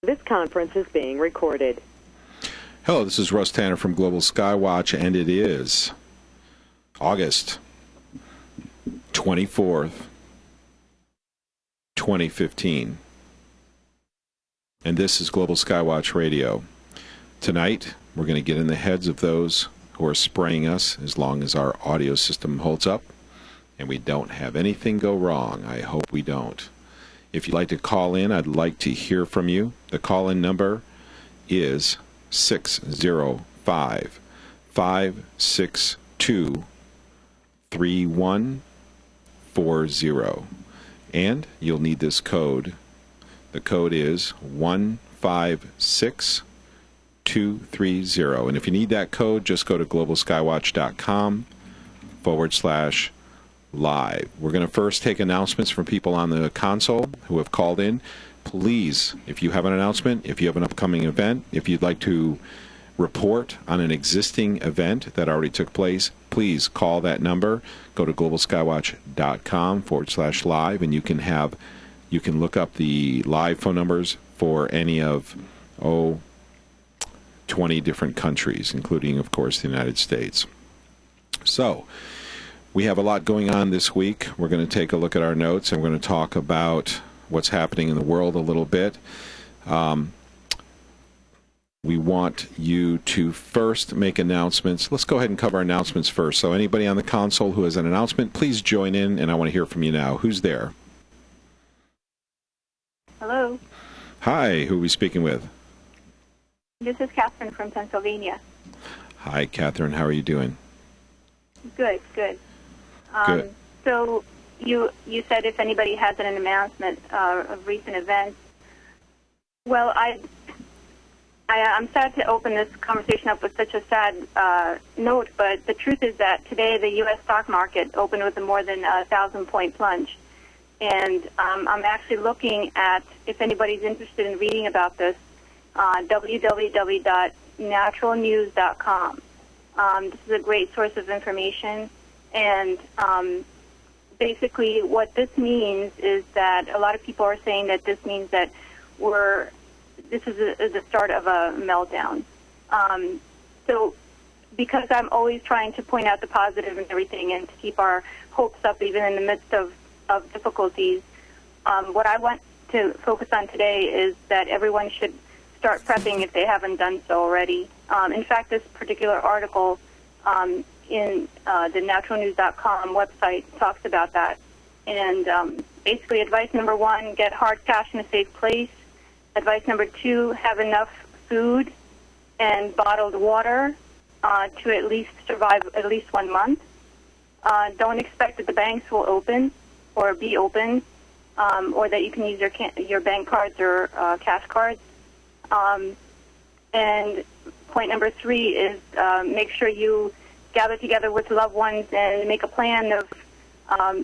This conference is being recorded. Hello, this is Russ Tanner from Global Skywatch, and it is August 24th, 2015. And this is Global Skywatch Radio. Tonight, we're going to get in the heads of those who are spraying us as long as our audio system holds up and we don't have anything go wrong. I hope we don't. If you'd like to call in, I'd like to hear from you. The call-in number is 605-562-3140. And you'll need this code. The code is 156230. And if you need that code, just go to globalskywatch.com/live. We're going to first take announcements from people on the console who have called in. Please, if you have an announcement, if you have an upcoming event, if you'd like to report on an existing event that already took place, please call that number. Go to globalskywatch.com/live, and you can look up the live phone numbers for any of 20 different countries, including, of course, the United States. So we have a lot going on this week. We're going to take a look at our notes, and we're going to talk about what's happening in the world a little bit. We want you to first make announcements. Let's go ahead and cover announcements first. So anybody on the console who has an announcement, please join in, and I want to hear from you now. Who's there? Hello. Hi, who are we speaking with? This is Catherine from Pennsylvania. Hi, Catherine. How are you doing? Good, good. Good. So you said if anybody has an announcement of recent events. Well, I'm sad to open this conversation up with such a sad note, but the truth is that today the U.S. stock market opened with a more than 1,000-point plunge. And I'm actually looking at, if anybody's interested in reading about this, www.naturalnews.com. This is a great source of information, and basically what this means is that a lot of people are saying that this means that this is the start of a meltdown. So because I'm always trying to point out the positive and everything and to keep our hopes up even in the midst of difficulties, what I want to focus on today is that everyone should start prepping if they haven't done so already. In fact, this particular article in the naturalnews.com website talks about that. And basically, advice number 1, get hard cash in a safe place. Advice number 2, have enough food and bottled water to at least survive at least 1 month. Don't expect that the banks will open or be open, or that you can use your bank cards or cash cards. And point number 3 is make sure you gather together with loved ones and make a plan of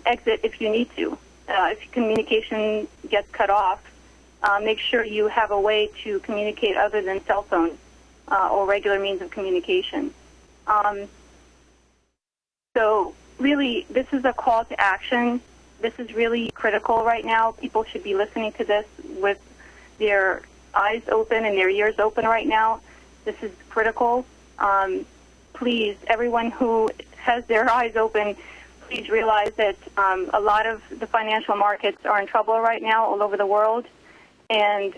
exit if you need to. If communication gets cut off, make sure you have a way to communicate other than cell phones or regular means of communication. So really, this is a call to action. This is really critical right now. People should be listening to this with their eyes open and their ears open right now. This is critical. Please, everyone who has their eyes open, please realize that a lot of the financial markets are in trouble right now all over the world, and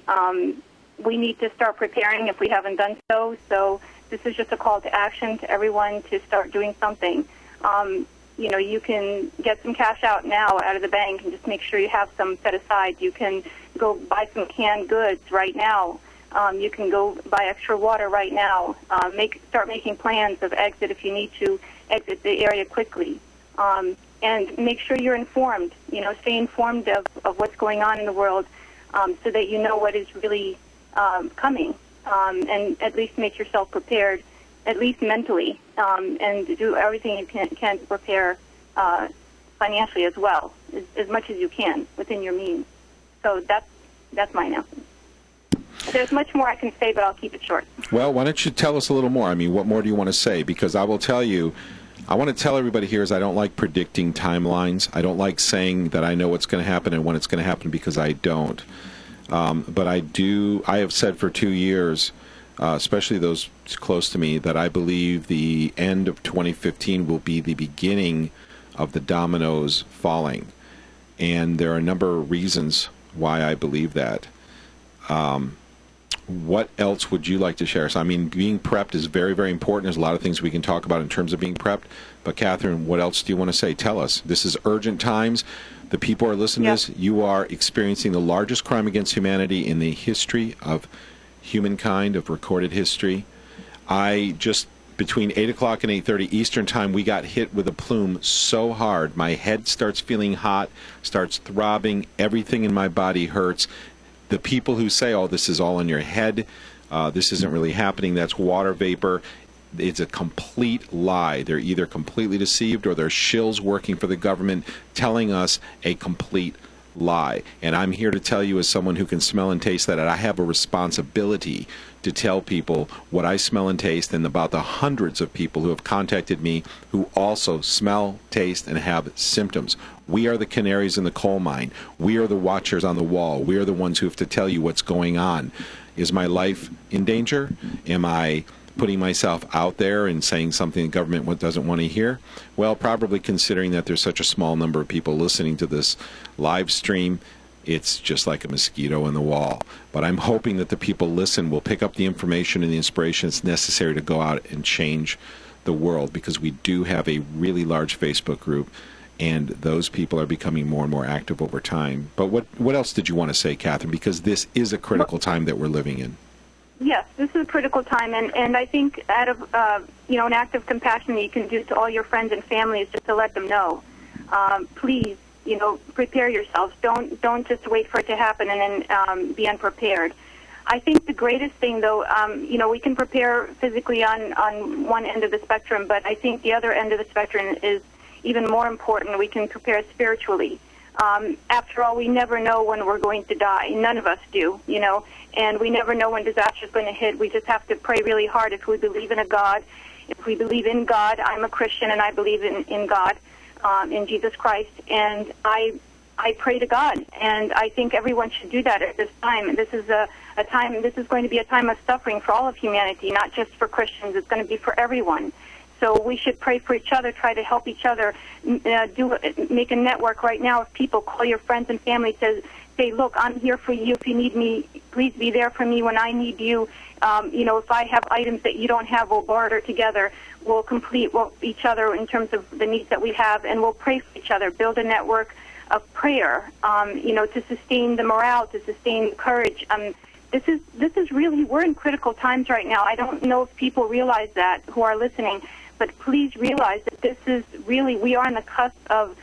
we need to start preparing if we haven't done so. So this is just a call to action to everyone to start doing something. You can get some cash out of the bank and just make sure you have some set aside. You can go buy some canned goods right now. You can go buy extra water right now. Start making plans of exit if you need to exit the area quickly. And make sure you're informed. Stay informed of what's going on in the world so that you know what is really coming. And at least make yourself prepared, at least mentally, and do everything you can to prepare financially as well, as much as you can within your means. So that's my announcement. There's much more I can say, but I'll keep it short. Well, why don't you tell us a little more? I mean, what more do you want to say? Because I will tell you, I want to tell everybody here is I don't like predicting timelines. I don't like saying that I know what's going to happen and when it's going to happen, because I don't. But I have said for 2 years, especially those close to me, that I believe the end of 2015 will be the beginning of the dominoes falling. And there are a number of reasons why I believe that. What else would you like to share? So, I mean, being prepped is very, very important. There's a lot of things we can talk about in terms of being prepped. But, Catherine, what else do you want to say? Tell us. This is urgent times. The people are listening to this. You are experiencing the largest crime against humanity in the history of humankind, of recorded history. Between 8 o'clock and 8:30 Eastern Time, we got hit with a plume so hard. My head starts feeling hot, starts throbbing. Everything in my body hurts. The people who say, oh, this is all in your head, this isn't really happening, that's water vapor, it's a complete lie. They're either completely deceived or they're shills working for the government telling us a complete lie. And I'm here to tell you, as someone who can smell and taste that, I have a responsibility to tell people what I smell and taste, and about the hundreds of people who have contacted me who also smell, taste, and have symptoms. We are the canaries in the coal mine. We are the watchers on the wall. We are the ones who have to tell you what's going on. Is my life in danger? Am I putting myself out there and saying something the government doesn't want to hear? Well, probably, considering that there's such a small number of people listening to this live stream, it's just like a mosquito in the wall. But I'm hoping that the people will pick up the information and the inspiration that's necessary to go out and change the world, because we do have a really large Facebook group, and those people are becoming more and more active over time. But what else did you want to say, Catherine? Because this is a critical time that we're living in. Yes, this is a critical time, and I think out of an act of compassion that you can do to all your friends and family is just to let them know. Please, prepare yourselves. Don't just wait for it to happen and then be unprepared. I think the greatest thing, though, we can prepare physically on one end of the spectrum, but I think the other end of the spectrum is even more important. We can prepare spiritually. After all, we never know when we're going to die. None of us do, and we never know when disaster is going to hit. We just have to pray really hard if we believe in a God. If we believe in God, I'm a Christian and I believe in God, in Jesus Christ, and I pray to God, and I think everyone should do that at this time. This is a time. This is going to be a time of suffering for all of humanity, not just for Christians. It's going to be for everyone. So we should pray for each other, try to help each other, make a network right now of people. Call your friends and family. Say, look, I'm here for you. If you need me, please be there for me when I need you. If I have items that you don't have, we'll barter together. We'll complete each other in terms of the needs that we have, and we'll pray for each other, build a network of prayer, to sustain the morale, to sustain the courage. This is really, we're in critical times right now. I don't know if people realize that who are listening, but please realize that this is really, we are on the cusp of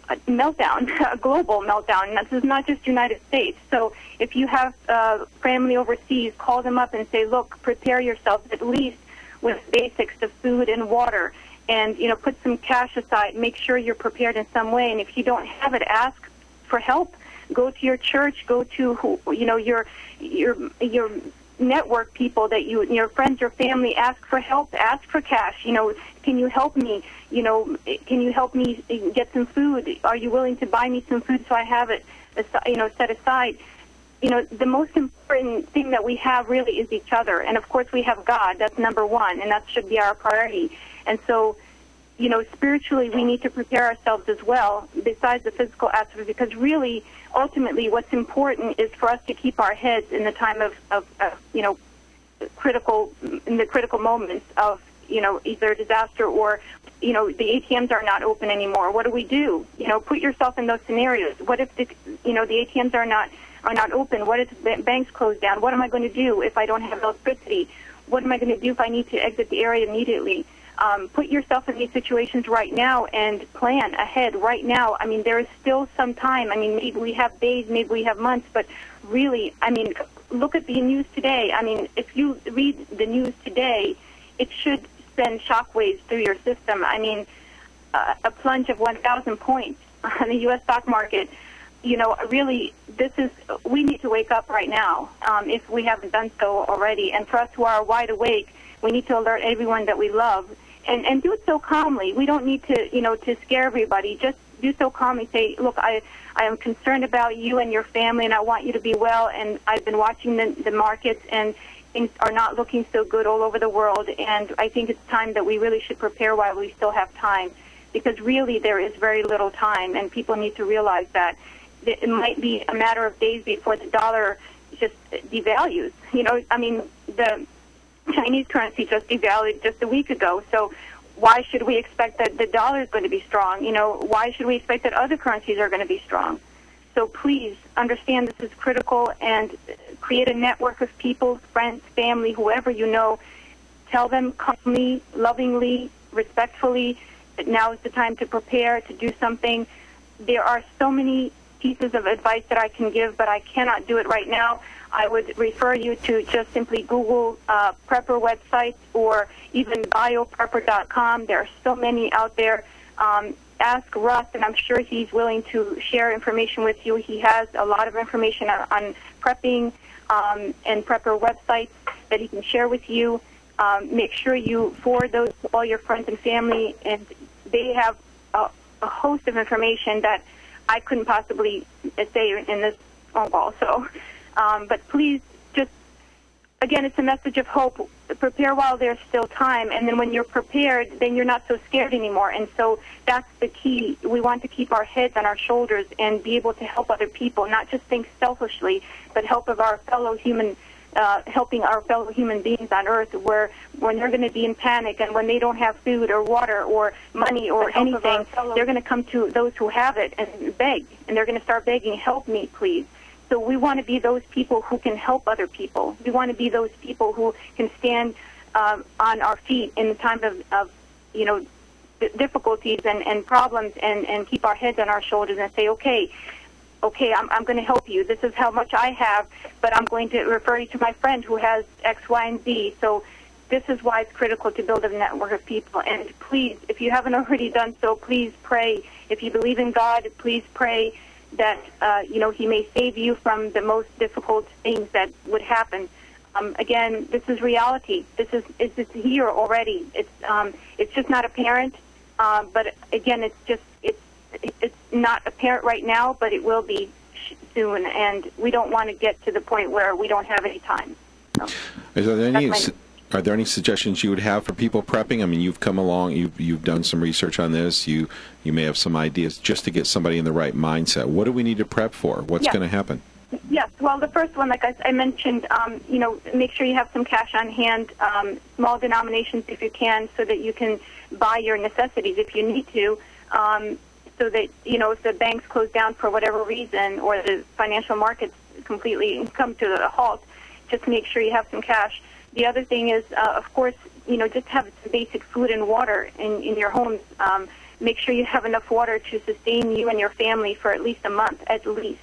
a meltdown, a global meltdown. And this is not just United States. So if you have family overseas, call them up and say, look, prepare yourselves at least with basics of food and water, and put some cash aside. Make sure you're prepared in some way. And if you don't have it, ask for help. Go to your church. Go to your network people that your friends, your family. Ask for help. Ask for cash. Can you help me? Can you help me get some food? Are you willing to buy me some food so I have it, set aside? The most important thing that we have really is each other. And of course we have God. That's number one, and that should be our priority. And so, spiritually we need to prepare ourselves as well, besides the physical aspect, because really, ultimately, what's important is for us to keep our heads in the time of critical moments of, either disaster or, the ATMs are not open anymore. What do we do? Put yourself in those scenarios. What if the ATMs are not open? What if the banks close down? What am I going to do if I don't have electricity? What am I going to do if I need to exit the area immediately? Put yourself in these situations right now and plan ahead right now. I mean, there is still some time. I mean, maybe we have days, maybe we have months, but really, look at the news today. If you read the news today, it should send shockwaves through your system. A plunge of 1,000 points on the U.S. stock market. Really, we need to wake up right now if we haven't done so already. And for us who are wide awake, we need to alert everyone that we love, and do it so calmly. We don't need to, to scare everybody. Just do so calmly. Say, look, I I am concerned about you and your family, and I want you to be well. And I've been watching the markets, and things are not looking so good all over the world. And I think it's time that we really should prepare while we still have time, because really there is very little time, and people need to realize that. It might be a matter of days before the dollar just devalues. You know, I mean, the Chinese currency just devalued just a week ago. So why should we expect that the dollar is going to be strong? You know, why should we expect that other currencies are going to be strong? So please understand this is critical, and create a network of people, friends, family, whoever you know. Tell them calmly, lovingly, respectfully that now is the time to prepare, to do something. There are so many pieces of advice that I can give, but I cannot do it right now. I would refer you to just simply Google prepper websites, or even bioprepper.com. There are so many out there. Ask Russ, and I'm sure he's willing to share information with you. He has a lot of information on prepping and prepper websites that he can share with you. Make sure you forward those to all your friends and family, and they have a host of information that I couldn't possibly say in this phone call. So, but please, just, again, it's a message of hope. Prepare while there's still time, and then when you're prepared, then you're not so scared anymore. And so that's the key. We want to keep our heads on our shoulders and be able to help other people, not just think selfishly, but help of our fellow human helping our fellow human beings on Earth, where when they're going to be in panic and when they don't have food or water or money or anything, they're going to come to those who have it and beg, and they're going to start begging, help me, please. So we want to be those people who can help other people. We want to be those people who can stand on our feet in the time of you know, difficulties and problems, and keep our heads on our shoulders and say, okay, I'm going to help you. This is how much I have, but I'm going to refer you to my friend who has X, Y, and Z. So this is why it's critical to build a network of people. And please, if you haven't already done so, please pray. If you believe in God, please pray that you know, He may save you from the most difficult things that would happen. Again, this is reality. It's here already. It's just not apparent. But again, it's not apparent right now, but it will be soon, and we don't want to get to the point where we don't have any time. So, are there any suggestions you would have for people prepping? I mean, you've come along, you've done some research on this. You may have some ideas just to get somebody in the right mindset. What do we need to prep for? What's going to happen? Yes. Well, the first one, like I mentioned, you know, make sure you have some cash on hand, small denominations if you can, so that you can buy your necessities if you need to. So that, you know, if the banks close down for whatever reason, or the financial markets completely come to a halt, just make sure you have some cash. The other thing is, of course, you know, just have some basic food and water in your homes. Make sure you have enough water to sustain you and your family for at least a month, at least.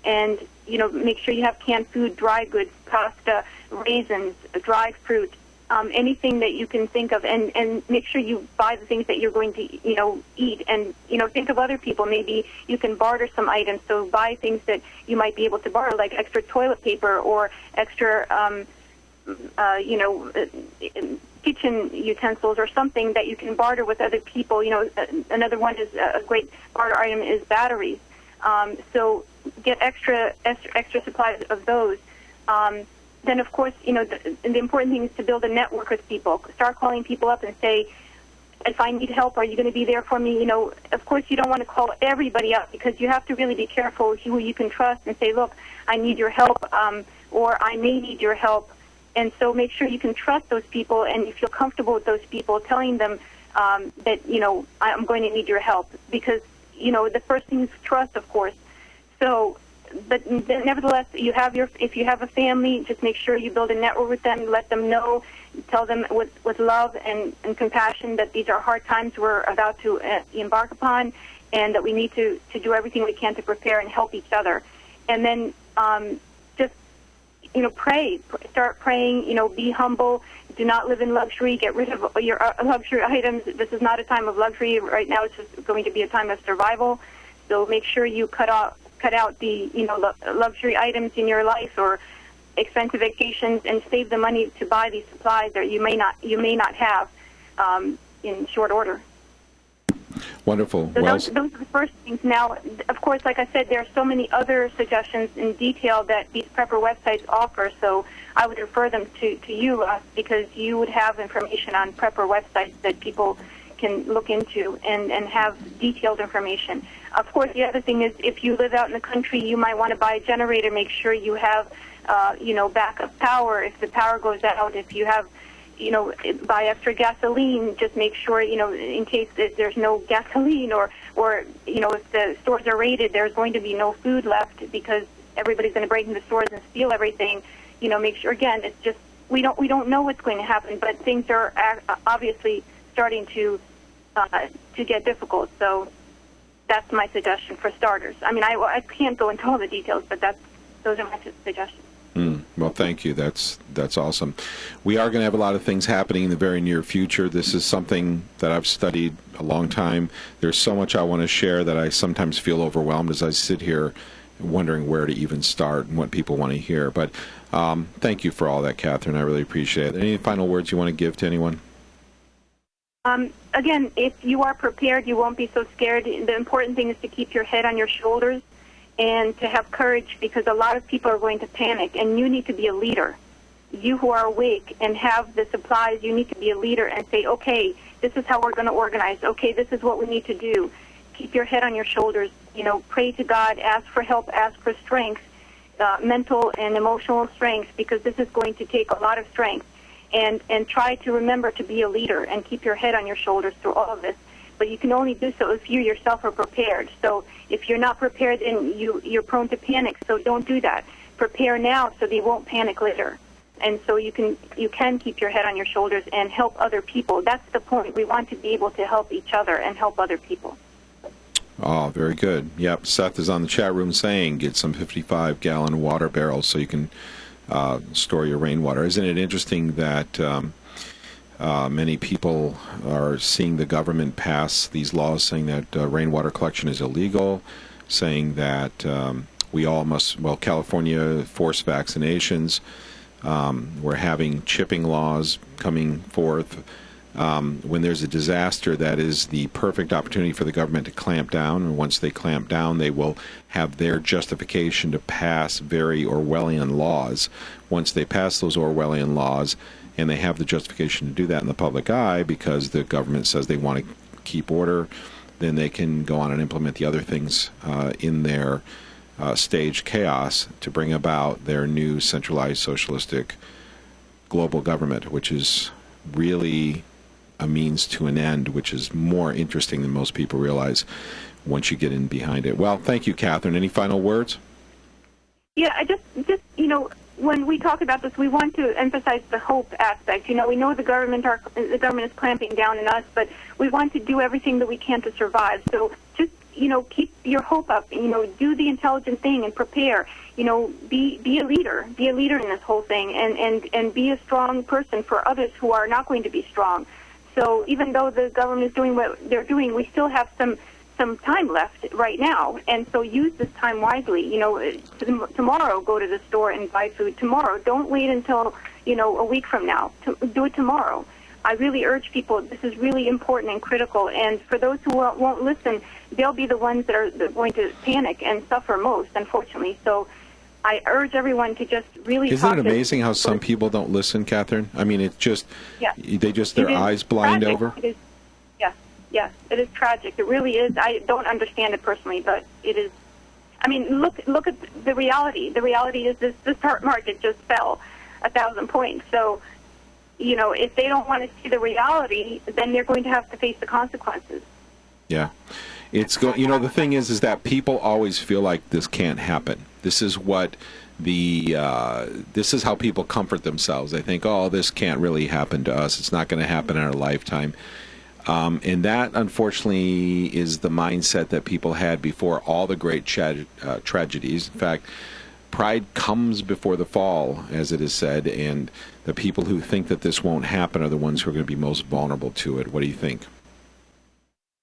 And, you know, make sure you have canned food, dry goods, pasta, raisins, dried fruit, anything that you can think of, and make sure you buy the things that you're going to, you know, eat. And, you know, think of other people. Maybe you can barter some items, so buy things that you might be able to barter, like extra toilet paper or extra, you know, kitchen utensils or something that you can barter with other people. You know, another one is a great barter item is batteries. So get extra supplies of those. Then, of course, you know, the important thing is to build a network with people. Start calling people up and say, if I need help, are you going to be there for me? You know, of course, you don't want to call everybody up, because you have to really be careful who you can trust and say, look, I need your help, or I may need your help. And so make sure you can trust those people, and you feel comfortable with those people, telling them that, you know, I'm going to need your help. Because, you know, the first thing is trust, of course. So, but nevertheless, if you have a family, just make sure you build a network with them. Let them know, tell them with love and compassion that these are hard times we're about to embark upon, and that we need to do everything we can to prepare and help each other. And then just, you know, pray. Start praying. You know, be humble. Do not live in luxury. Get rid of your luxury items. This is not a time of luxury right now. It's just going to be a time of survival. So make sure you cut out the, you know, luxury items in your life or expensive vacations, and save the money to buy these supplies that you may not have in short order. Wonderful. So Well, those are the first things. Now, of course, like I said, there are so many other suggestions in detail that these prepper websites offer, so I would refer them to you, because you would have information on prepper websites that people can look into and have detailed information. Of course, the other thing is if you live out in the country, you might want to buy a generator. Make sure you have, backup power if the power goes out. If you have, buy extra gasoline, just make sure, in case there's no gasoline or if the stores are raided, there's going to be no food left because everybody's going to break into stores and steal everything. Make sure, again, it's just, we don't know what's going to happen, but things are obviously starting to get difficult. So that's my suggestion for starters. I mean, I can't go into all the details, but those are my suggestions. Well, thank you. That's awesome. We are going to have a lot of things happening in the very near future. This is something that I've studied a long time. There's so much I want to share that I sometimes feel overwhelmed as I sit here wondering where to even start and what people want to hear. But thank you for all that, Catherine. I really appreciate it. Any final words you want to give to anyone? Again, if you are prepared, you won't be so scared. The important thing is to keep your head on your shoulders and to have courage, because a lot of people are going to panic, and you need to be a leader. You who are awake and have the supplies, you need to be a leader and say, okay, this is how we're going to organize. Okay, this is what we need to do. Keep your head on your shoulders. Pray to God, ask for help, ask for strength, mental and emotional strength, because this is going to take a lot of strength. And try to remember to be a leader and keep your head on your shoulders through all of this. But you can only do so if you yourself are prepared. So if you're not prepared, then you're prone to panic. So don't do that. Prepare now so that you won't panic later. And so you can keep your head on your shoulders and help other people. That's the point. We want to be able to help each other and help other people. Oh, very good. Yep. Seth is on the chat room saying get some 55-gallon water barrels so you can store your rainwater. Isn't it interesting that many people are seeing the government pass these laws saying that rainwater collection is illegal, saying that we all must, California forced vaccinations. We're having chipping laws coming forth. When there's a disaster, that is the perfect opportunity for the government to clamp down, and once they clamp down, they will have their justification to pass very Orwellian laws. Once they pass those Orwellian laws, and they have the justification to do that in the public eye because the government says they want to keep order, then they can go on and implement the other things in their staged chaos to bring about their new centralized socialistic global government, which is really a means to an end, which is more interesting than most people realize once you get in behind it. Well, thank you, Catherine. Any final words? Yeah, I just when we talk about this, we want to emphasize the hope aspect. We know the government is clamping down on us, but we want to do everything that we can to survive. So just keep your hope up. Do the intelligent thing and prepare. Be a leader. Be a leader in this whole thing, and be a strong person for others who are not going to be strong. So even though the government is doing what they're doing, we still have some time left right now, and so use this time wisely. Tomorrow go to the store and buy food. Tomorrow, don't wait until a week from now. Do it tomorrow. I really urge people. This is really important and critical. And for those who won't listen, they'll be the ones that are going to panic and suffer most, unfortunately. So I urge everyone to just really. Isn't it amazing how some people don't listen, Catherine? I mean, it's just their eyes blind tragic. over. It is. Yes, it is tragic. It really is. I don't understand it personally, but it is. I mean, look at the reality. The reality is the stock market just fell 1,000 points. So, if they don't want to see the reality, then they're going to have to face the consequences. Yeah. The thing is that people always feel like this can't happen. This is what this is how people comfort themselves. They think, oh, this can't really happen to us. It's not going to happen in our lifetime. And that, unfortunately, is the mindset that people had before all the great tragedies. In fact, pride comes before the fall, as it is said, and the people who think that this won't happen are the ones who are going to be most vulnerable to it. What do you think?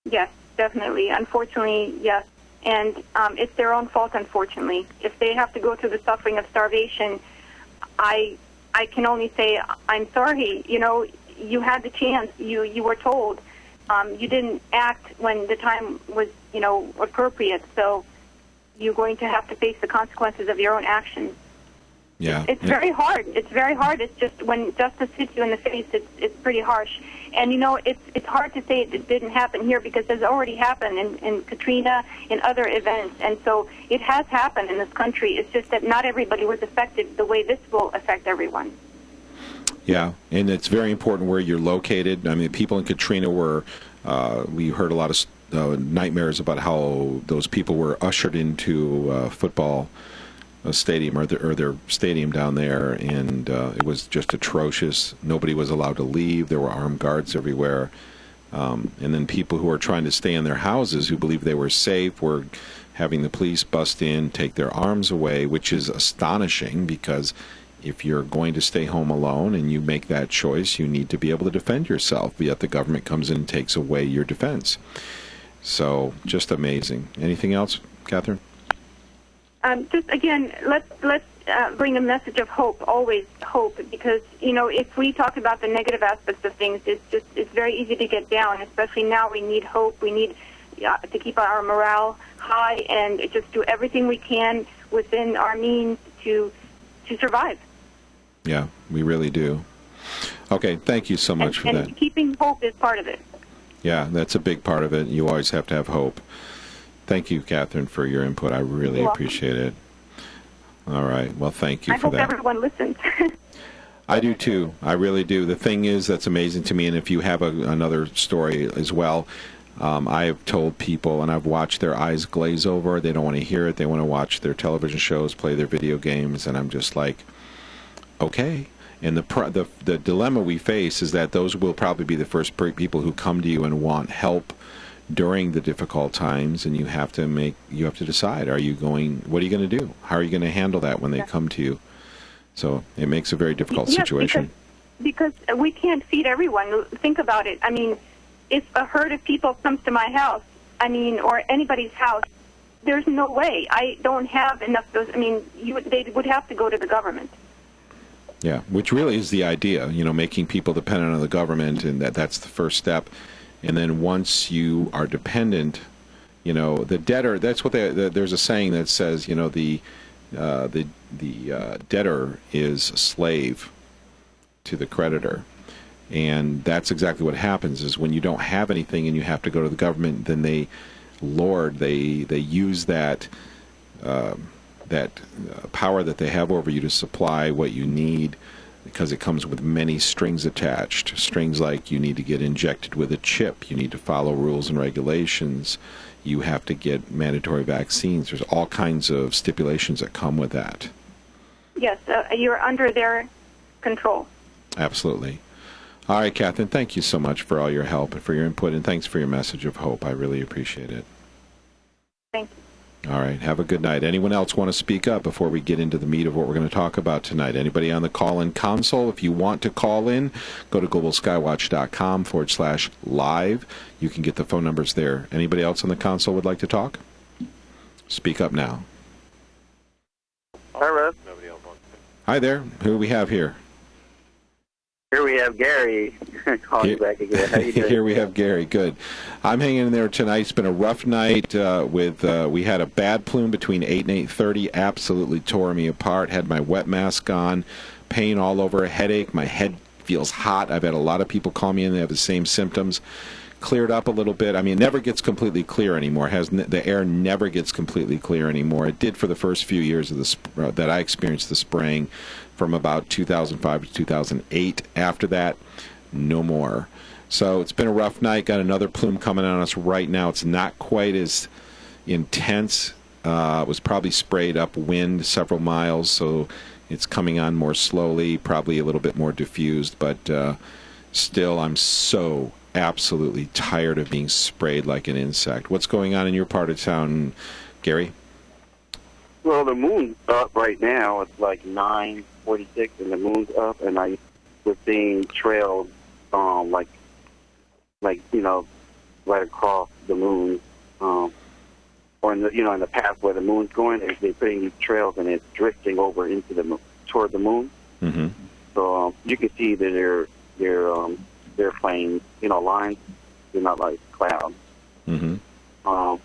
Yes, definitely. Unfortunately, yes. And it's their own fault, unfortunately. If they have to go through the suffering of starvation, I can only say, I'm sorry. You had the chance. You were told You didn't act when the time was, appropriate. So you're going to have to face the consequences of your own actions. Yeah. It's very hard. It's very hard. It's just when justice hits you in the face, it's pretty harsh. And, it's hard to say it didn't happen here because it's already happened in Katrina, in other events. And so it has happened in this country. It's just that not everybody was affected the way this will affect everyone. Yeah, and it's very important where you're located. I mean, people in Katrina were, we heard a lot of nightmares about how those people were ushered into football stadium or their stadium down there, and it was just atrocious. Nobody was allowed to leave. There were armed guards everywhere. And then people who were trying to stay in their houses who believed they were safe were having the police bust in, take their arms away, which is astonishing because if you're going to stay home alone and you make that choice, you need to be able to defend yourself, yet the government comes in and takes away your defense. So just amazing. Anything else, Catherine? Just again, let's bring a message of hope, always hope, because if we talk about the negative aspects of things, it's very easy to get down. Especially now, we need hope. We need to keep our morale high and just do everything we can within our means to survive. Yeah, we really do. Okay, thank you so much for that. And keeping hope is part of it. Yeah, that's a big part of it. You always have to have hope. Thank you, Catherine, for your input. I really appreciate it. All right. Well, thank you for that. I hope everyone listens. I do, too. I really do. The thing is, that's amazing to me, and if you have another story as well, I have told people, and I've watched their eyes glaze over. They don't want to hear it. They want to watch their television shows, play their video games, and I'm just like, okay. And the dilemma we face is that those will probably be the first people who come to you and want help during the difficult times, and you have to decide, what are you going to do? How are you going to handle that when they come to you? So it makes a very difficult situation. Because we can't feed everyone. Think about it. I mean, if a herd of people comes to my house, or anybody's house, there's no way. I don't have enough of those. They would have to go to the government. Yeah, which really is the idea, making people dependent on the government, and that's the first step. And then once you are dependent, the debtor, that's what there's a saying that says, the debtor is a slave to the creditor. And that's exactly what happens is when you don't have anything and you have to go to the government, then they use that power that they have over you to supply what you need, because it comes with many strings attached. Strings like you need to get injected with a chip, you need to follow rules and regulations, you have to get mandatory vaccines. There's all kinds of stipulations that come with that. Yes, you're under their control. Absolutely. All right, Catherine, thank you so much for all your help and for your input, and thanks for your message of hope. I really appreciate it. Thank you. All right, have a good night. Anyone else want to speak up before we get into the meat of what we're going to talk about tonight? Anybody on the call-in console? If you want to call in, go to globalskywatch.com/live. You can get the phone numbers there. Anybody else on the console would like to talk? Speak up now. Hi, Russ. Hi there. Who do we have here? Here we have Gary calling you back again. How you doing? Here we have Gary. Good. I'm hanging in there tonight. It's been a rough night. We had a bad plume between 8 and 8:30. Absolutely tore me apart. Had my wet mask on. Pain all over. A headache. My head feels hot. I've had a lot of people call me in. They have the same symptoms. Cleared up a little bit. It never gets completely clear anymore. The air never gets completely clear anymore. It did for the first few years of that I experienced the spraying, from about 2005 to 2008. After that, no more. So it's been a rough night. Got another plume coming on us right now. It's not quite as intense. It was probably sprayed upwind several miles, so it's coming on more slowly, probably a little bit more diffused, but still I'm so absolutely tired of being sprayed like an insect. What's going on in your part of town, Gary? Well, the moon's up right now. It's like 9:46, and the moon's up, and I was seeing trails, right across the moon, or in the path where the moon's going. They're putting these trails, and it's drifting over into toward the moon. Mm-hmm. So you can see that they're playing, lines, They're not like clouds. Mm-hmm. Um,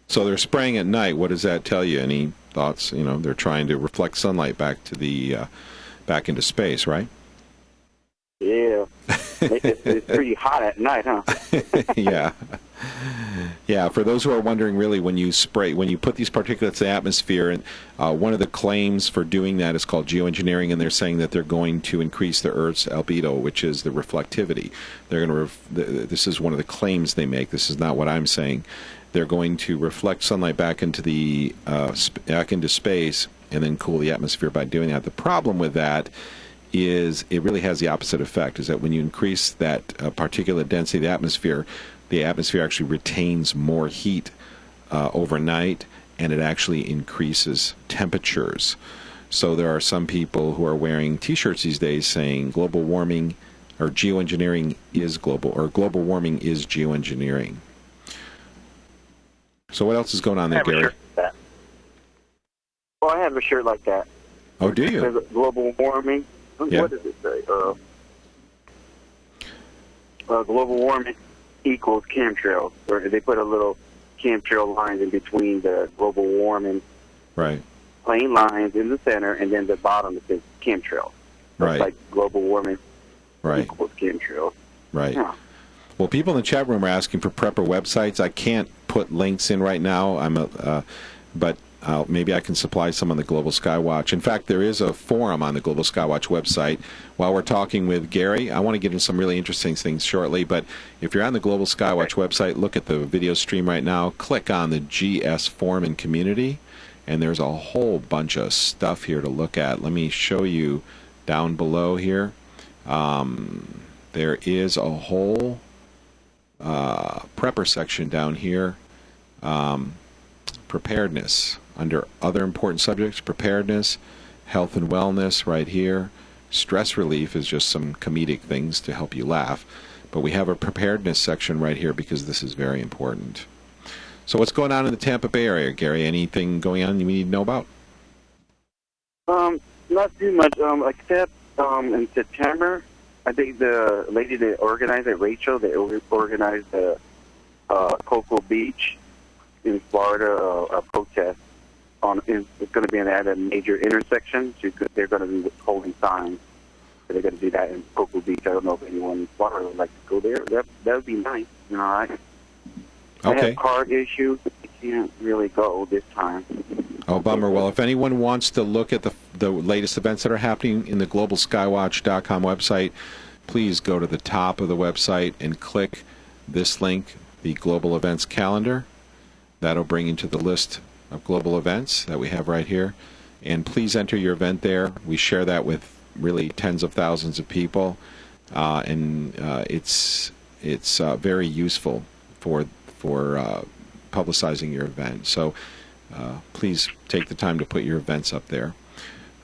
So they're spraying at night. What does that tell you? Any thoughts? You know, they're trying to reflect sunlight back to the back into space, right? yeah, it's pretty hot at night, huh? Yeah. Yeah, for those who are wondering, really, when you put these particulates in the atmosphere, and one of the claims for doing that is called geoengineering, and they're saying that they're going to increase the Earth's albedo, which is the reflectivity. They're going to. This is one of the claims they make. This is not what I'm saying. They're going to reflect sunlight back into back into space, and then cool the atmosphere by doing that. The problem with that is it really has the opposite effect. Is that when you increase that particulate density of the atmosphere actually retains more heat overnight, and it actually increases temperatures. So there are some people who are wearing T-shirts these days saying global warming or geoengineering is global, or global warming is geoengineering. So what else is going on there, Gary? Well, I have a shirt like that. Oh, do you? It says global warming. Yeah. What does it say? Global warming equals chemtrails. Or they put a little chemtrail lines in between the global warming Right. plain lines in the center, and then the bottom it says chemtrails. Right. Like global warming Right. equals chemtrails. Right. Yeah. Well, people in the chat room are asking for prepper websites. I can't put links in right now. But maybe I can supply some on the Global Skywatch. In fact, there is a forum on the Global Skywatch website. While we're talking with Gary, I want to get into some really interesting things shortly. But if you're on the Global Skywatch website, look at the video stream right now. Click on the GS forum and community, and there's a whole bunch of stuff here to look at. Let me show you down below here. There is a whole prepper section down here. Preparedness, under other important subjects, preparedness, health and wellness right here. Stress relief is just some comedic things to help you laugh. But we have a preparedness section right here because this is very important. So what's going on in the Tampa Bay area, Gary? Anything going on you need to know about? Not too much, except in September, I think the lady that organized it, Rachel, they organized the Cocoa Beach in Florida, a protest. It's going to be at a major intersection. So they're going to be holding signs. So they're going to do that in Cocoa Beach. I don't know if anyone in Florida would like to go there. That would be nice. You know, I have card issues. I can't really go this time. Oh, bummer. Well, if anyone wants to look at the latest events that are happening in the globalskywatch.com website, please go to the top of the website and click this link, the Global Events Calendar. That'll bring you to the list of global events that we have right here. And please enter your event there. We share that with really tens of thousands of people. And it's very useful for publicizing your event. So please take the time to put your events up there.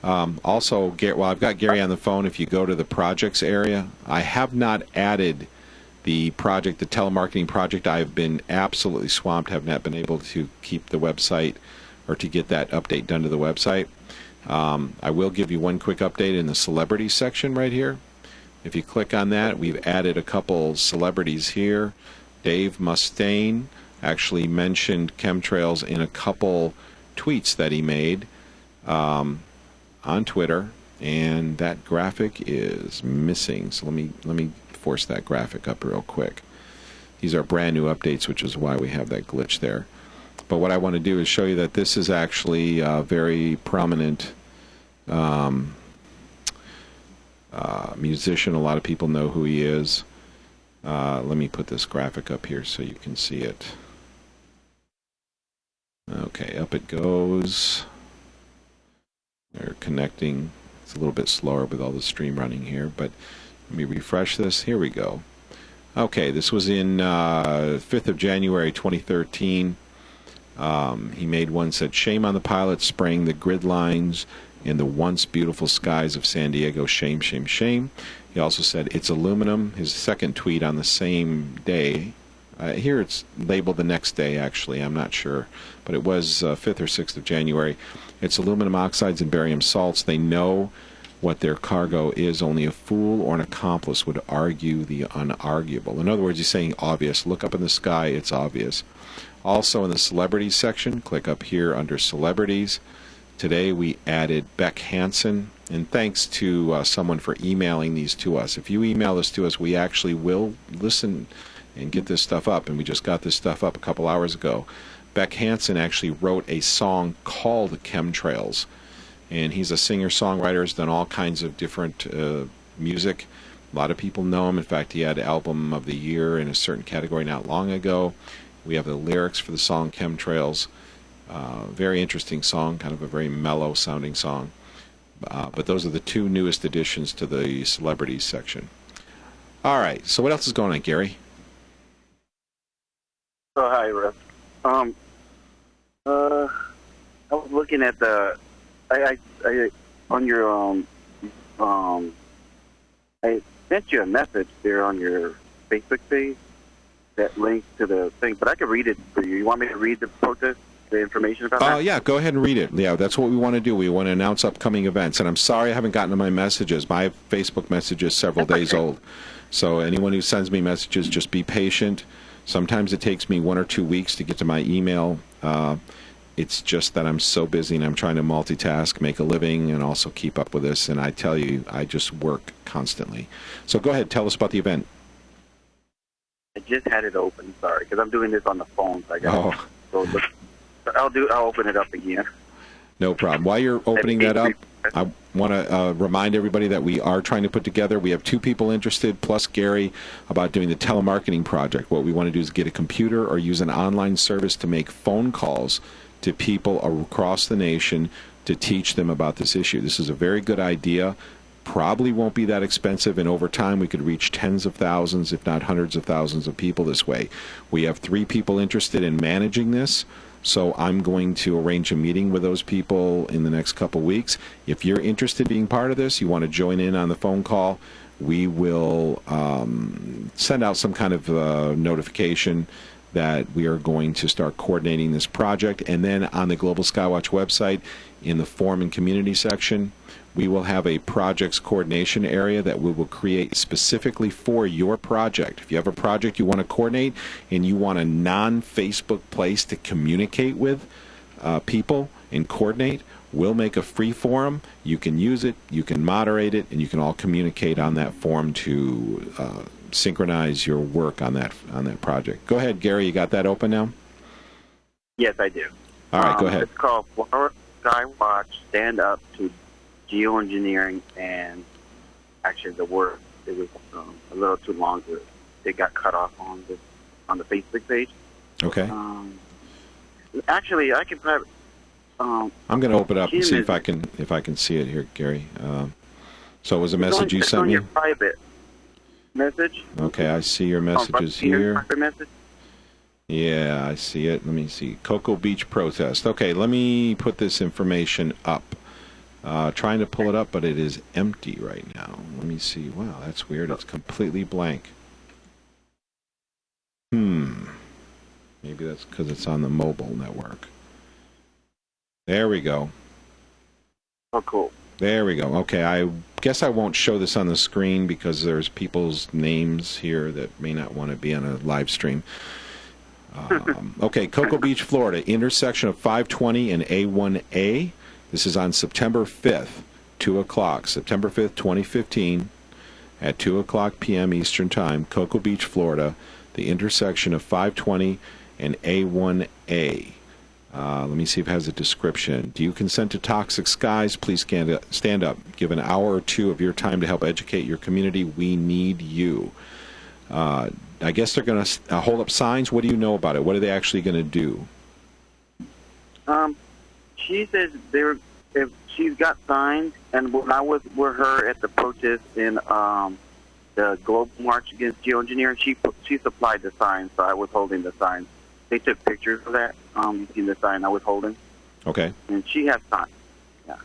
Also, while I've got Gary on the phone, if you go to the projects area, I have not added the telemarketing project. I've been absolutely swamped, have not been able to keep the website or to get that update done to the website. I will give you one quick update in the celebrities section right here. If you click on that, we've added a couple celebrities here. Dave Mustaine actually mentioned chemtrails in a couple tweets that he made on Twitter, and that graphic is missing. So let me force that graphic up real quick. These are brand new updates, which is why we have that glitch there. But what I want to do is show you that this is actually a very prominent musician. A lot of people know who he is. Let me put this graphic up here so you can see it. Okay, up it goes. They're connecting. It's a little bit slower with all the stream running here, but let me refresh this. Here we go. Okay, this was in 5th of January 2013. He made one that said, "Shame on the pilots spraying the grid lines in the once beautiful skies of San Diego. Shame, shame, shame." He also said, "It's aluminum." His second tweet on the same day. Here it's labeled the next day, actually. I'm not sure. But it was 5th or 6th of January. "It's aluminum oxides and barium salts. They know what their cargo is. Only a fool or an accomplice would argue the unarguable. In other words, he's saying obvious. Look up in the sky, it's obvious. Also in the celebrities section, click up here under celebrities. Today we added Beck Hansen, and thanks to someone for emailing these to us. If you email this to us, we actually will listen and get this stuff up, and we just got this stuff up a couple hours ago. Beck Hansen actually wrote a song called Chemtrails, and he's a singer-songwriter, has done all kinds of different music. A lot of people know him. In fact, he had Album of the Year in a certain category not long ago. We have the lyrics for the song Chemtrails. Very interesting song, kind of a very mellow sounding song. But those are the two newest additions to the celebrities section. All right, so what else is going on, Gary? Oh, hi, Russ. I was looking at the, I on your, I sent you a message there on your Facebook page that links to the thing, but I could read it for you. You want me to read the protest? The information about that? Yeah, go ahead and read it. Yeah, that's what we want to do. We want to announce upcoming events. And I'm sorry I haven't gotten to my messages. My Facebook message is several days old. So anyone who sends me messages, just be patient. Sometimes it takes me 1 or 2 weeks to get to my email. It's just that I'm so busy and I'm trying to multitask, make a living, and also keep up with this. And I tell you, I just work constantly. So go ahead, tell us about the event. I just had it open, sorry, because I'm doing this on the phone. So I got so look. I'll open it up again. No problem. While you're opening that up, I want to remind everybody that we are trying to put together, we have 2 people interested, plus Gary, about doing the telemarketing project. What we want to do is get a computer or use an online service to make phone calls to people across the nation to teach them about this issue. This is a very good idea. Probably won't be that expensive, and over time we could reach tens of thousands, if not hundreds of thousands of people this way. We have 3 people interested in managing this. So I'm going to arrange a meeting with those people in the next couple weeks. If you're interested in being part of this, you want to join in on the phone call, we will send out some kind of notification that we are going to start coordinating this project. And then on the Global Skywatch website, in the forum and community section, we will have a projects coordination area that we will create specifically for your project. If you have a project you want to coordinate and you want a non-Facebook place to communicate with people and coordinate, we'll make a free forum. You can use it, you can moderate it, and you can all communicate on that forum to synchronize your work on that project. Go ahead, Gary. You got that open now? Yes, I do. All right, go ahead. It's called Florida Skywatch Stand Up to Geoengineering, and actually the word, it was a little too long. It got cut off on the Facebook page. Okay. Actually, I can probably. I'm going to open it up and see if I can see it here, Gary. So it was a message you sent me? It's on your private message. Okay, I see your messages here. Private message. Yeah, I see it. Let me see. Cocoa Beach protest. Okay, let me put this information up. Trying to pull it up, but it is empty right now. Let me see. Wow, that's weird. It's completely blank. Maybe that's because it's on the mobile network. There we go. Oh, cool. There we go. Okay, I guess I won't show this on the screen because there's people's names here that may not want to be on a live stream. Okay, Cocoa Beach, Florida, intersection of 520 and A1A. This is on September 5th, 2 o'clock, September 5th, 2015, at 2 o'clock p.m. Eastern Time, Cocoa Beach, Florida, the intersection of 520 and A1A. Let me see if it has a description. Do you consent to toxic skies? Please stand up. Give an hour or 2 of your time to help educate your community. We need you. I guess they're going to hold up signs. What do you know about it? What are they actually going to do? She says if she's got signs, and when I was with her at the protest in the Global March Against Geoengineering, she supplied the signs, so I was holding the signs. They took pictures of that. You see the sign I was holding. Okay. And she has signs. Yeah.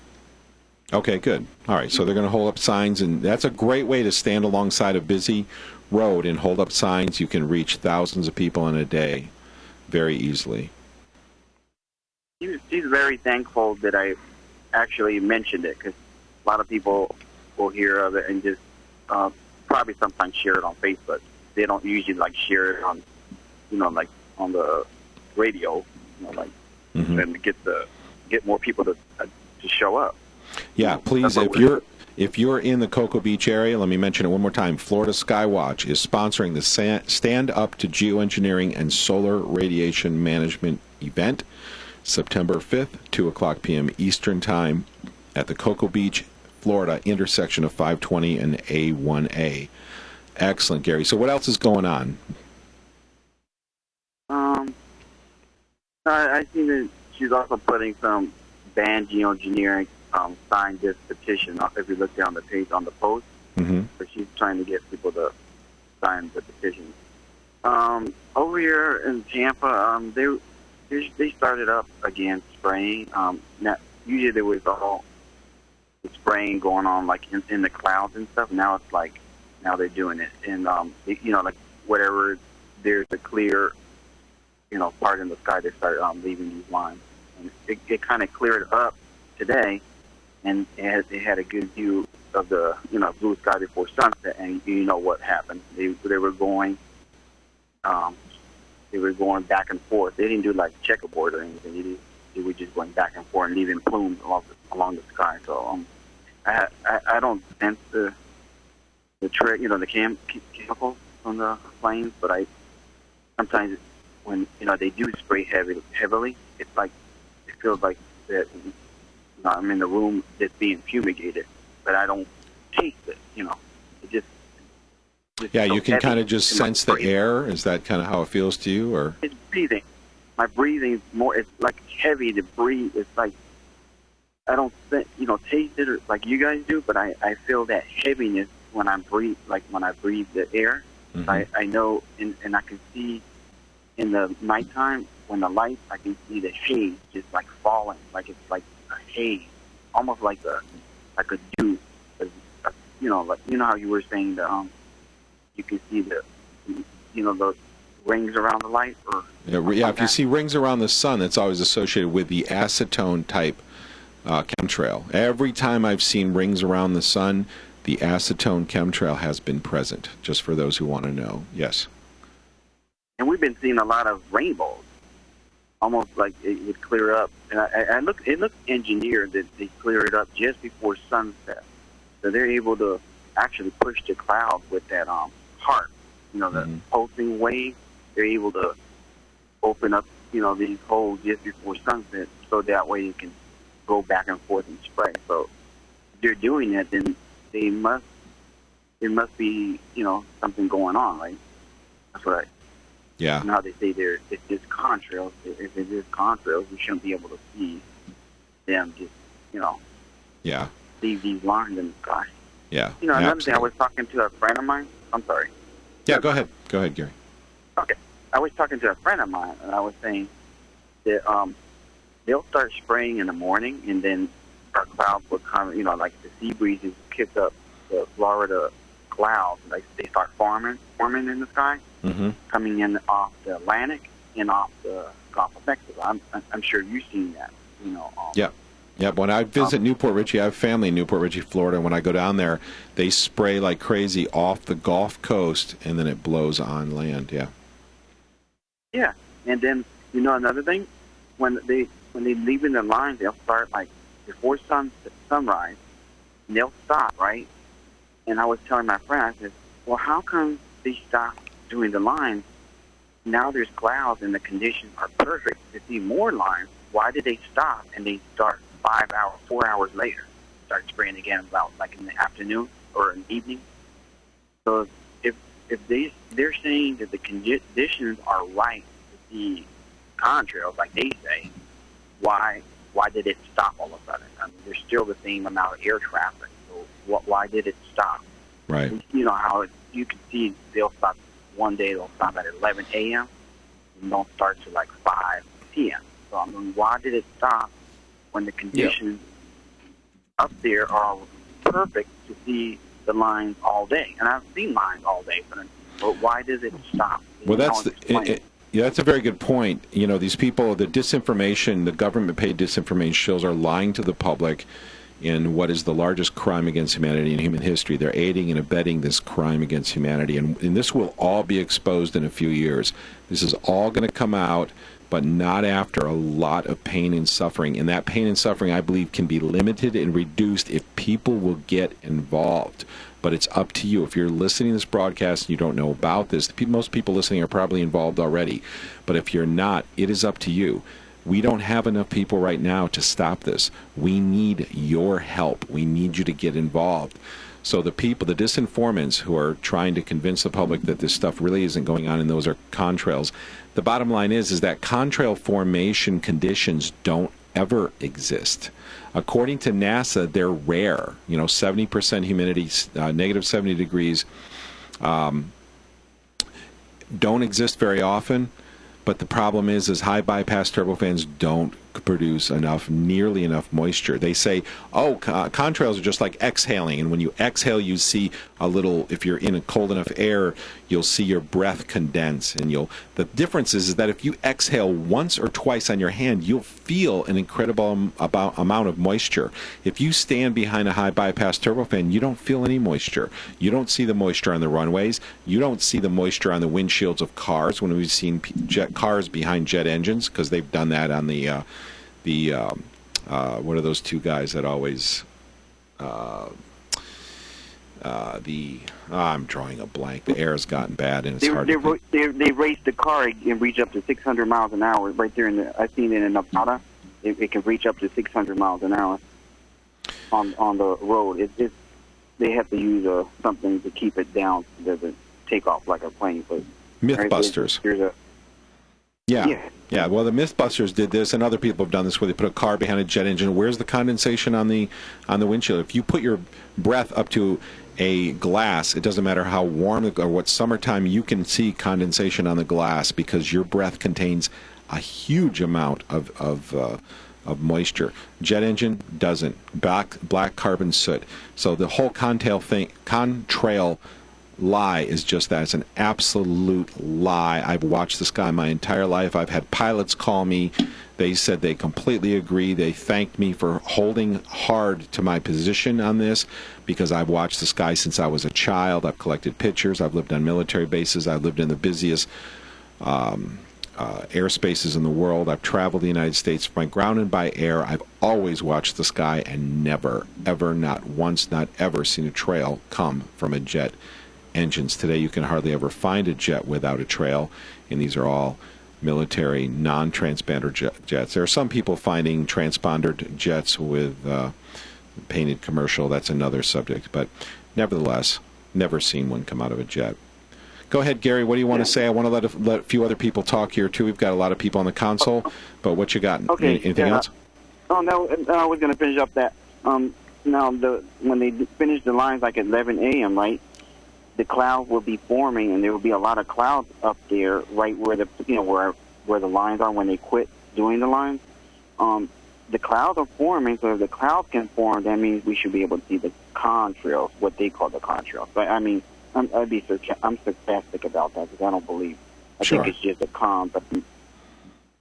Okay, good. All right, so they're going to hold up signs, and that's a great way to stand alongside a busy road and hold up signs. You can reach thousands of people in a day very easily. She's very thankful that I actually mentioned it, because a lot of people will hear of it and just probably sometimes share it on Facebook. They don't usually like share it on, like on the radio, and to get more people to show up. Yeah, please, if you're in the Cocoa Beach area, let me mention it one more time. Florida Skywatch is sponsoring the Stand Up to Geoengineering and Solar Radiation Management event, September 5th, 2 o'clock p.m. Eastern Time at the Cocoa Beach, Florida intersection of 520 and A1A. Excellent, Gary. So what else is going on? I see that she's also putting some ban geoengineering sign this petition. If you look down the page on the post, but she's trying to get people to sign the petition. Over here in Tampa, they started up again spraying. Usually there was all the spraying going on like in the clouds and stuff. Now it's like they're doing it in like whatever there's a clear part in the sky, they start leaving these lines. And it kind of cleared up today, and it had a good view of the blue sky before sunset. And you know what happened? They were going back and forth. They didn't do like checkerboard or anything. They were just going back and forth and leaving plumes along the sky. So I don't sense the chemicals on the planes, but I sometimes when they do spray heavily, it's like it feels like that I'm in the room that's being fumigated, but I don't taste it. It just yeah, so you can kind of just sense the breathing. air. Is that kind of how it feels to you, or It's breathing. My breathing is more. It's like heavy to breathe. It's like I don't taste it like you guys do, but I feel that heaviness when I breathe. Like when I breathe the air, I know, and I can see in the nighttime when the lights, I can see the haze just like falling, like it's like a haze, almost like a dew. Like how you were saying the you can see the the rings around the light, or yeah. If you see rings around the sun, that's always associated with the acetone type chemtrail. Every time I've seen rings around the sun, the acetone chemtrail has been present. Just for those who want to know, yes. And we've been seeing a lot of rainbows, almost like it would clear up. And it looks engineered that they clear it up just before sunset, so they're able to actually push the clouds with that heart, the pulsing wave. They're able to open up, these holes just before sunset, so that way you can go back and forth and spray. So if they're doing that, then there must be, something going on, right? That's what Yeah. how they say it's just contrails. If it is contrails, we shouldn't be able to see them just, Yeah. leave these lines in the sky. Yeah. Another thing, I was talking to a friend of mine. I'm sorry. Yeah, go ahead. Go ahead, Gary. Okay. I was talking to a friend of mine, and I was saying that they'll start spraying in the morning, and then our clouds will come, like the sea breezes kick up the Florida clouds. Like they start forming in the sky, coming in off the Atlantic and off the Gulf of Mexico. I'm sure you've seen that. Yeah. Yeah, when I visit Newport Richey, I have family in Newport Richey, Florida, and when I go down there, they spray like crazy off the Gulf Coast, and then it blows on land, yeah. Yeah, and then, another thing, when they leave in the lines, they'll start, like, before sunrise, and they'll stop, right? And I was telling my friend, I said, well, how come they stop doing the lines? Now there's clouds, and the conditions are perfect to see more lines. Why did they stop, and they start 4 hours later, start spraying again about like in the afternoon or in the evening? So if they're saying that the conditions are right to see contrails, like they say, why did it stop all of a sudden? I mean, there's still the same amount of air traffic. So why did it stop? Right. How you can see they'll stop one day. They'll stop at 11 a.m. and don't start to like 5 p.m. So I mean, why did it stop when the conditions up there are perfect to see the lines all day? And I've seen lines all day, but why does it stop? Well, that's that's a very good point. These people, the disinformation, the government-paid disinformation shows are lying to the public. in what is the largest crime against humanity in human history. They're aiding and abetting this crime against humanity, and this will all be exposed in a few years. This is all going to come out, but not after a lot of pain and suffering. And that pain and suffering, I believe, can be limited and reduced if people will get involved. But it's up to you. If you're listening to this broadcast and you don't know about this, most people listening are probably involved already. But if you're not, it is up to you. We don't have enough people right now to stop this. We need your help. We need you to get involved. So the people, the disinformants who are trying to convince the public that this stuff really isn't going on and those are contrails, the bottom line is that contrail formation conditions don't ever exist. According to NASA, they're rare. 70% humidity, negative 70 degrees, don't exist very often. But the problem is high bypass turbofans don't produce nearly enough moisture. They say, contrails are just like exhaling, and when you exhale, you see a little. If you're in a cold enough air, you'll see your breath condense, and the difference is that if you exhale once or twice on your hand, you'll feel an incredible amount of moisture. If you stand behind a high bypass turbofan, you don't feel any moisture. You don't see the moisture on the runways. You don't see the moisture on the windshields of cars when we've seen cars behind jet engines, because they've done that on the what are those two guys that always I'm drawing a blank. The air's gotten bad and it's hard. They raced the car and reach up to 600 miles an hour right there I've seen it in Nevada. It can reach up to 600 miles an hour on the road. They have to use something to keep it down so it doesn't take off like a plane. But Mythbusters. Yeah. Well, the Mythbusters did this, and other people have done this, where they put a car behind a jet engine. Where's the condensation on the windshield? If you put your breath up to a glass, it doesn't matter how warm or what summertime, you can see condensation on the glass because your breath contains a huge amount of moisture. Jet engine doesn't. Black carbon soot. So the whole contrail lie is just that. It's an absolute lie. I've watched this guy my entire life. I've had pilots call me. They said they completely agree. They thanked me for holding hard to my position on this, because I've watched this guy since I was a child. I've collected pictures. I've lived on military bases. I've lived in the busiest airspaces in the world. I've traveled the United States by ground and by air. I've always watched the sky and never, ever, not once, not ever seen a trail come from a jet engines. Today you can hardly ever find a jet without a trail, and these are all military non-transponder jets. There are some people finding transpondered jets with painted commercial. That's another subject, but nevertheless, never seen one come out of a jet. Go ahead, Gary. What do you want to say? I want to let a few other people talk here too. We've got a lot of people on the console, but what you got? Okay. Anything else? Oh no, I was going to finish up that. Now when they finish the lines like at 11 a.m., right? The clouds will be forming, and there will be a lot of clouds up there, right where where the lines are when they quit doing the lines. The clouds are forming, so if the clouds can form, that means we should be able to see the contrails, what they call the contrails. But I mean, I'm sarcastic about that because I don't believe. I think it's just a calm, but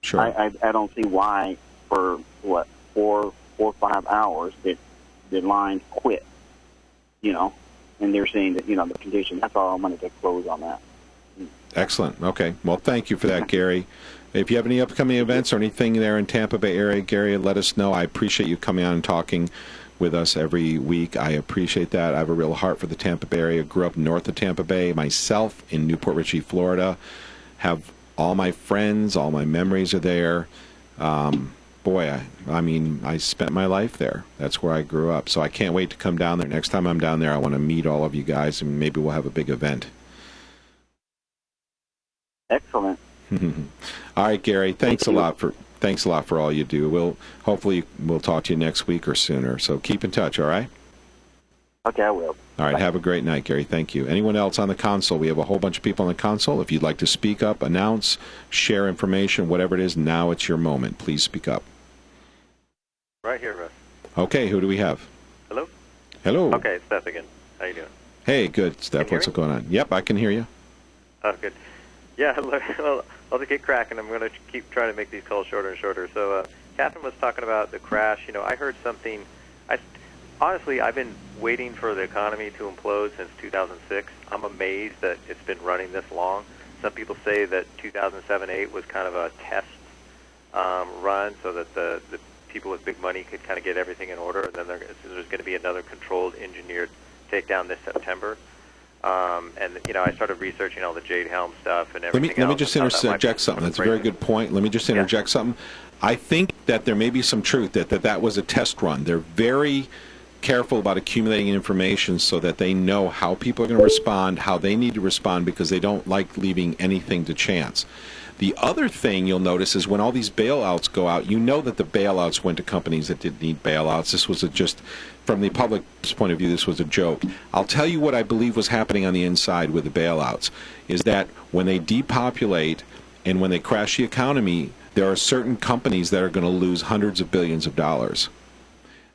sure. I don't see why for 4 or 5 hours that the lines quit. And they're saying that, the condition. That's all I wanted to close on that. Excellent. Okay. Well, thank you for that, Gary. If you have any upcoming events or anything there in Tampa Bay area, Gary, let us know. I appreciate you coming on and talking with us every week. I appreciate that. I have a real heart for the Tampa Bay area. Grew up north of Tampa Bay myself in Newport Richey, Florida. Have all my friends, all my memories are there. I spent my life there. That's where I grew up. So I can't wait to come down there. Next time I'm down there, I want to meet all of you guys, and maybe we'll have a big event. Excellent. All right, Gary. Thanks a lot for all you do. Hopefully we'll talk to you next week or sooner. So keep in touch. All right. Okay, I will. All right. Bye. Have a great night, Gary. Thank you. Anyone else on the console? We have a whole bunch of people on the console. If you'd like to speak up, announce, share information, whatever it is, now it's your moment. Please speak up. Right here, Russ. Okay, who do we have? Hello? Hello. Okay, it's Steph again. How you doing? Hey, good, Steph. What's going on? Yep, I can hear you. Oh, good. Yeah, well, I'll just get cracking. I'm going to keep trying to make these calls shorter and shorter. So, Catherine was talking about the crash. I heard something. honestly, I've been waiting for the economy to implode since 2006. I'm amazed that it's been running this long. Some people say that 2007-8 was kind of a test run so that the people with big money could kind of get everything in order, and then there's going to be another controlled, engineered takedown this September. And, you know, I started researching all the Jade Helm stuff and everything else. Let me just interject something. That's a very good point. Let me just interject something. I think that there may be some truth that was a test run. They're very careful about accumulating information so that they know how people are going to respond, how they need to respond, because they don't like leaving anything to chance. The other thing you'll notice is when all these bailouts go out, you know that the bailouts went to companies that didn't need bailouts. This was just, from the public's point of view, this was a joke. I'll tell you what I believe was happening on the inside with the bailouts, is that when they depopulate and when they crash the economy, there are certain companies that are going to lose hundreds of billions of dollars.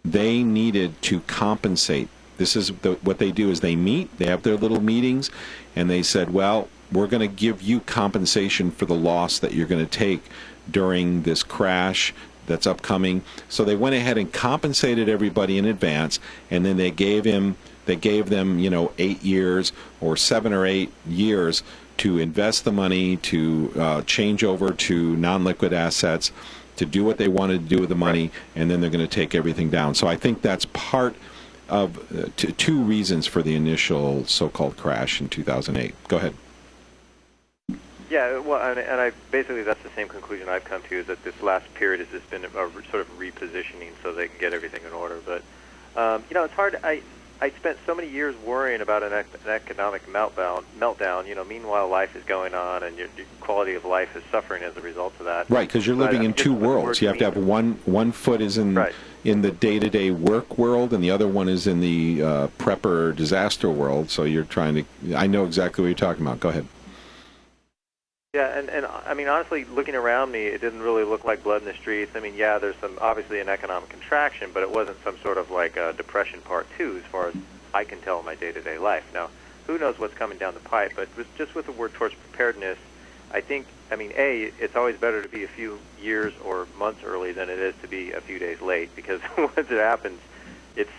They needed to compensate. This is what they do is they meet, they have their little meetings, and they said, well, we're going to give you compensation for the loss that you're going to take during this crash that's upcoming. So they went ahead and compensated everybody in advance, and then they gave them, you know, 8 years or 7 or 8 years to invest the money, to change over to non-liquid assets, to do what they wanted to do with the money, and then they're going to take everything down. So I think that's part of two reasons for the initial so-called crash in 2008. Go ahead. Yeah, well, and I basically that's the same conclusion I've come to, is that this last period has just been a sort of repositioning so they can get everything in order. But you know, it's hard. I spent so many years worrying about an economic meltdown. You know, meanwhile life is going on, and your quality of life is suffering as a result of that. Right, because you're living in two worlds. You have to have one foot is in the day-to-day work world, and the other one is in the prepper disaster world. So you're trying to. I know exactly what you're talking about. Go ahead. Yeah, and I mean, honestly, looking around me, it didn't really look like blood in the streets. I mean, yeah, there's obviously an economic contraction, but it wasn't some sort of like a depression part 2 as far as I can tell in my day-to-day life. Now, who knows what's coming down the pipe, but just with the word towards preparedness, I think, I mean, it's always better to be a few years or months early than it is to be a few days late, because once it happens, it's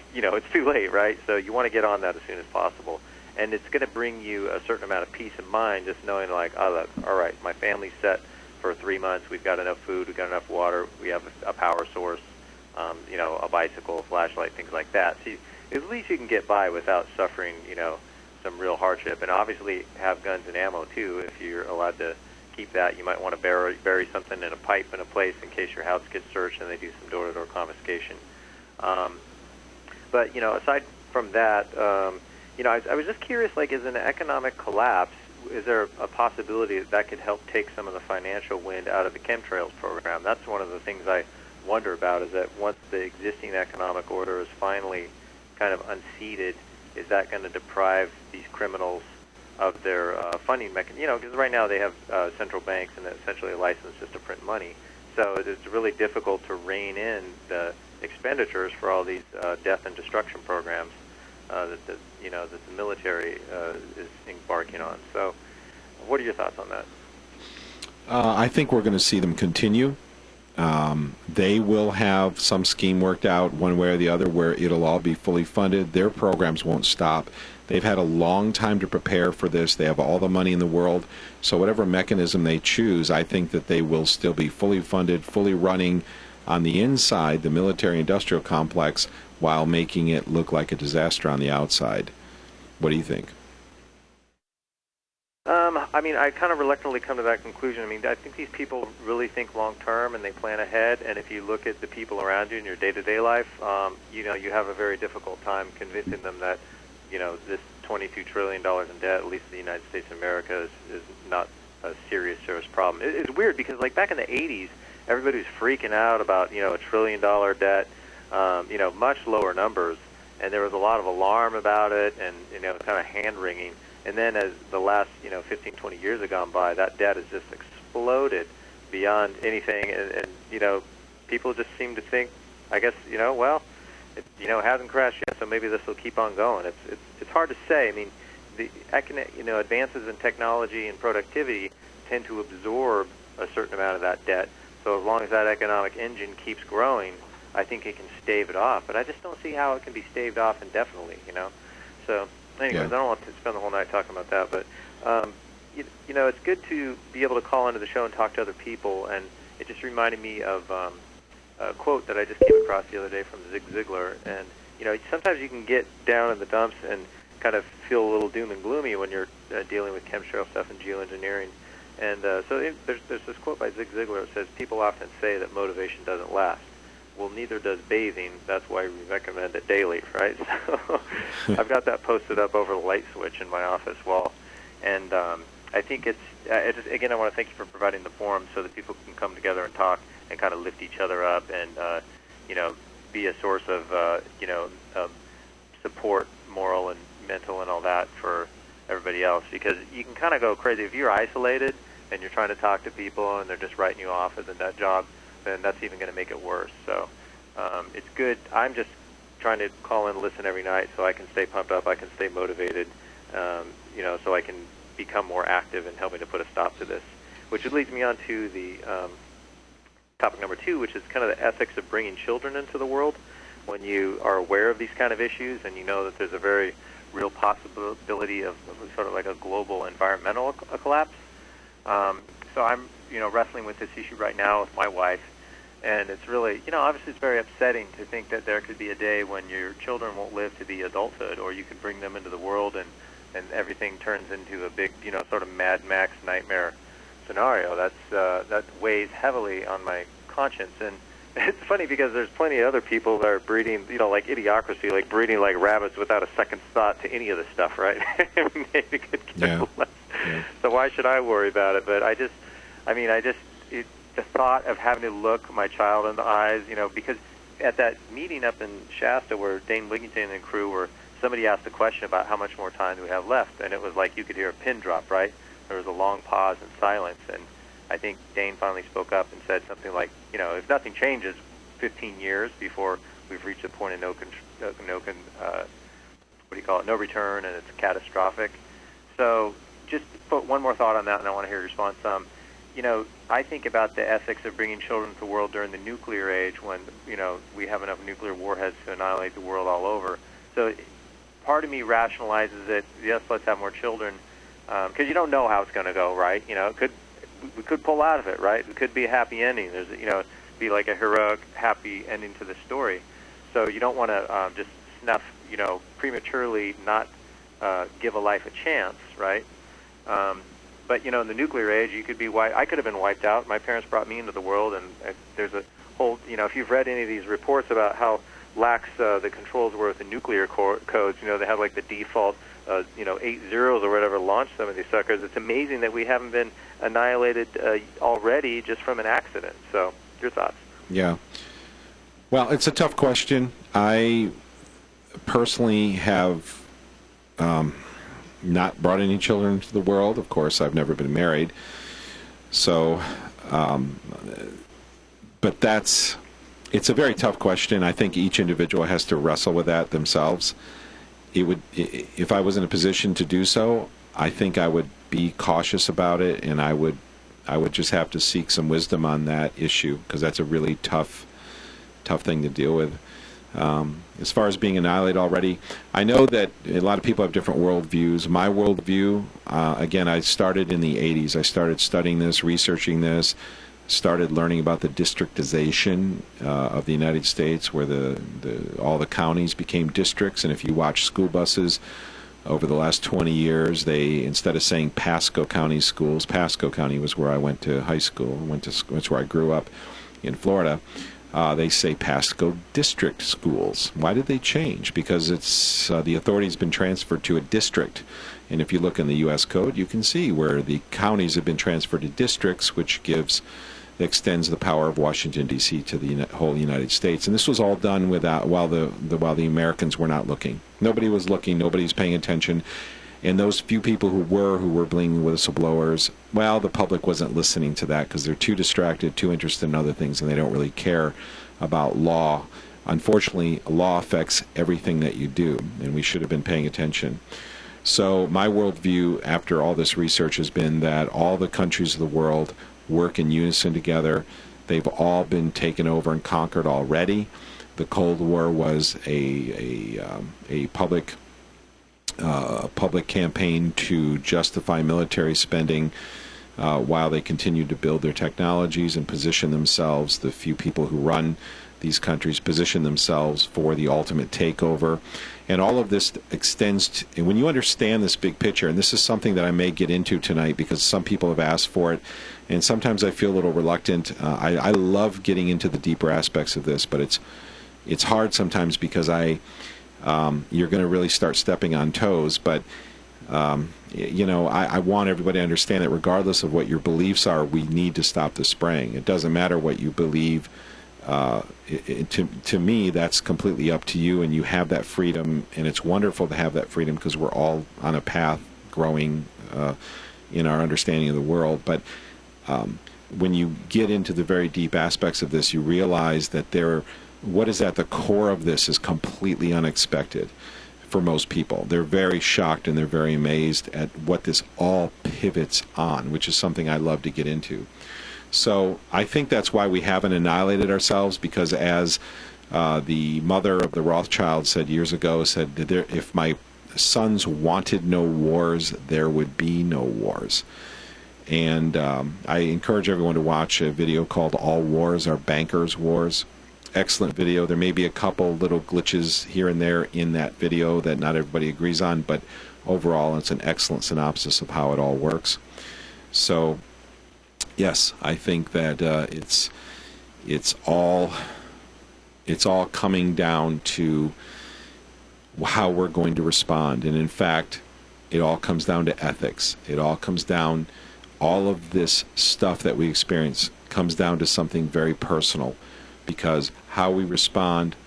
too late, right? So you want to get on that as soon as possible. And it's going to bring you a certain amount of peace of mind, just knowing, like, oh, look, all right, my family's set for 3 months. We've got enough food. We've got enough water. We have a power source, you know, a bicycle, a flashlight, things like that. So at least you can get by without suffering, you know, some real hardship. And obviously have guns and ammo, too, if you're allowed to keep that. You might want to bury something in a pipe in a place in case your house gets searched and they do some door-to-door confiscation. But, you know, aside from that, you know, I was just curious, like, is an economic collapse, is there a possibility that could help take some of the financial wind out of the chemtrails program? That's one of the things I wonder about, is that once the existing economic order is finally kind of unseated, is that going to deprive these criminals of their funding mechanism? You know, because right now they have central banks and essentially a license just to print money. So it's really difficult to rein in the expenditures for all these death and destruction programs that the military is embarking on. So, what are your thoughts on that? I think we're going to see them continue. They will have some scheme worked out one way or the other where it'll all be fully funded. Their programs won't stop. They've had a long time to prepare for this. They have all the money in the world. So whatever mechanism they choose, I think that they will still be fully funded, fully running on the inside, the military-industrial complex, while making it look like a disaster on the outside. What do you think? I mean, I kind of reluctantly come to that conclusion. I mean, I think these people really think long-term and they plan ahead, and if you look at the people around you in your day-to-day life, you know, you have a very difficult time convincing them that, you know, this $22 trillion in debt, at least in the United States of America, is not a serious problem. It's weird because, like, back in the 80s, everybody was freaking out about, you know, $1 trillion debt, you know, much lower numbers, and there was a lot of alarm about it and, you know, kind of hand-wringing. And then as the last, you know, 15, 20 years have gone by, that debt has just exploded beyond anything. And you know, people just seem to think, I guess, you know, well, it, you know, it hasn't crashed yet, so maybe this will keep on going. It's hard to say. I mean, the advances in technology and productivity tend to absorb a certain amount of that debt. So as long as that economic engine keeps growing, I think it can stave it off. But I just don't see how it can be staved off indefinitely, you know. So, anyways, I don't want to spend the whole night talking about that, but you know, it's good to be able to call into the show and talk to other people, and it just reminded me of a quote that I just came across the other day from Zig Ziglar. And you know, sometimes you can get down in the dumps and kind of feel a little doom and gloomy when you're dealing with chemtrail stuff and geoengineering. And there's this quote by Zig Ziglar that says, "People often say that motivation doesn't last. Well, neither does bathing. That's why we recommend it daily," right? So I've got that posted up over the light switch in my office wall. And I think again, I want to thank you for providing the forum so that people can come together and talk and kind of lift each other up and, you know, be a source of, you know, support, moral and mental and all that for everybody else. Because you can kind of go crazy. If you're isolated and you're trying to talk to people and they're just writing you off as a nut job, then that's even going to make it worse. So it's good. I'm just trying to call in and listen every night so I can stay pumped up, I can stay motivated, you know, so I can become more active in helping to put a stop to this. Which leads me on to the topic number 2, which is kind of the ethics of bringing children into the world. When you are aware of these kind of issues and you know that there's a very real possibility of sort of like a global environmental collapse. So I'm, you know, wrestling with this issue right now with my wife, and it's really, you know, obviously it's very upsetting to think that there could be a day when your children won't live to be adulthood, or you could bring them into the world and everything turns into a big, you know, sort of Mad Max nightmare scenario. That weighs heavily on my conscience. And it's funny because there's plenty of other people that are breeding, you know, like Idiocracy, like breeding like rabbits without a second thought to any of this stuff, right? Maybe could care less. Yeah. So why should I worry about it? But the thought of having to look my child in the eyes, you know, because at that meeting up in Shasta where Dane Wigington and crew were, somebody asked a question about how much more time do we have left, and it was like you could hear a pin drop, right? There was a long pause and silence, and I think Dane finally spoke up and said something like, you know, if nothing changes 15 years before we've reached a point of no return, and it's catastrophic. So just put one more thought on that, and I want to hear your response. You know, I think about the ethics of bringing children to the world during the nuclear age when, you know, we have enough nuclear warheads to annihilate the world all over. So part of me rationalizes it, yes, let's have more children, because you don't know how it's going to go, right? You know, we could pull out of it, right? It could be a happy ending. There's, you know, be like a heroic, happy ending to the story. So you don't want to just snuff, you know, prematurely not give a life a chance, right? But, you know, in the nuclear age, you could be I could have been wiped out. My parents brought me into the world, and there's a whole, you know, if you've read any of these reports about how lax the controls were with the nuclear codes, you know, they have like the default, you know, 8 zeros or whatever to launch some of these suckers. It's amazing that we haven't been annihilated already just from an accident. So, your thoughts? Yeah. Well, it's a tough question. I personally have not brought any children into the world. Of course, I've never been married. So, but it's a very tough question. I think each individual has to wrestle with that themselves. If I was in a position to do so, I think I would be cautious about it, and I would just have to seek some wisdom on that issue, because that's a really tough thing to deal with. As far as being annihilated already, I know that a lot of people have different worldviews. My worldview, again, I started in the 80s. I started studying this, researching this, started learning about the districtization of the United States, where all the counties became districts. And if you watch school buses over the last 20 years, they, instead of saying Pasco County schools, Pasco County was where I went to high school, that's where I grew up in Florida. They say Pasco District Schools. Why did they change? Because it's the authority's been transferred to a district. And if you look in the U.S. Code, you can see where the counties have been transferred to districts, which extends the power of Washington, D.C. to the whole United States. And this was all done while the Americans were not looking. Nobody was looking. Nobody was paying attention. And those few people who were being whistleblowers, well, the public wasn't listening to that because they're too distracted, too interested in other things, and they don't really care about law. Unfortunately, law affects everything that you do, and we should have been paying attention. So my worldview after all this research has been that all the countries of the world work in unison together. They've all been taken over and conquered already. The Cold War was a public campaign to justify military spending while they continued to build their technologies and position themselves. The few people who run these countries position themselves for the ultimate takeover. And all of this extends to, and when you understand this big picture, and this is something that I may get into tonight because some people have asked for it, and sometimes I feel a little reluctant. I love getting into the deeper aspects of this, but it's hard sometimes because you're going to really start stepping on toes. But I want everybody to understand that regardless of what your beliefs are, we need to stop the spraying. It doesn't matter what you believe. To me, that's completely up to you, and you have that freedom, and it's wonderful to have that freedom because we're all on a path growing in our understanding of the world. But when you get into the very deep aspects of this, you realize that what is at the core of this is completely unexpected for most people. They're very shocked and they're very amazed at what this all pivots on, which is something I love to get into. So I think that's why we haven't annihilated ourselves, because as the mother of the Rothschild said years ago, said, if my sons wanted no wars, there would be no wars. And I encourage everyone to watch a video called All Wars Are Bankers' Wars. Excellent video. There may be a couple little glitches here and there in that video that not everybody agrees on, but overall it's an excellent synopsis of how it all works. So yes, I think that it's all coming down to how we're going to respond. And in fact, it all comes down to ethics. It all comes down, all of this stuff that we experience comes down to something very personal, because how we respond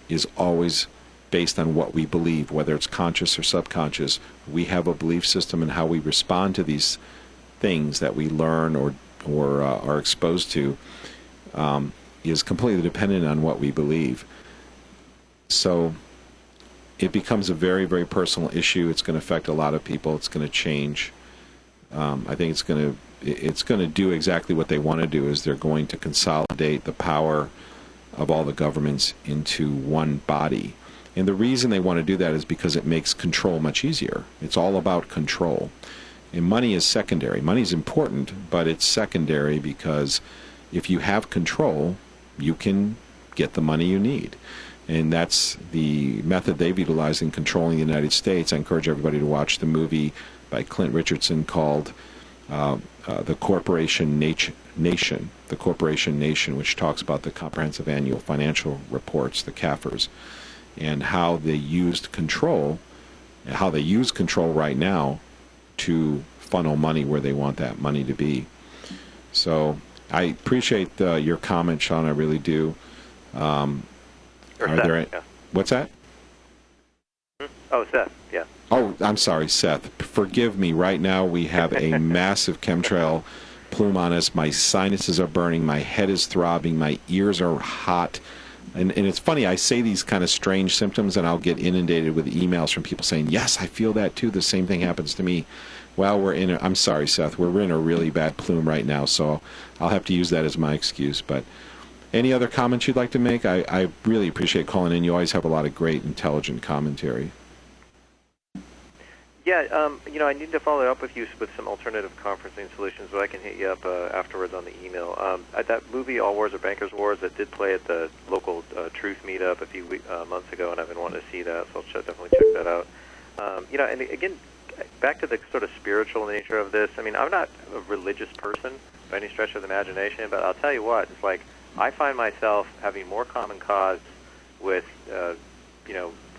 is always based on what we believe, whether it's conscious or subconscious. We have a belief system, and how we respond to these things that we learn or are exposed to is completely dependent on what we believe. So it becomes a very, very personal issue. It's going to affect a lot of people. It's going to change. I think it's going to do exactly what they want to do, is they're going to consolidate the power of all the governments into one body. And the reason they want to do that is because it makes control much easier. It's all about control. And money is secondary. Money is important, but it's secondary because if you have control, you can get the money you need. And that's the method they've utilized in controlling the United States. I encourage everybody to watch the movie by Clint Richardson called The Corporation Nation, The Corporation Nation, which talks about the Comprehensive Annual Financial Reports, the CAFRs, and how they used control, and how they use control right now to funnel money where they want that money to be. So I appreciate your comment, Sean. I really do. What's that? Oh, Seth, yeah. Oh, I'm sorry, Seth. Forgive me. Right now we have a massive chemtrail plume on us. My sinuses are burning. My head is throbbing. My ears are hot. And it's funny, I say these kind of strange symptoms, and I'll get inundated with emails from people saying, yes, I feel that too. The same thing happens to me. Well, I'm sorry, Seth. We're in a really bad plume right now, so I'll have to use that as my excuse. But any other comments you'd like to make? I really appreciate calling in. You always have a lot of great, intelligent commentary. Yeah, I need to follow up with you with some alternative conferencing solutions, but I can hit you up afterwards on the email. That movie, All Wars Are Bankers' Wars, that did play at the local Truth meetup a few months ago, and I've been wanting to see that, so I'll definitely check that out. And again, back to the sort of spiritual nature of this. I mean, I'm not a religious person by any stretch of the imagination, but I'll tell you what, it's like I find myself having more common cause with,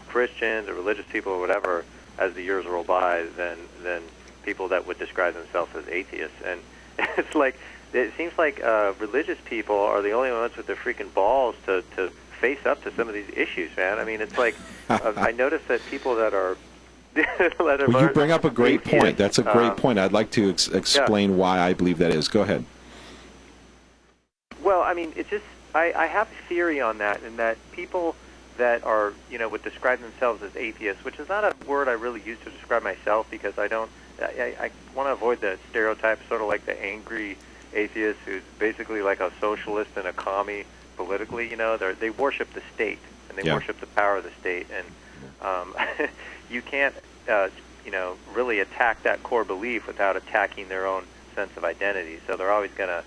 Christians or religious people or whatever as the years roll by than people that would describe themselves as atheists. And it's like, it seems like religious people are the only ones with their freaking balls to face up to some of these issues, man. I mean, it's like, I notice that people that are well, you bring up a great point. That's a great point. I'd like to explain why I believe that is. Go ahead. Well, I mean, it's just, I have a theory on that, in that people that are, would describe themselves as atheists, which is not a word I really use to describe myself, because I want to avoid the stereotype, sort of like the angry, atheist who's basically like a socialist and a commie politically. They worship the state and they worship the power of the state, and you can't really attack that core belief without attacking their own sense of identity. So they're always going to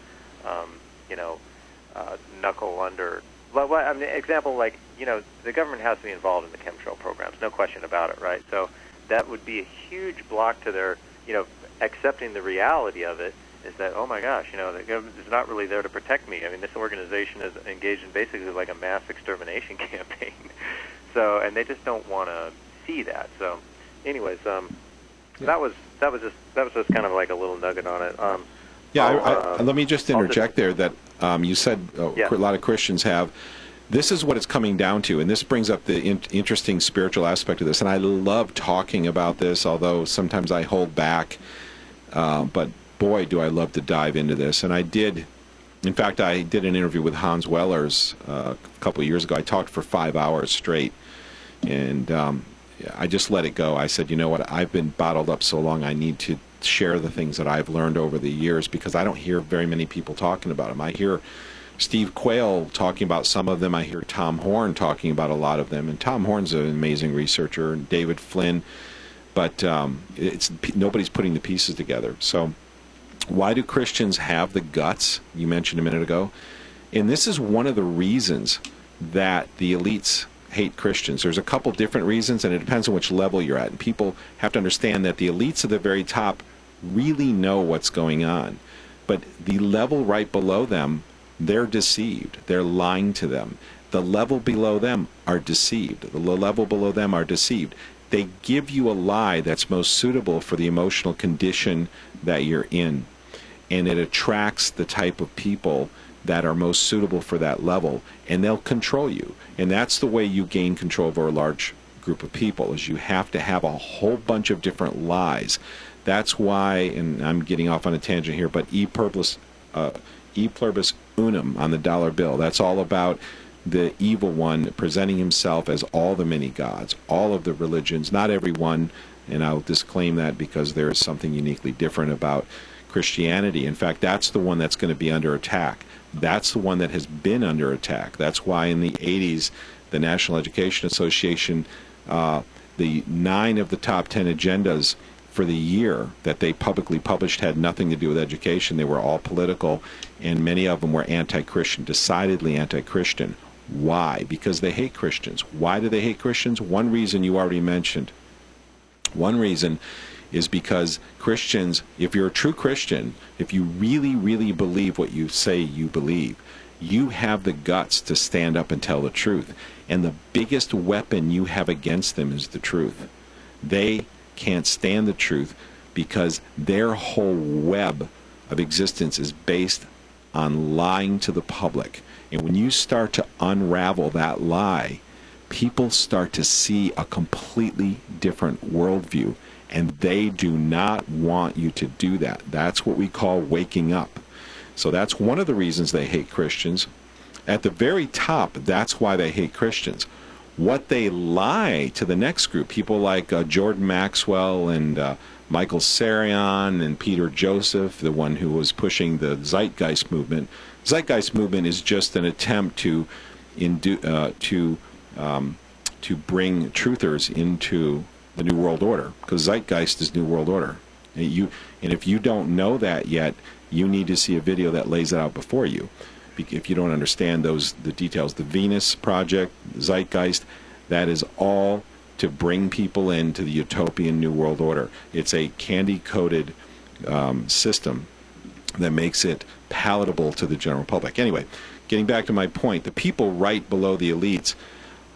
knuckle under. Well, I mean, example, like, the government has to be involved in the chemtrail programs, no question about it, right? So that would be a huge block to their, accepting the reality of it, is that, oh my gosh, the government is not really there to protect me. I mean, this organization is engaged in basically like a mass extermination campaign. So, and they just don't want to see that. So, anyways, that was just kind of like a little nugget on it. Let me just interject there that you said a lot of Christians have. This is what it's coming down to, and this brings up the interesting spiritual aspect of this. And I love talking about this, although sometimes I hold back. But boy, do I love to dive into this. And I did, in fact, I did an interview with Hans Wellers a couple of years ago. I talked for 5 hours straight, and I just let it go. I said, you know what, I've been bottled up so long, I need to share the things that I've learned over the years, because I don't hear very many people talking about them. I hear Steve Quayle talking about some of them. I hear Tom Horn talking about a lot of them, and Tom Horn's an amazing researcher, and David Flynn, but nobody's putting the pieces together. So why do Christians have the guts, you mentioned a minute ago? And this is one of the reasons that the elites hate Christians. There's a couple different reasons, and it depends on which level you're at. And people have to understand that the elites at the very top really know what's going on. But the level right below them, they're deceived. They're lying to them. The level below them are deceived. The level below them are deceived. They give you a lie that's most suitable for the emotional condition that you're in. And it attracts the type of people that are most suitable for that level, and they'll control you. And that's the way you gain control over a large group of people, is you have to have a whole bunch of different lies. That's why, and I'm getting off on a tangent here, but e pluribus unum on the dollar bill, that's all about the evil one presenting himself as all the many gods, all of the religions, not every one, and I'll disclaim that because there is something uniquely different about Christianity. In fact, that's the one that's going to be under attack. That's the one that has been under attack. That's why in the 80s, the National Education Association, the 9 of the top 10 agendas for the year that they publicly published had nothing to do with education. They were all political, and many of them were anti-Christian, decidedly anti-Christian. Why? Because they hate Christians. Why do they hate Christians? One reason you already mentioned. One reason is because Christians, if you're a true Christian, if you really, really believe what you say you believe, you have the guts to stand up and tell the truth. And the biggest weapon you have against them is the truth. They can't stand the truth because their whole web of existence is based on lying to the public. And when you start to unravel that lie, people start to see a completely different worldview. And they do not want you to do that. That's what we call waking up. So that's one of the reasons they hate Christians. At the very top, that's why they hate Christians. What they lie to the next group, people like Jordan Maxwell and Michael Sarian and Peter Joseph, the one who was pushing the Zeitgeist movement. Zeitgeist movement is just an attempt to bring truthers into the New World Order, because Zeitgeist is New World Order. And if you don't know that yet, you need to see a video that lays it out before you. If you don't understand the details, the Venus Project, Zeitgeist, that is all to bring people into the utopian New World Order. It's a candy-coated system that makes it palatable to the general public. Anyway, getting back to my point, the people right below the elites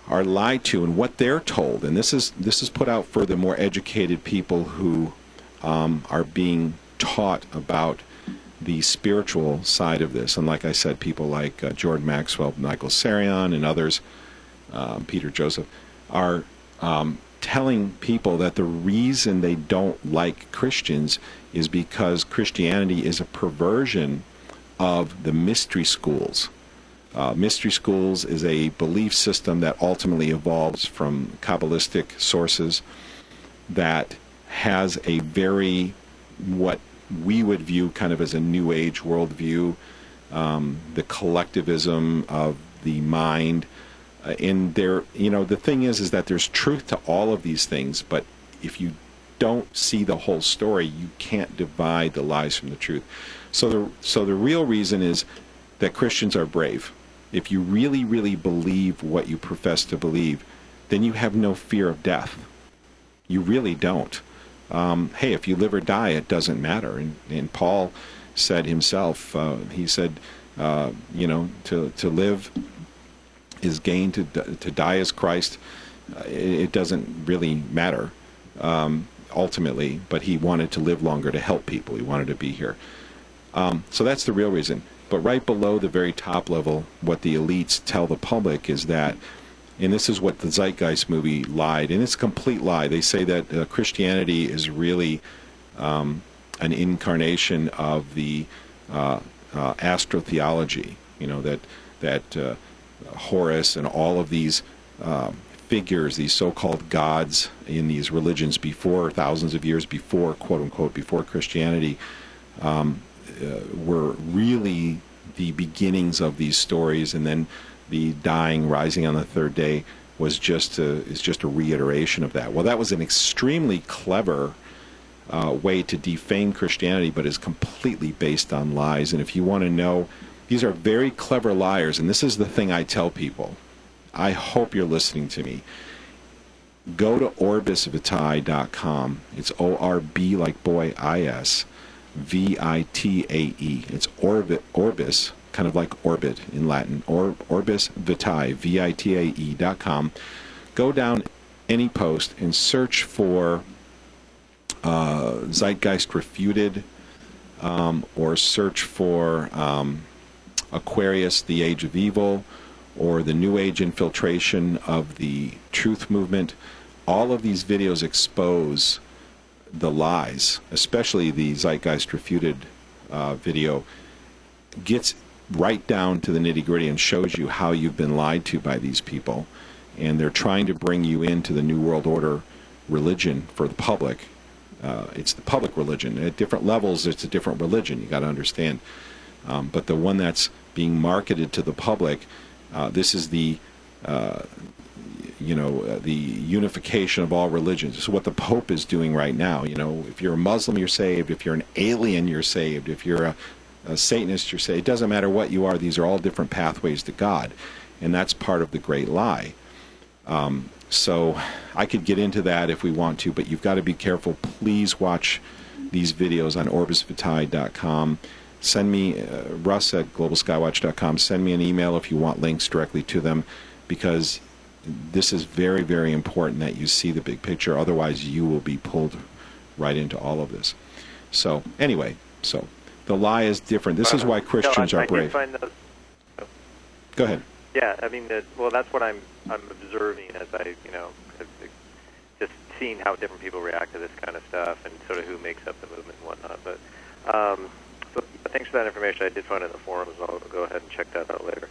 are lied to, and what they're told, and this is put out for the more educated people who are being taught about the spiritual side of this. And like I said, people like Jordan Maxwell, Michael Sarian, and others, Peter Joseph, are telling people that the reason they don't like Christians is because Christianity is a perversion of the mystery schools. Mystery schools is a belief system that ultimately evolves from Kabbalistic sources that has a very, what we would view kind of as a New Age worldview, the collectivism of the mind. And there, the thing is that there's truth to all of these things, but if you don't see the whole story, you can't divide the lies from the truth. So the real reason is that Christians are brave. If you really, really believe what you profess to believe, then you have no fear of death. You really don't. Hey, if you live or die, it doesn't matter. And Paul said himself, he said, to live is gain, to die is Christ. It doesn't really matter ultimately, but he wanted to live longer to help people. He wanted to be here. So that's the real reason. But right below the very top level, what the elites tell the public is that, and this is what the Zeitgeist movie lied, and it's a complete lie. They say that Christianity is really an incarnation of the astrotheology, that Horus and all of these figures, these so-called gods in these religions before, thousands of years before, quote-unquote, before Christianity, were really the beginnings of these stories, and then the dying, rising on the third day is just a reiteration of that. Well, that was an extremely clever way to defame Christianity, but is completely based on lies. And if you want to know, these are very clever liars, and this is the thing I tell people. I hope you're listening to me. Go to orbisvitae.com. It's O-R-B like boy, I-S, V-I-T-A-E. It's Orbis, kind of like orbit in Latin. Orbis Vitae, V-I-T-A-E.com. Go down any post and search for Zeitgeist Refuted, or search for Aquarius, the Age of Evil, or the New Age infiltration of the Truth Movement. All of these videos expose the lies, especially the Zeitgeist Refuted video, gets right down to the nitty-gritty and shows you how you've been lied to by these people. And they're trying to bring you into the New World Order religion for the public. It's the public religion. At different levels, it's a different religion. You got to understand. But the one that's being marketed to the public, this is the the unification of all religions. This is what the Pope is doing right now. If you're a Muslim, you're saved. If you're an alien, you're saved. If you're a Satanist, you're saved. It doesn't matter what you are. These are all different pathways to God, and that's part of the great lie. So I could get into that if we want to, but you've got to be careful. Please watch these videos on orbisvitae.com. Send me, Russ at globalskywatch.com, send me an email if you want links directly to them, because this is very, very important that you see the big picture. Otherwise, you will be pulled right into all of this. So, anyway, the lie is different. This is why Christians are brave. Go ahead. Yeah, I mean, that's what I'm observing as I, just seeing how different people react to this kind of stuff and sort of who makes up the movement and whatnot. But so thanks for that information. I did find it in the forums. I'll go ahead and check that out later.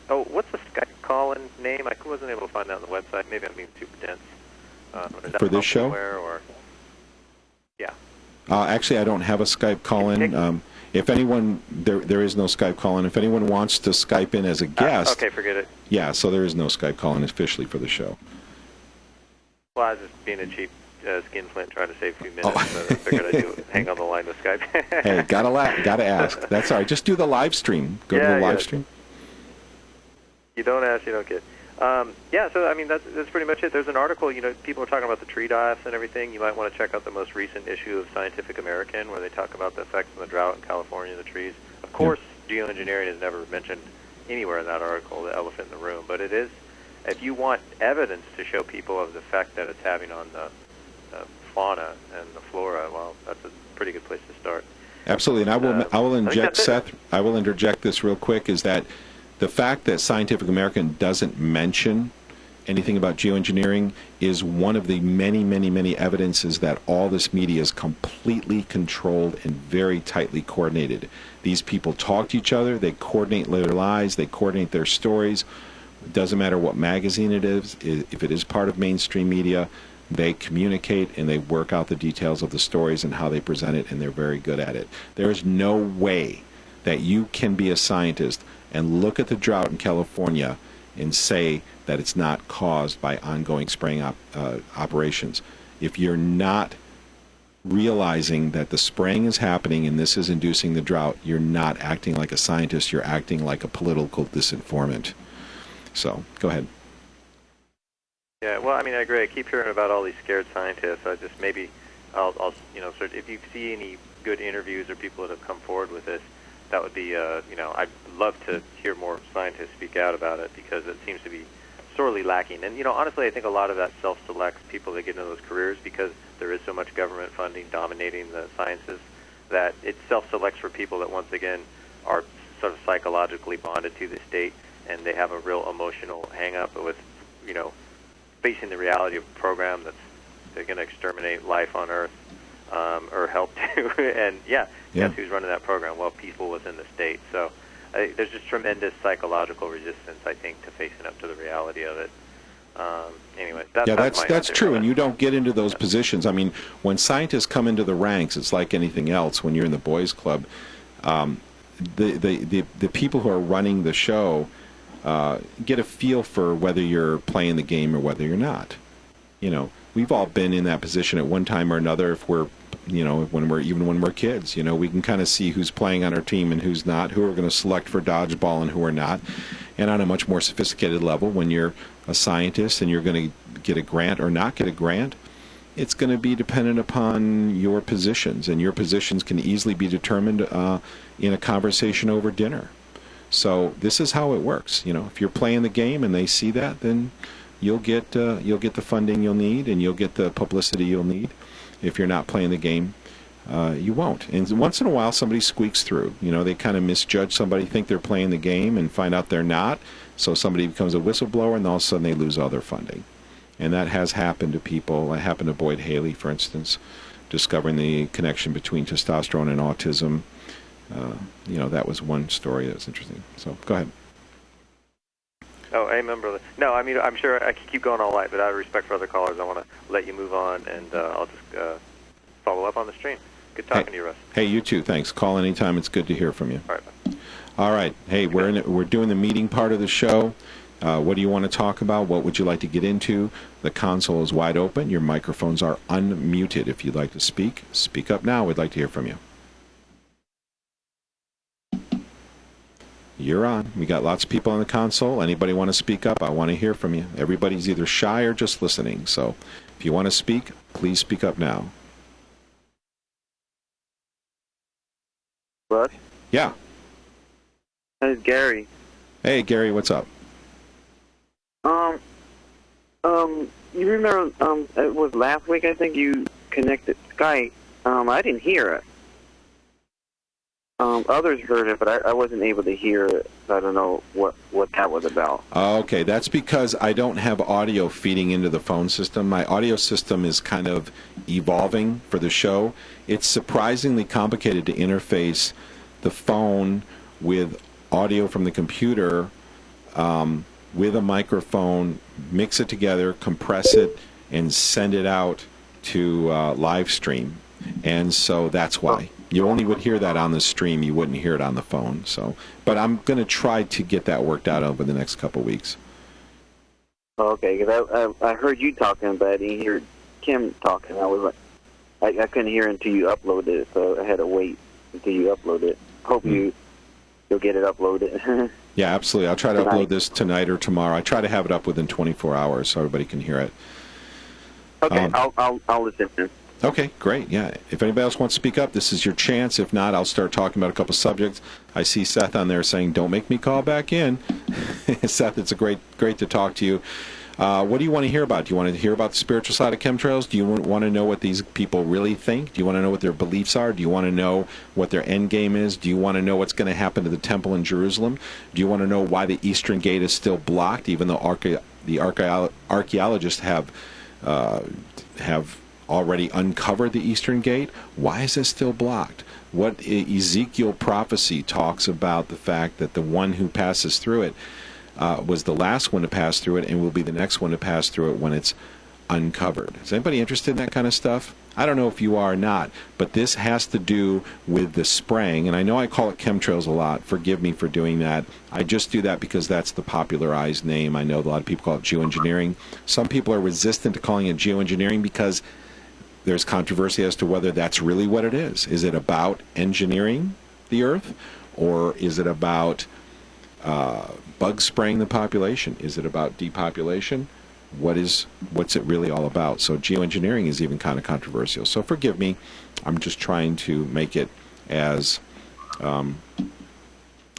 What's the Skype call-in name? I wasn't able to find that on the website. Maybe I'm being super dense. For this show? Yeah. Actually, I don't have a Skype call-in. If anyone, there is no Skype call-in. If anyone wants to Skype in as a guest... okay, forget it. Yeah, so there is no Skype call-in officially for the show. Well, I was just being a cheap skinflint trying to save a few minutes, but I figured I'd hang on the line with Skype. Hey, gotta ask. That's all right. Just do the live stream. Go to the live stream. You don't ask, you don't get. So I mean that's pretty much it. There's an article, people are talking about the tree die-offs and everything. You might want to check out the most recent issue of Scientific American, where they talk about the effects of the drought in California, the trees. Of course, geoengineering is never mentioned anywhere in that article, the elephant in the room, but it is. If you want evidence to show people of the effect that it's having on the fauna and the flora, well, that's a pretty good place to start. Absolutely, and I will inject, Seth. I will interject this real quick. Is that the fact that Scientific American doesn't mention anything about geoengineering is one of the many, many, many evidences that all this media is completely controlled and very tightly coordinated. These people talk to each other, they coordinate their lies, they coordinate their stories. It doesn't matter what magazine it is, if it is part of mainstream media, They communicate and they work out the details of the stories and how they present it, and they're very good at it. There is no way that you can be a scientist and look at the drought in California and say that it's not caused by ongoing spraying operations. If you're not realizing that the spraying is happening and this is inducing the drought, you're not acting like a scientist, you're acting like a political disinformant. So, go ahead. Yeah, well, I mean, I agree. I keep hearing about all these scared scientists. I just maybe I'll sort of, if you see any good interviews or people that have come forward with this, that would be, I'd love to hear more scientists speak out about it, because it seems to be sorely lacking. And, honestly, I think a lot of that self-selects people that get into those careers, because there is so much government funding dominating the sciences, that it self-selects for people that, once again, are sort of psychologically bonded to the state, and they have a real emotional hang-up with, facing the reality of a program that's they're going to exterminate life on Earth, or help to. And, guess who's running that program? Well, people within the state. So there's just tremendous psychological resistance, I think, to facing up to the reality of it. Anyway, that's true, and you don't get into those positions. I mean, when scientists come into the ranks, it's like anything else. When you're in the boys' club, the people who are running the show get a feel for whether you're playing the game or whether you're not. We've all been in that position at one time or another. If we're, when we're kids, we can kind of see who's playing on our team and who's not, who are going to select for dodgeball and who are not. And on a much more sophisticated level, when you're a scientist and you're going to get a grant or not get a grant, it's going to be dependent upon your positions, and your positions can easily be determined in a conversation over dinner. So this is how it works. If you're playing the game and they see that, then you'll get the funding you'll need, and you'll get the publicity you'll need. If you're not playing the game, you won't. And once in a while, somebody squeaks through. They kind of misjudge somebody, think they're playing the game, and find out they're not. So somebody becomes a whistleblower, and all of a sudden they lose all their funding. And that has happened to people. It happened to Boyd Haley, for instance, discovering the connection between testosterone and autism. That was one story that was interesting. So go ahead. Oh, amen, brother. No, I mean, I'm sure I could keep going all night, but out of respect for other callers, I want to let you move on, and I'll just follow up on the stream. Good talking to you, Russ. Hey, you too. Thanks. Call anytime. It's good to hear from you. All right, bye. All right. Hey, we're doing the meeting part of the show. What do you want to talk about? What would you like to get into? The console is wide open. Your microphones are unmuted. If you'd like to speak, speak up now. We'd like to hear from you. You're on. We got lots of people on the console. Anybody want to speak up? I want to hear from you. Everybody's either shy or just listening. So if you want to speak, please speak up now. What? Yeah. It's Gary. Hey, Gary, what's up? You remember, it was last week, I think, you connected Skype. I didn't hear it. Others heard it, but I wasn't able to hear it. I don't know what that was about. Okay, that's because I don't have audio feeding into the phone system. My audio system is kind of evolving for the show. It's surprisingly complicated to interface the phone with audio from the computer with a microphone, mix it together, compress it, and send it out to live stream. And so that's why. You only would hear that on the stream. You wouldn't hear it on the phone. So, but I'm going to try to get that worked out over the next couple of weeks. Okay, because I heard you talking, but I didn't hear Kim talking. I was like, I couldn't hear until you uploaded it, so I had to wait until you upload it. Hope you'll get it uploaded. Yeah, absolutely. I'll try to upload this tonight or tomorrow. I try to have it up within 24 hours so everybody can hear it. Okay, I'll listen to it. Okay, great. Yeah. If anybody else wants to speak up, this is your chance. If not, I'll start talking about a couple subjects. I see Seth on there saying, "Don't make me call back in." Seth, it's great to talk to you. What do you want to hear about? Do you want to hear about the spiritual side of chemtrails? Do you want to know what these people really think? Do you want to know what their beliefs are? Do you want to know what their end game is? Do you want to know what's going to happen to the temple in Jerusalem? Do you want to know why the Eastern Gate is still blocked, even though the archaeologists have already uncovered the Eastern Gate? Why is it still blocked? What Ezekiel prophecy talks about the fact that the one who passes through it was the last one to pass through it and will be the next one to pass through it when it's uncovered. Is anybody interested in that kind of stuff? I don't know if you are or not, but this has to do with the spraying, and I know I call it chemtrails a lot. Forgive me for doing that. I just do that because that's the popularized name. I know a lot of people call it geoengineering. Some people are resistant to calling it geoengineering because there's controversy as to whether that's really what it is. Is it about engineering the Earth, or is it about bug spraying the population? Is it about depopulation? What's it really all about? So geoengineering is even kind of controversial. So forgive me. I'm just trying to make it as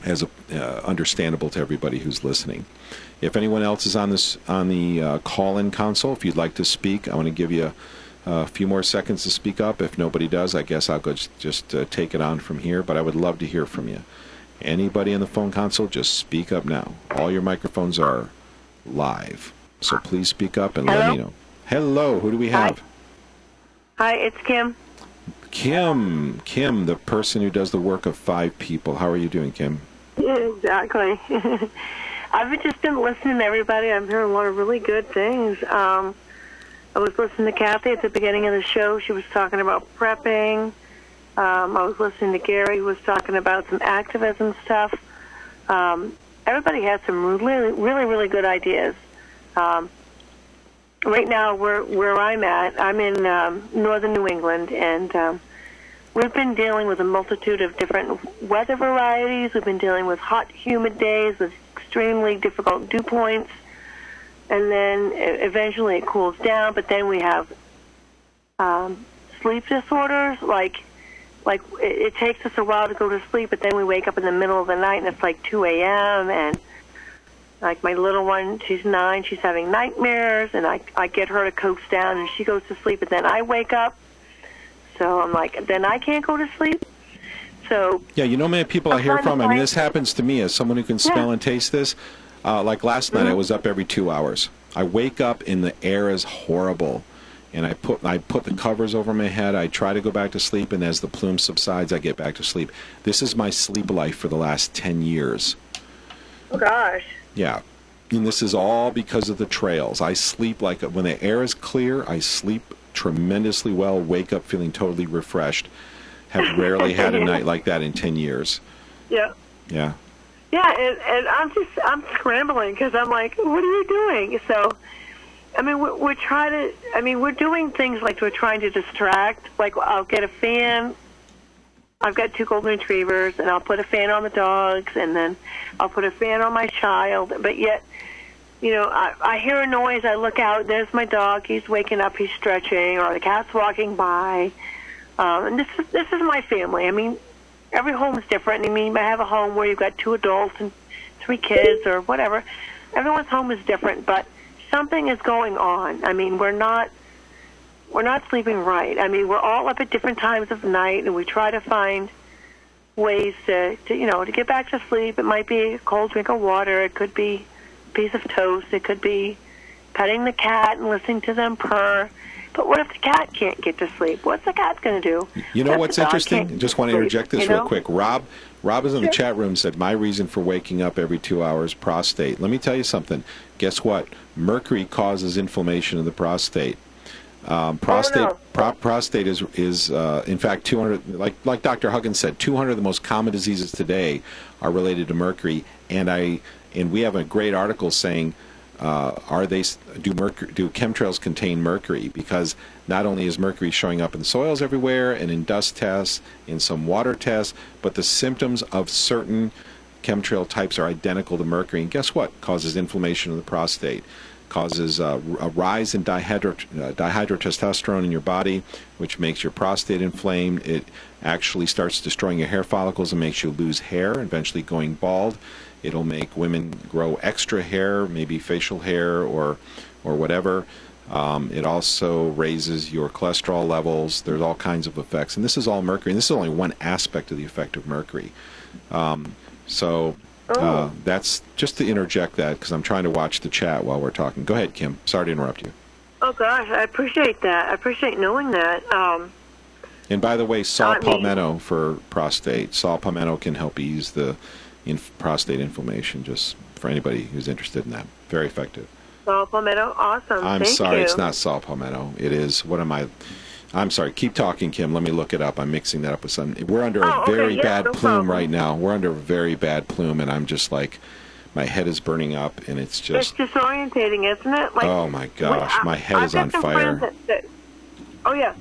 understandable to everybody who's listening. If anyone else is on the call-in console, if you'd like to speak, I want to give you a few more seconds to speak up. If nobody does, I guess I'll go just take it on from here. But I would love to hear from you. Anybody on the phone console, just speak up now. All your microphones are live. So please speak up and let me know. Hello, who do we have? Hi, it's Kim. Kim, the person who does the work of 5 people. How are you doing, Kim? Yeah, exactly. I've just been listening to everybody. I'm hearing a lot of really good things. I was listening to Kathy at the beginning of the show. She was talking about prepping. I was listening to Gary, who was talking about some activism stuff. Everybody had some really good ideas. Right now, where I'm at, I'm in northern New England, and we've been dealing with a multitude of different weather varieties. We've been dealing with hot, humid days with extremely difficult dew points, and then eventually it cools down, but then we have sleep disorders, like it takes us a while to go to sleep, but then we wake up in the middle of the night, and it's like 2 a.m., and like my little one, she's 9, she's having nightmares, and I get her to coax down, and she goes to sleep, and then I wake up. So I'm like, then I can't go to sleep. So yeah, you know, many people I hear from. I mean, this happens to me as someone who can smell and taste this. Like last night, I was up every 2 hours. I wake up and the air is horrible, and I put the covers over my head. I try to go back to sleep, and as the plume subsides, I get back to sleep. This is my sleep life for the last 10 years. Oh gosh. Yeah, and this is all because of the trails. I sleep like, when the air is clear, I sleep tremendously well, wake up feeling totally refreshed. Have rarely had a night like that in 10 years. Yeah. Yeah. Yeah, and I'm scrambling because I'm like, what are you doing? So, I mean, we're doing things like we're trying to distract. Like, I'll get a fan. I've got 2 golden retrievers, and I'll put a fan on the dogs, and then I'll put a fan on my child. But yet, you know, I hear a noise, I look out, there's my dog, he's waking up, he's stretching, or the cat's walking by. And this is my family. I mean, every home is different. I mean, I have a home where you've got 2 adults and 3 kids or whatever. Everyone's home is different, but something is going on. I mean, we're not sleeping right. I mean, we're all up at different times of night, and we try to find ways to get back to sleep. It might be a cold drink of water. It could be a piece of toast. It could be petting the cat and listening to them purr. But what if the cat can't get to sleep? What's the cat going to do? You know what's interesting? Just want to interject this real quick. Rob is in the chat room, said, my reason for waking up every 2 hours, prostate. Let me tell you something. Guess what? Mercury causes inflammation of the prostate. Prostate is in fact 200, like Dr. Huggins said, 200 of the most common diseases today are related to mercury, and we have a great article saying do chemtrails contain mercury, because not only is mercury showing up in soils everywhere and in dust tests, in some water tests, but the symptoms of certain chemtrail types are identical to mercury, and guess what? Causes inflammation of the prostate. Causes a rise in dihydrotestosterone in your body, which makes your prostate inflamed. It actually starts destroying your hair follicles and makes you lose hair, eventually going bald. It'll make women grow extra hair, maybe facial hair or whatever. It also raises your cholesterol levels. There's all kinds of effects. And this is all mercury. And this is only one aspect of the effect of mercury. That's just to interject that, because I'm trying to watch the chat while we're talking. Go ahead, Kim. Sorry to interrupt you. Oh, gosh, I appreciate that. I appreciate knowing that. And by the way, saw palmetto for prostate. Saw palmetto can help ease the prostate inflammation, just for anybody who's interested in that. Very effective. Saw palmetto. Awesome. I'm Thank sorry, you. it's not saw palmetto. It is, what am I? I'm sorry. Keep talking, Kim. Let me look it up. I'm mixing that up with something. We're under a very bad plume right now. We're under a very bad plume, and I'm just like, my head is burning up, and it's just... It's disorientating, isn't it? Like, oh, my gosh. My head is on fire. Oh, yeah.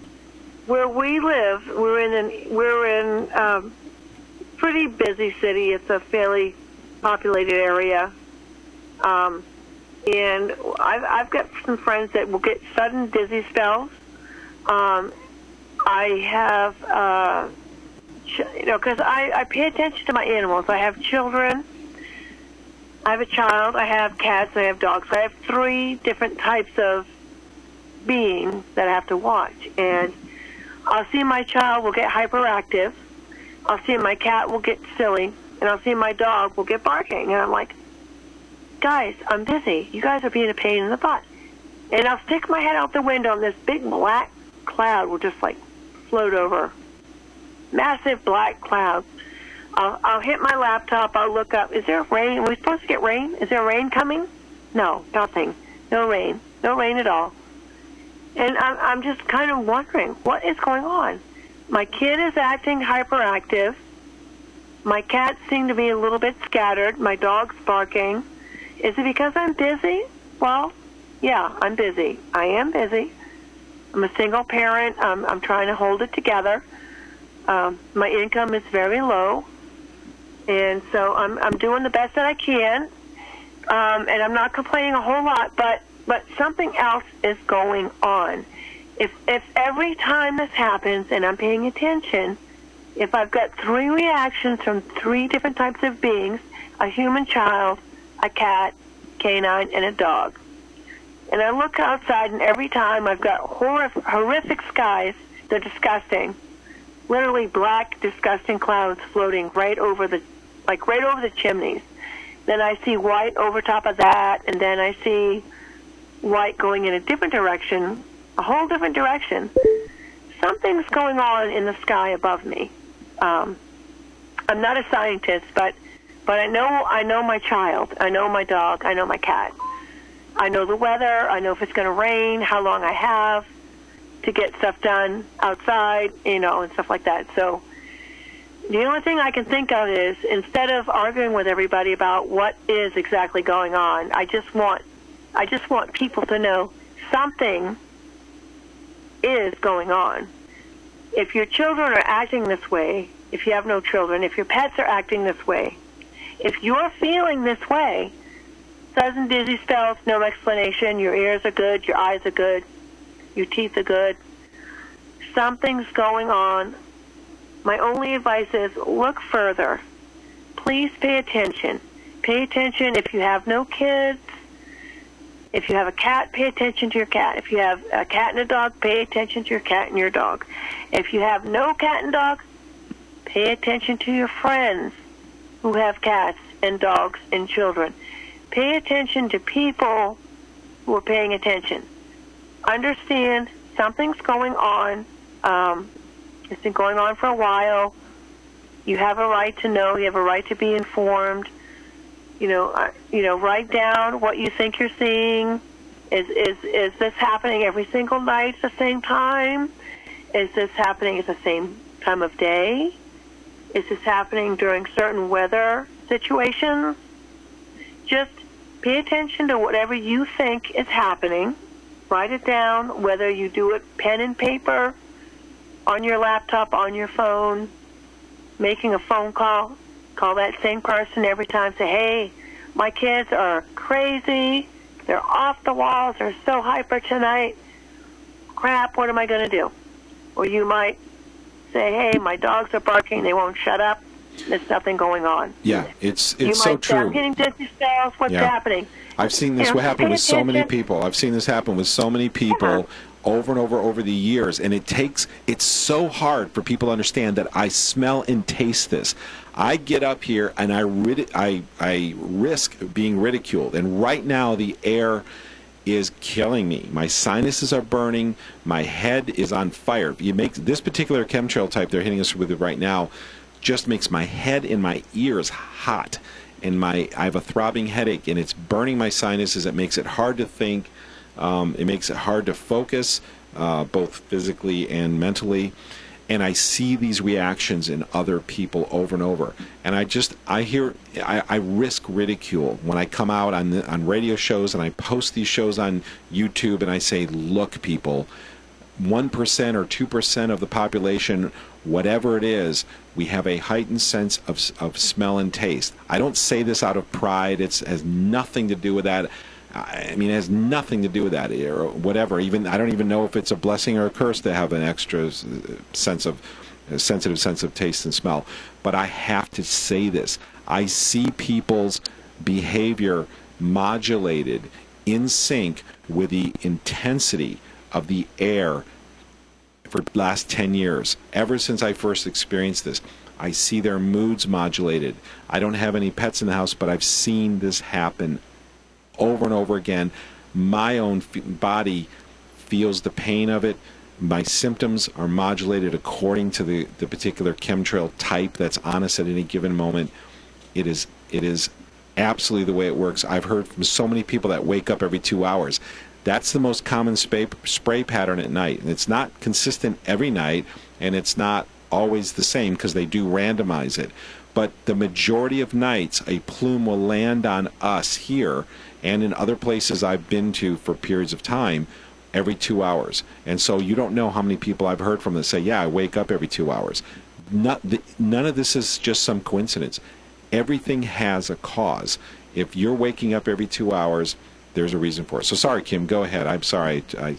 Where we live, we're in pretty busy city. It's a fairly populated area. And I've got some friends that will get sudden dizzy spells. I have, because I pay attention to my animals. I have children. I have a child. I have cats. I have dogs. I have 3 different types of beings that I have to watch. And I'll see my child will get hyperactive. I'll see my cat will get silly. And I'll see my dog will get barking. And I'm like, guys, I'm busy. You guys are being a pain in the butt. And I'll stick my head out the window, and this big black cloud will just, like, float over. Massive black cloud. I'll hit my laptop. I'll look up. Is there rain? Are we supposed to get rain? Is there rain coming? No, nothing. No rain. No rain at all. And I'm just kind of wondering, what is going on? My kid is acting hyperactive. My cats seem to be a little bit scattered. My dog's barking. Is it because I'm busy? Well, yeah, I'm busy. I am busy. I'm a single parent. I'm trying to hold it together. My income is very low, and so I'm doing the best that I can, and I'm not complaining a whole lot, but something else is going on. If every time this happens and I'm paying attention, if I've got 3 reactions from 3 different types of beings, a human child, a cat, canine, and a dog. And I look outside, and every time I've got horrific skies. They're disgusting. Literally black, disgusting clouds floating right over the chimneys. Then I see white over top of that, and then I see white going in a different direction, a whole different direction. Something's going on in the sky above me. I'm not a scientist, but I know my child. I know my dog. I know my cat. I know the weather. I know if it's going to rain, how long I have to get stuff done outside, and stuff like that. So the only thing I can think of is, instead of arguing with everybody about what is exactly going on, I just want people to know something is going on. If your children are acting this way, if you have no children, if your pets are acting this way, if you're feeling this way, sudden dizzy spells, no explanation, your ears are good, your eyes are good, your teeth are good, something's going on. My only advice is look further. Please pay attention. Pay attention if you have no kids. If you have a cat, pay attention to your cat. If you have a cat and a dog, pay attention to your cat and your dog. If you have no cat and dog, pay attention to your friends who have cats and dogs and children. Pay attention to people who are paying attention. Understand something's going on. It's been going on for a while. You have a right to know. You have a right to be informed. Write down what you think you're seeing. Is this happening every single night at the same time? Is this happening at the same time of day? Is this happening during certain weather situations? Just pay attention to whatever you think is happening. Write it down, whether you do it pen and paper, on your laptop, on your phone, making a phone call. Call that same person every time. Say, hey, my kids are crazy. They're off the walls. They're so hyper tonight. Crap, what am I going to do? Or you might say, hey, my dogs are barking. They won't shut up. There's nothing going on. Yeah, it's so true. You might say, I'm getting dizzy spells. What's happening? I've seen this happen with so many people. I've seen this happen with so many people over and over the years, and it's so hard for people to understand that I smell and taste this. I get up here and I risk being ridiculed, and right now the air is killing me. My sinuses are burning. My head is on fire. You make this particular chemtrail type they're hitting us with right now just makes my head and my ears hot. and I have a throbbing headache, and it's burning my sinuses. It makes it hard to think. It makes it hard to focus, both physically and mentally. And I see these reactions in other people over and over. And I risk ridicule when I come out on radio shows and I post these shows on YouTube and I say, look, people, 1% or 2% of the population, whatever it is, we have a heightened sense of smell and taste. I don't say this out of pride. It has nothing to do with that. I mean, it has nothing to do with that or whatever. Even I don't even know if it's a blessing or a curse to have an extra sensitive sense of taste and smell. But I have to say this. I see people's behavior modulated in sync with the intensity of the air for the last 10 years. Ever since I first experienced this, I see their moods modulated. I don't have any pets in the house, but I've seen this happen over and over again. My own body feels the pain of it. My symptoms are modulated according to the particular chemtrail type that's on us at any given moment. It is absolutely the way it works. I've heard from so many people that wake up every 2 hours. That's the most common spray pattern at night. And it's not consistent every night, and it's not always the same because they do randomize it. But the majority of nights, a plume will land on us here and in other places I've been to for periods of time every 2 hours. And so you don't know how many people I've heard from that say, yeah, I wake up every 2 hours. None of this is just some coincidence. Everything has a cause. If you're waking up every 2 hours, there's a reason for it. So sorry, Kim, go ahead. I'm sorry I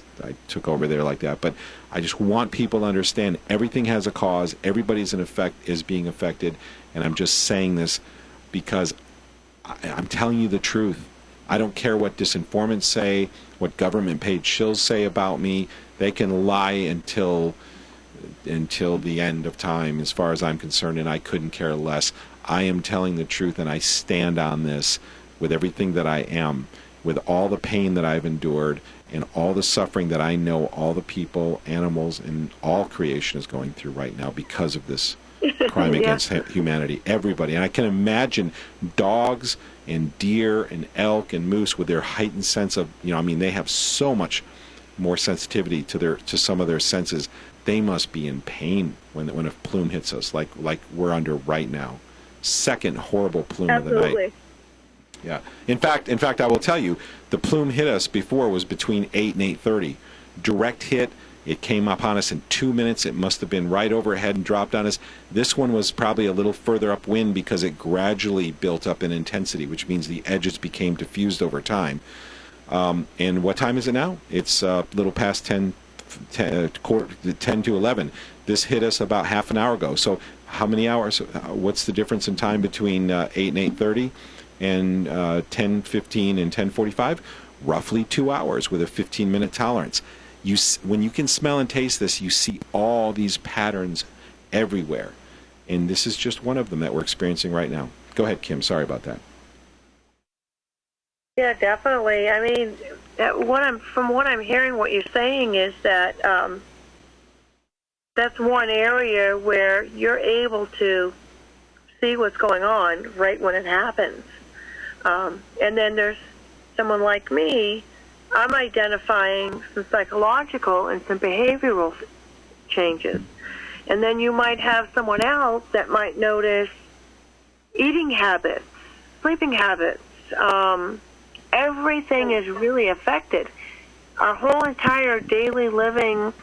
took over there like that. But I just want people to understand everything has a cause. Everybody's is being affected. And I'm just saying this because I'm telling you the truth. I don't care what disinformants say, what government-paid shills say about me. They can lie until the end of time, as far as I'm concerned, and I couldn't care less. I am telling the truth, and I stand on this with everything that I am, with all the pain that I've endured, and all the suffering that I know all the people, animals, and all creation is going through right now because of this crime against humanity. Everybody. And I can imagine dogs and deer and elk and moose with their heightened sense of, they have so much more sensitivity to some of their senses. They must be in pain when a plume hits us, like we're under right now. Second horrible plume of the night. Yeah. In fact, I will tell you, the plume hit us before was between 8 and 8:30. Direct hit. It came upon us in 2 minutes. It must have been right overhead and dropped on us. This one was probably a little further upwind because it gradually built up in intensity, which means the edges became diffused over time. And what time is it now? It's a little past 10 to 11. This hit us about half an hour ago. So how many hours? What's the difference in time between 8 and 8:30 and 10:15 and 10:45? Roughly 2 hours with a 15-minute tolerance. When you can smell and taste this, you see all these patterns everywhere. And this is just one of them that we're experiencing right now. Go ahead, Kim. Sorry about that. Yeah, definitely. I mean, from what I'm hearing, what you're saying is that that's one area where you're able to see what's going on right when it happens. And then there's someone like me. I'm identifying some psychological and some behavioral changes. And then you might have someone else that might notice eating habits, sleeping habits. Everything is really affected. Our whole entire daily living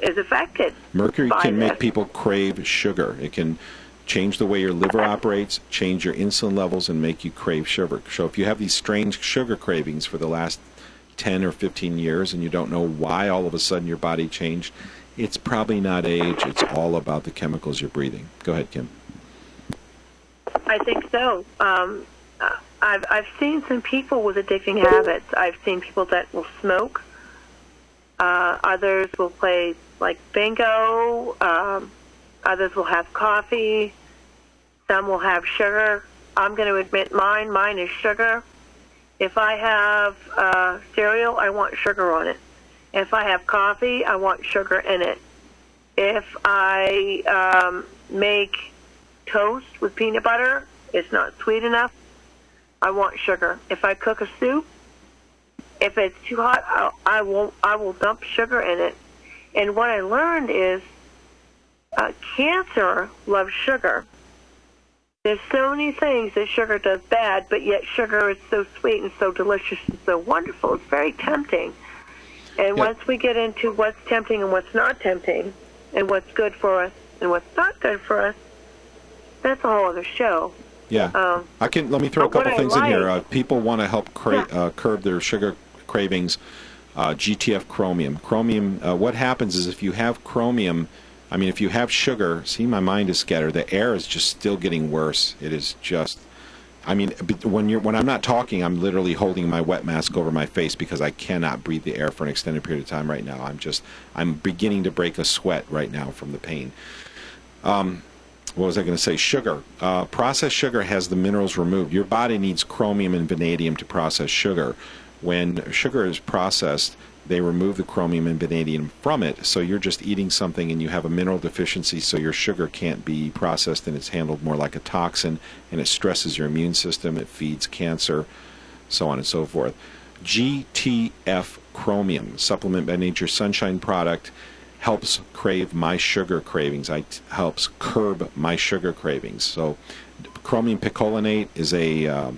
is affected. Mercury can make people crave sugar. It can change the way your liver operates, change your insulin levels, and make you crave sugar. So if you have these strange sugar cravings for the last 10 or 15 years and you don't know why all of a sudden your body changed, it's probably not age. It's all about the chemicals you're breathing. Go ahead, Kim. I think so. I've seen some people with addicting habits. I've seen people that will smoke. Others will play like bingo. Others will have coffee. Some will have sugar. I'm going to admit mine is sugar. If I have cereal, I want sugar on it. If I have coffee, I want sugar in it. If I make toast with peanut butter, it's not sweet enough, I want sugar. If I cook a soup, if it's too hot, I will dump sugar in it. And what I learned is cancer loves sugar. There's so many things that sugar does bad, but yet sugar is so sweet and so delicious and so wonderful. It's very tempting. And once we get into what's tempting and what's not tempting, and what's good for us and what's not good for us, that's a whole other show. Yeah. Let me throw a couple things in here. People want to help curb their sugar cravings. GTF chromium. Chromium, what happens is if you have chromium, if you have sugar, see, my mind is scattered. The air is just still getting worse. It is just, when I'm not talking, I'm literally holding my wet mask over my face because I cannot breathe the air for an extended period of time right now. I'm beginning to break a sweat right now from the pain. What was I going to say? Sugar. Processed sugar has the minerals removed. Your body needs chromium and vanadium to process sugar. When sugar is processed, they remove the chromium and vanadium from it, so you're just eating something and you have a mineral deficiency, so your sugar can't be processed and it's handled more like a toxin, and it stresses your immune system, it feeds cancer, so on and so forth. GTF chromium, supplement by Nature Sunshine product, helps crave my sugar cravings. Helps curb my sugar cravings. So chromium picolinate is a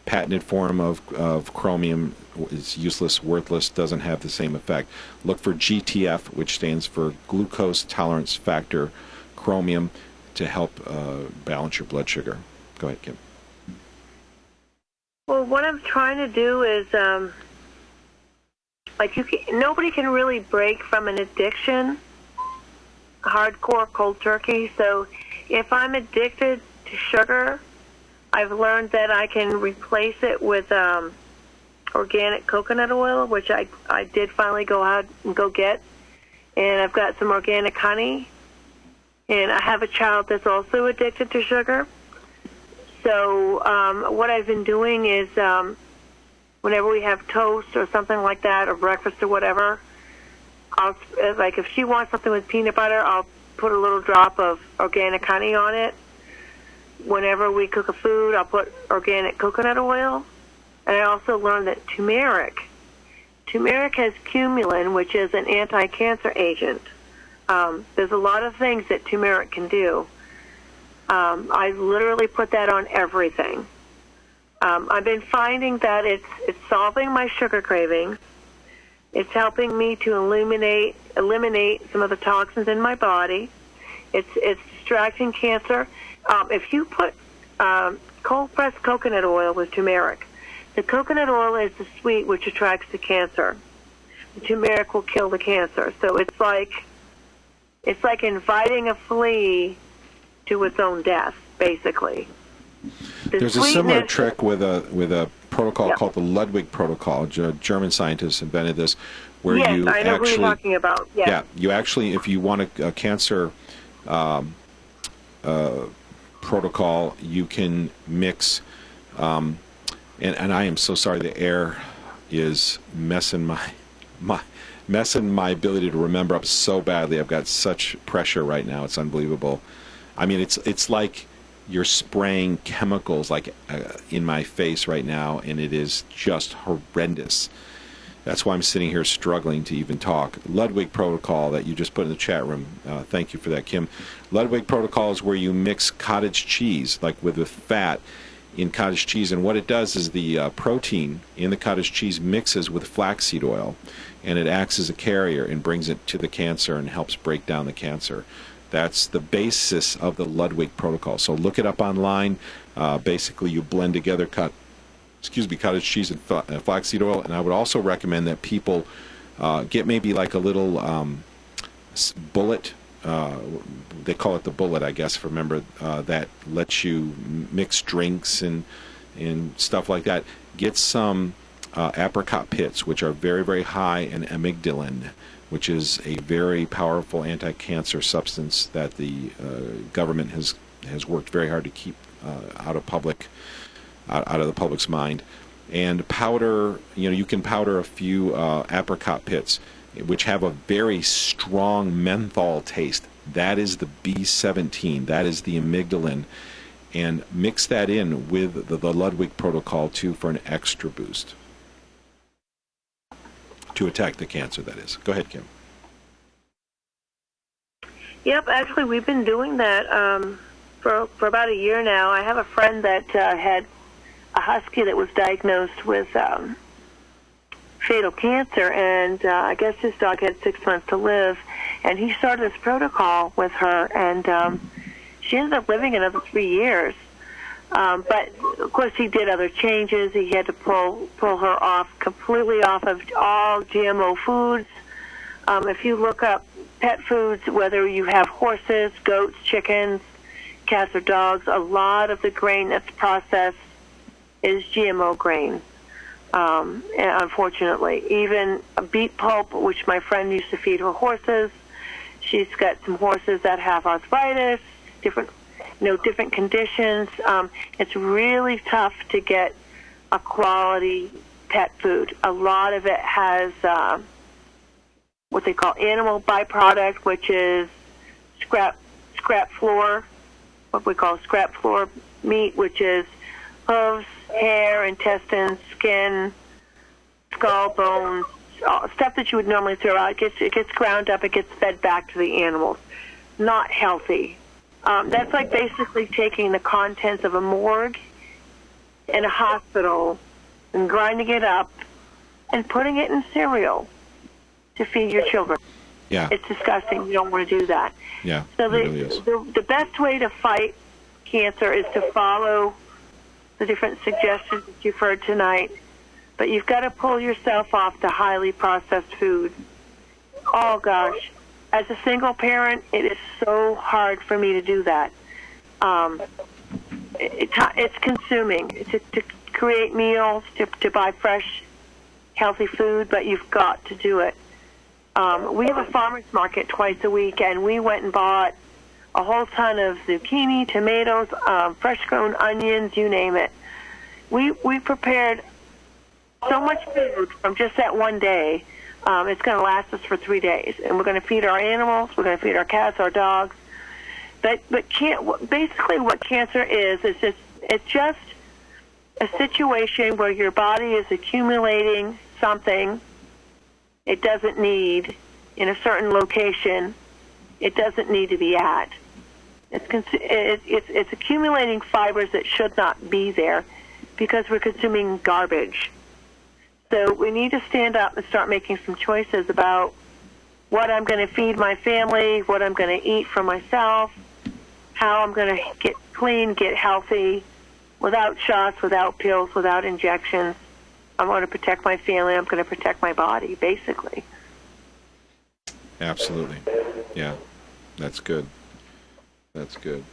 patented form of chromium. It's useless, worthless, doesn't have the same effect. Look for GTF, which stands for glucose tolerance factor chromium, to help balance your blood sugar. Go ahead, Kim. Well, what I'm trying to do is, nobody can really break from an addiction, hardcore cold turkey. So if I'm addicted to sugar, I've learned that I can replace it with organic coconut oil, which I did finally go out and go get. And I've got some organic honey. And I have a child that's also addicted to sugar. So what I've been doing is whenever we have toast or something like that, or breakfast or whatever, if she wants something with peanut butter, I'll put a little drop of organic honey on it. Whenever we cook a food, I'll put organic coconut oil. And I also learned that turmeric has cumulin, which is an anti-cancer agent. There's a lot of things that turmeric can do. I literally put that on everything. I've been finding that it's solving my sugar cravings. It's helping me to eliminate some of the toxins in my body. It's distracting cancer. If you put cold-pressed coconut oil with turmeric, the coconut oil is the sweet which attracts the cancer. The turmeric will kill the cancer. So it's like inviting a flea to its own death, basically. There's a similar trick with a protocol called the Ludwig protocol. German scientists invented this, where you I know who you're talking about. Yes. Yeah, you actually, if you want a cancer protocol, you can mix. And I am so sorry, the air is messing my ability to remember up so badly. I've got such pressure right now; it's unbelievable. It's like you're spraying chemicals in my face right now, and it is just horrendous. That's why I'm sitting here struggling to even talk. Ludwig protocol that you just put in the chat room. Thank you for that, Kim. Ludwig protocol is where you mix cottage cheese, with the fat in cottage cheese, and what it does is the protein in the cottage cheese mixes with flaxseed oil, and it acts as a carrier and brings it to the cancer and helps break down the cancer. That's the basis of the Ludwig protocol. So look it up online. Basically, you blend together cottage cheese and flaxseed oil, and I would also recommend that people get maybe a little bullet. They call it the bullet, I guess, remember, that lets you mix drinks and stuff like that. Get some apricot pits, which are very, very high in amygdalin, which is a very powerful anti-cancer substance that the government has worked very hard to keep out of the public's mind. And powder, you can powder a few apricot pits, which have a very strong menthol taste. That is the B17. That is the amygdalin. and mix that in with the Ludwig protocol too for an extra boost to attack the cancer, that is. Go ahead, Kim. Yep, actually, we've been doing that for about a year now. I have a friend that had a husky that was diagnosed with fatal cancer, and I guess his dog had 6 months to live, and he started this protocol with her, and she ended up living another 3 years. But, of course, he did other changes. He had to pull her completely off of all GMO foods. If you look up pet foods, whether you have horses, goats, chickens, cats, or dogs, a lot of the grain that's processed is GMO grain, unfortunately. Even beet pulp, which my friend used to feed her horses. She's got some horses that have arthritis, different conditions. It's really tough to get a quality pet food. A lot of it has what they call animal byproduct, which is scrap floor, what we call scrap floor meat, which is hooves, hair, intestines, skin, skull, bones, stuff that you would normally throw out. It gets ground up, it gets fed back to the animals. Not healthy. That's like basically taking the contents of a morgue in a hospital and grinding it up and putting it in cereal to feed your children. Yeah. It's disgusting. You don't want to do that. Yeah, so it really is. The best way to fight cancer is to follow the different suggestions that you've heard tonight, but you've got to pull yourself off the highly processed food. Oh, gosh. As a single parent, it is so hard for me to do that. It's consuming to create meals, to buy fresh, healthy food, but you've got to do it. We have a farmer's market twice a week, and we went and bought a whole ton of zucchini, tomatoes, fresh-grown onions, you name it. We prepared so much food from just that one day. It's going to last us for 3 days, and we're going to feed our animals. We're going to feed our cats, our dogs. But basically, what cancer is it's just a situation where your body is accumulating something it doesn't need in a certain location. It doesn't need to be at. It's accumulating fibers that should not be there because we're consuming garbage. So we need to stand up and start making some choices about what I'm going to feed my family, what I'm going to eat for myself, how I'm going to get clean, get healthy, without shots, without pills, without injections. I'm going to protect my family. I'm going to protect my body, basically. Absolutely. Yeah, that's good. That's good.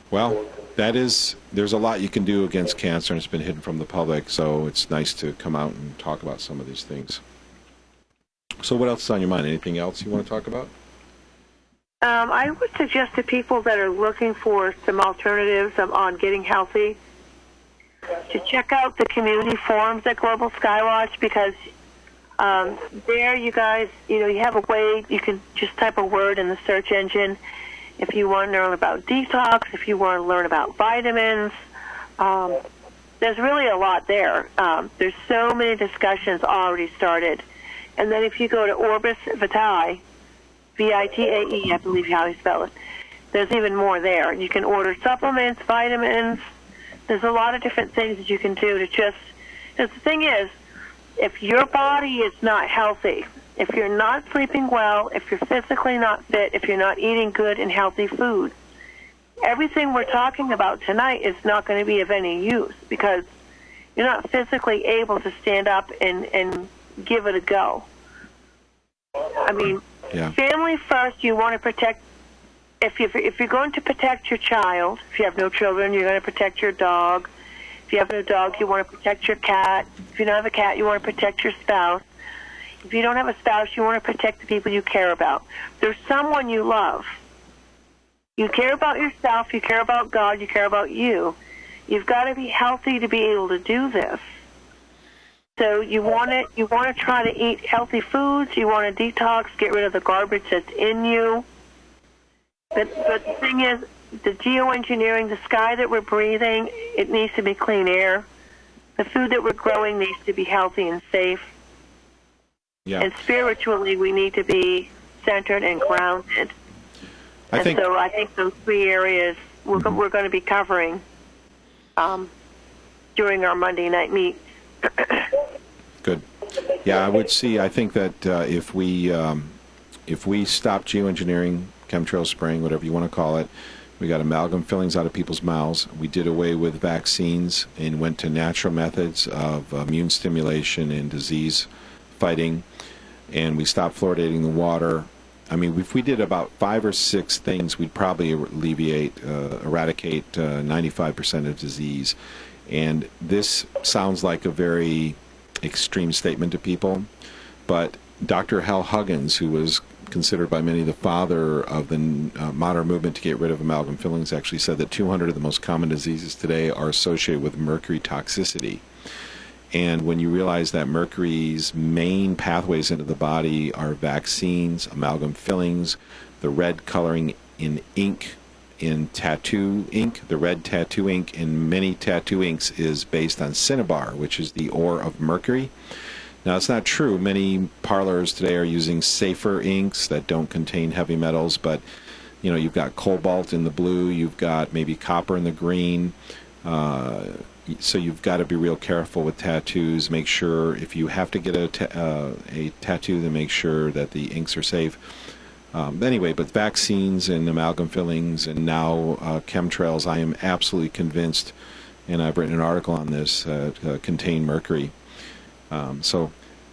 Well, there's a lot you can do against cancer, and it's been hidden from the public, so it's nice to come out and talk about some of these things. So what else is on your mind? Anything else you want to talk about? I would suggest to people that are looking for some alternatives on getting healthy to check out the community forums at Global Skywatch, because there you guys, you have a way, you can just type a word in the search engine. If you want to learn about detox, if you want to learn about vitamins, there's really a lot there. There's so many discussions already started. And then if you go to Orbis Vitae, Vitae, I believe how you spell it, there's even more there. You can order supplements, vitamins. There's a lot of different things that you can do to just, because the thing is, if your body is not healthy, if you're not sleeping well, if you're physically not fit, if you're not eating good and healthy food, everything we're talking about tonight is not going to be of any use because you're not physically able to stand up and give it a go. I mean, family first, you want to protect. If you're going to protect your child, if you have no children, you're going to protect your dog. If you have no dog, you want to protect your cat. If you don't have a cat, you want to protect your spouse. If you don't have a spouse, you want to protect the people you care about. There's someone you love. You care about yourself, you care about God, you care about you. You've got to be healthy to be able to do this. So you want to try to eat healthy foods, you want to detox, get rid of the garbage that's in you. But the thing is, the geoengineering, the sky that we're breathing, it needs to be clean air. The food that we're growing needs to be healthy and safe. Yeah. And spiritually, we need to be centered and grounded. I think those three areas we're going to be covering during our Monday night meet. Good. Yeah, I think that if we stop geoengineering, chemtrail spraying, whatever you want to call it, we got amalgam fillings out of people's mouths. We did away with vaccines and went to natural methods of immune stimulation and disease fighting, and we stopped fluoridating the water. I mean, if we did about 5 or 6 things, we'd probably eradicate 95% of disease. And this sounds like a very extreme statement to people, but Dr. Hal Huggins, who was considered by many the father of the modern movement to get rid of amalgam fillings, actually said that 200 of the most common diseases today are associated with mercury toxicity. And when you realize that mercury's main pathways into the body are vaccines, amalgam fillings, the red coloring in ink, in tattoo ink, the red tattoo ink in many tattoo inks is based on cinnabar, which is the ore of mercury. Now, it's not true. Many parlors today are using safer inks that don't contain heavy metals, but you've got cobalt in the blue, you've got maybe copper in the green. So you've got to be real careful with tattoos. Make sure if you have to get a tattoo, then make sure that the inks are safe. Anyway, but vaccines and amalgam fillings and now chemtrails, I am absolutely convinced, and I've written an article on this, contain mercury. So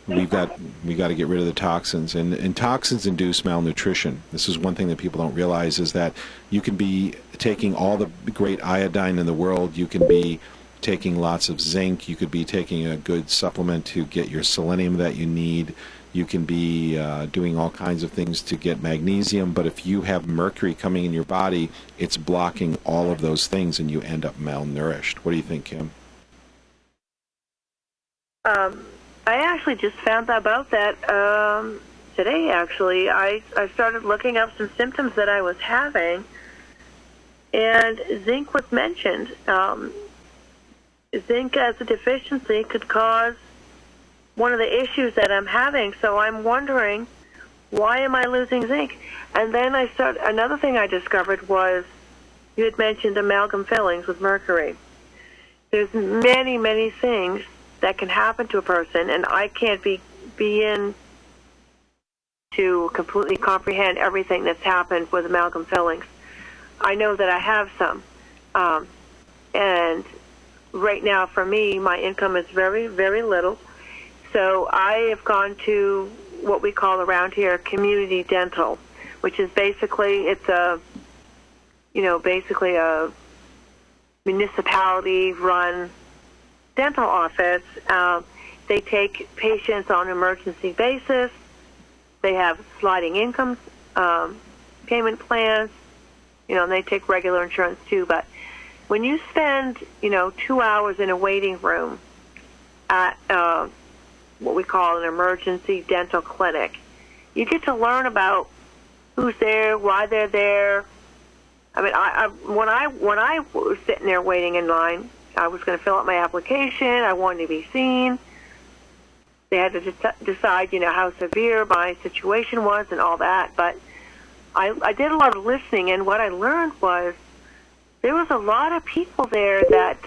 we got to get rid of the toxins, and toxins induce malnutrition. This is one thing that people don't realize, is that you can be taking all the great iodine in the world, you can be taking lots of zinc, you could be taking a good supplement to get your selenium that you need, you can be doing all kinds of things to get magnesium, but if you have mercury coming in your body, it's blocking all of those things and you end up malnourished. What do you think, Kim? I actually just found out about that today, actually. I started looking up some symptoms that I was having, and zinc was mentioned. Zinc as a deficiency could cause one of the issues that I'm having, so I'm wondering, why am I losing zinc? And then another thing I discovered was, you had mentioned amalgam fillings with mercury. There's many, many things that can happen to a person, and I can't be in to completely comprehend everything that's happened with amalgam fillings. I know that I have some, and right now for me, my income is very, very little, so I have gone to what we call around here community dental, which is basically, it's a municipality-run dental office. They take patients on an emergency basis. They have sliding income payment plans, and they take regular insurance too. But when you spend, 2 hours in a waiting room at what we call an emergency dental clinic, you get to learn about who's there, why they're there. I mean, when I was sitting there waiting in line, I was going to fill out my application. I wanted to be seen. They had to decide, how severe my situation was and all that. But I did a lot of listening, and what I learned was there was a lot of people there that,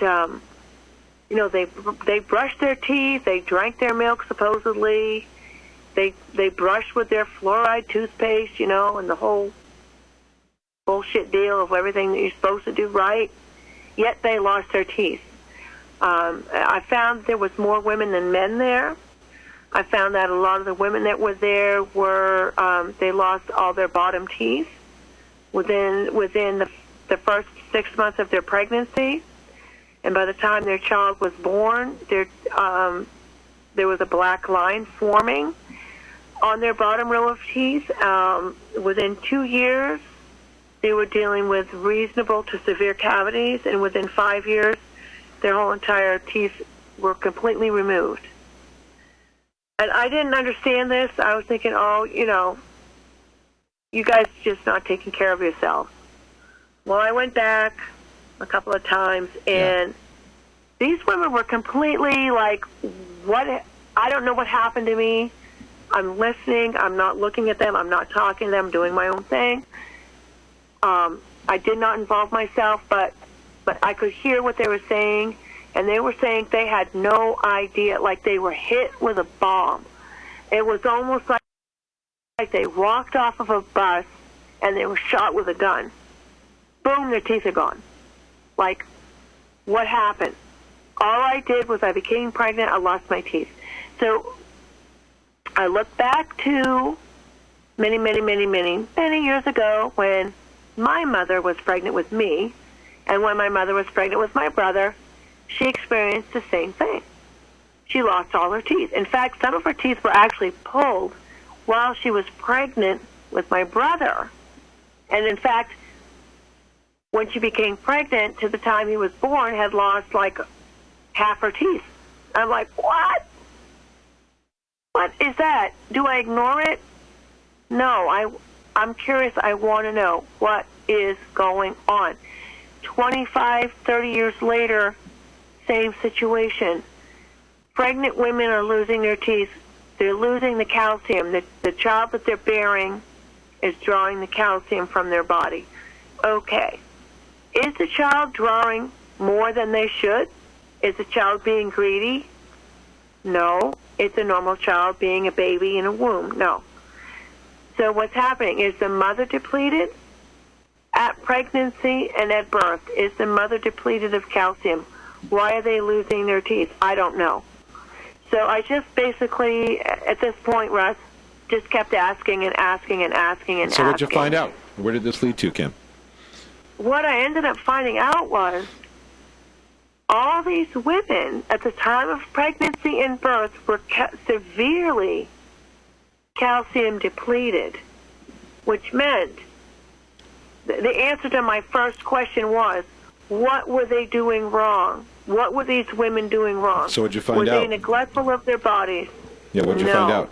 they brushed their teeth, they drank their milk supposedly, they brushed with their fluoride toothpaste, and the whole bullshit deal of everything that you're supposed to do right. Yet they lost their teeth. I found there was more women than men there. I found that a lot of the women that were there were they lost all their bottom teeth within the first 6 months of their pregnancy, and by the time their child was born, there was a black line forming on their bottom row of teeth. Within 2 years, they were dealing with reasonable to severe cavities, and within 5 years, their whole entire teeth were completely removed. And I didn't understand this. I was thinking, you guys just not taking care of yourselves. Well, I went back a couple of times, and these women were completely like, what? I don't know what happened to me. I'm listening. I'm not looking at them. I'm not talking to them. I'm doing my own thing. I did not involve myself, but I could hear what they were saying, and they were saying they had no idea, like they were hit with a bomb. It was almost like they walked off of a bus and they were shot with a gun. Boom, their teeth are gone. Like, what happened? All I did was I became pregnant, I lost my teeth. So I look back to many years ago when my mother was pregnant with me, and when my mother was pregnant with my brother, she experienced the same thing. She lost all her teeth. In fact, some of her teeth were actually pulled while she was pregnant with my brother. And in fact, when she became pregnant, to the time he was born, had lost like half her teeth. I'm like, what? What is that? Do I ignore it? No, I'm curious. I want to know what is going on. 25, 30 years later, same situation. Pregnant women are losing their teeth. They're losing the calcium. The child that they're bearing is drawing the calcium from their body. Okay. Is the child drawing more than they should? Is the child being greedy? No. It's a normal child being a baby in a womb. No. So what's happening? Is the mother depleted at pregnancy and at birth? Is the mother depleted of calcium? Why are they losing their teeth? I don't know. So I just basically, at this point, Russ, just kept asking and asking and asking and asking. So what did you find out? Where did this lead to, Kim? What I ended up finding out was all these women at the time of pregnancy and birth were severely calcium depleted, which meant the answer to my first question was, what were they doing wrong? What were these women doing wrong? So what did you find out? Were they neglectful of their bodies? Yeah, what did you find out?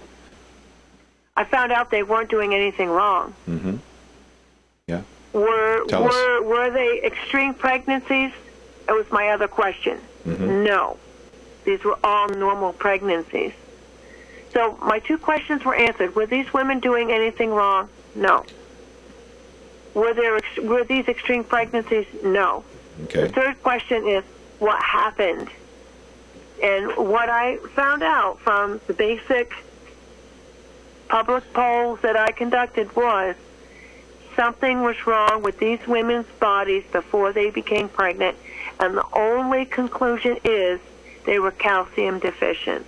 I found out they weren't doing anything wrong. Mm-hmm. Yeah. Were they extreme pregnancies? That was my other question. Mm-hmm. No. These were all normal pregnancies. So my two questions were answered. Were these women doing anything wrong? No. Were these extreme pregnancies? No. Okay. The third question is, what happened? And what I found out from the basic public polls that I conducted was something was wrong with these women's bodies before they became pregnant, and the only conclusion is they were calcium deficient.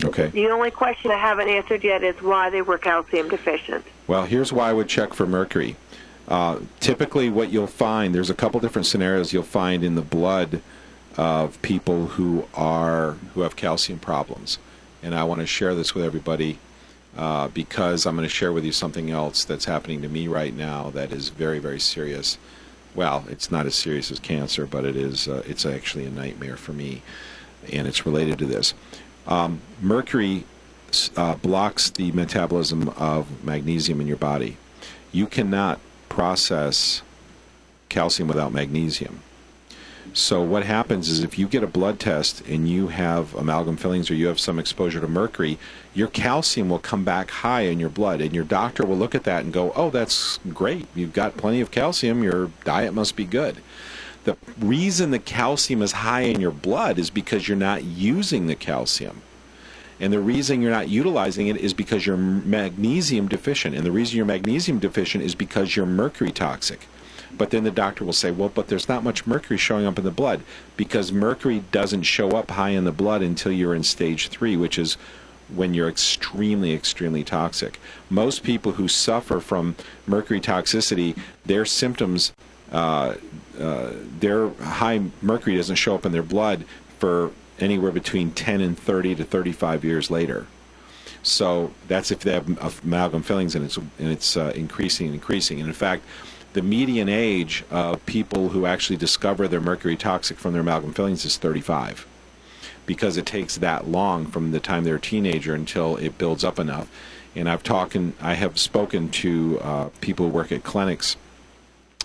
Okay. The only question I haven't answered yet is why they were calcium deficient. Well, here's why I would check for mercury. Typically what you'll find, there's a couple different scenarios you'll find in the blood of people who have calcium problems. And I want to share this with everybody because I'm going to share with you something else that's happening to me right now that is very, very serious. Well, it's not as serious as cancer, but it is. It's actually a nightmare for me, and it's related to this. Mercury blocks the metabolism of magnesium in your body. You cannot process calcium without magnesium. So what happens is if you get a blood test and you have amalgam fillings or you have some exposure to mercury, your calcium will come back high in your blood, and your doctor will look at that and go, oh, that's great. You've got plenty of calcium. Your diet must be good. The reason the calcium is high in your blood is because you're not using the calcium. And the reason you're not utilizing it is because you're magnesium deficient. And the reason you're magnesium deficient is because you're mercury toxic. But then the doctor will say, well, but there's not much mercury showing up in the blood, because mercury doesn't show up high in the blood until you're in stage 3, which is when you're extremely, extremely toxic. Most people who suffer from mercury toxicity, their symptoms, their high mercury doesn't show up in their blood for anywhere between 10 and 30 to 35 years later. So that's if they have amalgam fillings, and it's increasing and increasing. And in fact, the median age of people who actually discover they're mercury toxic from their amalgam fillings is 35, because it takes that long from the time they're a teenager until it builds up enough. And I have spoken to people who work at clinics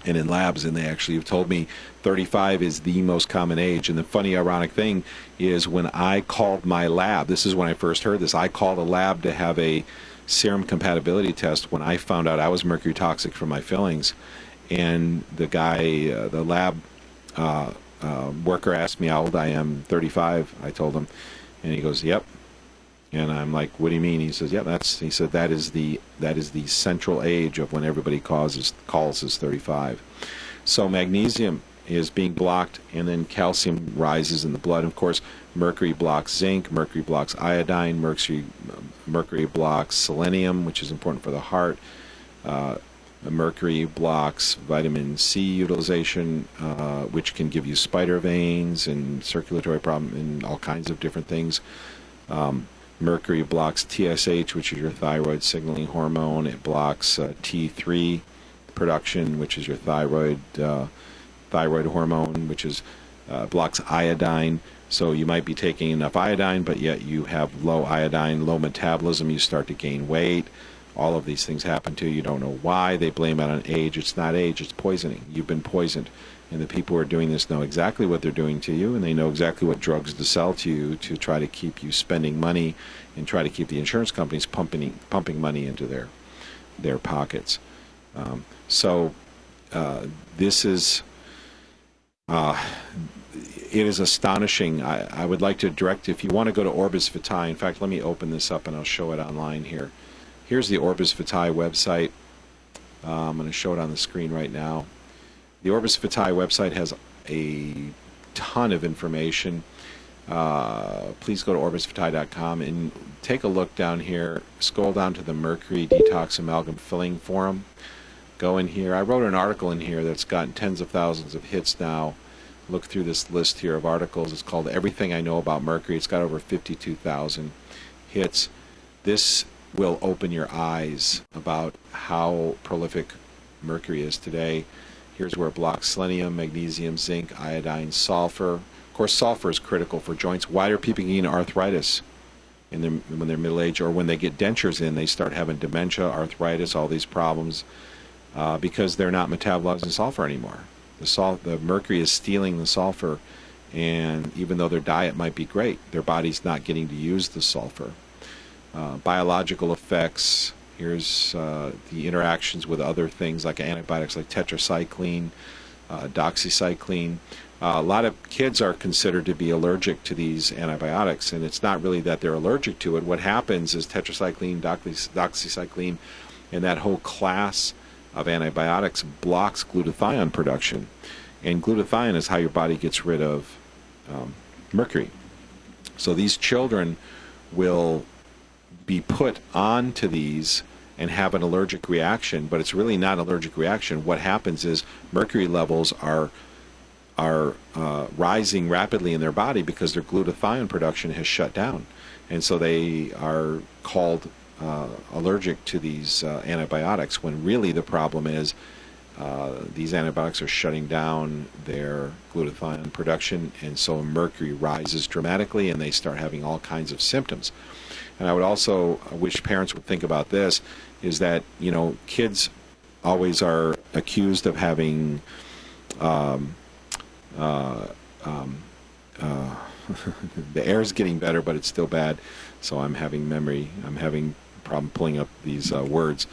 and in labs, and they actually have told me 35 is the most common age. And the funny, ironic thing is when I called my lab, this is when I first heard this, I called a lab to have a serum compatibility test when I found out I was mercury toxic from my fillings. And the guy, the lab worker asked me how old I am, 35, I told him. And he goes, yep. And I'm like, what do you mean? He says, yeah, he said that is the central age of when everybody calls is 35. So magnesium is being blocked, and then calcium rises in the blood. Of course, mercury blocks zinc, mercury blocks iodine, mercury blocks selenium, which is important for the heart. Mercury blocks vitamin C utilization, which can give you spider veins and circulatory problem and all kinds of different things. Mercury blocks TSH, which is your thyroid signaling hormone. It blocks T3 production, which is your thyroid hormone, which is blocks iodine. So you might be taking enough iodine, but yet you have low iodine, low metabolism. You start to gain weight. All of these things happen to you. You don't know why. They blame it on age. It's not age. It's poisoning. You've been poisoned. And the people who are doing this know exactly what they're doing to you, and they know exactly what drugs to sell to you to try to keep you spending money and try to keep the insurance companies pumping money into their pockets. This is it is astonishing. I would like to direct, if you want to go to Orbis Vitae, in fact, let me open this up and I'll show it online here. Here's the Orbis Vitae website. I'm going to show it on the screen right now. The Orbis Vitae website has a ton of information. Please go to orbisvitae.com and take a look down here. Scroll down to the Mercury Detox Amalgam Filling Forum. Go in here. I wrote an article in here that's gotten tens of thousands of hits now. Look through this list here of articles. It's called Everything I Know About Mercury. It's got over 52,000 hits. This will open your eyes about how prolific mercury is today. Here's where it blocks selenium, magnesium, zinc, iodine, sulfur. Of course, sulfur is critical for joints. Why are people getting arthritis when they're middle-aged, or when they get dentures in, they start having dementia, arthritis, all these problems, because they're not metabolizing sulfur anymore. The mercury is stealing the sulfur, and even though their diet might be great, their body's not getting to use the sulfur. Biological effects. Here's the interactions with other things like antibiotics like tetracycline, doxycycline. A lot of kids are considered to be allergic to these antibiotics, and it's not really that they're allergic to it. What happens is tetracycline, doxycycline, and that whole class of antibiotics blocks glutathione production. And glutathione is how your body gets rid of mercury. So these children will be put onto these and have an allergic reaction, but it's really not an allergic reaction. What happens is mercury levels are rising rapidly in their body because their glutathione production has shut down, and so they are called allergic to these antibiotics, when really the problem is these antibiotics are shutting down their glutathione production, and so mercury rises dramatically and they start having all kinds of symptoms. And I would also wish parents would think about this, is that, you know, kids always are accused of having the air's getting better, but it's still bad, so I'm having problem pulling up these words,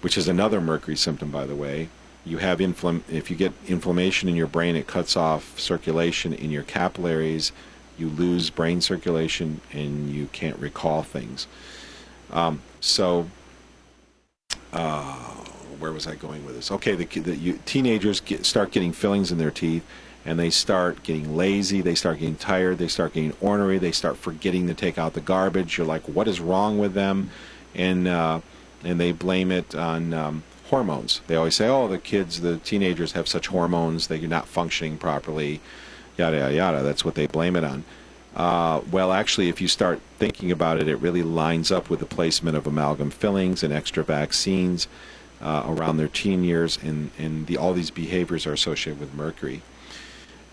which is another mercury symptom, by the way. You have if you get inflammation in your brain, it cuts off circulation in your capillaries. You lose brain circulation and you can't recall things. Where was I going with this? Okay, teenagers start getting fillings in their teeth, and they start getting lazy, they start getting tired, they start getting ornery, they start forgetting to take out the garbage. You're like, what is wrong with them? And they blame it on hormones. They always say, oh, the teenagers have such hormones, they're not functioning properly, yada, yada, yada. That's what they blame it on. Well, actually, if you start thinking about it, it really lines up with the placement of amalgam fillings and extra vaccines around their teen years, and all these behaviors are associated with mercury.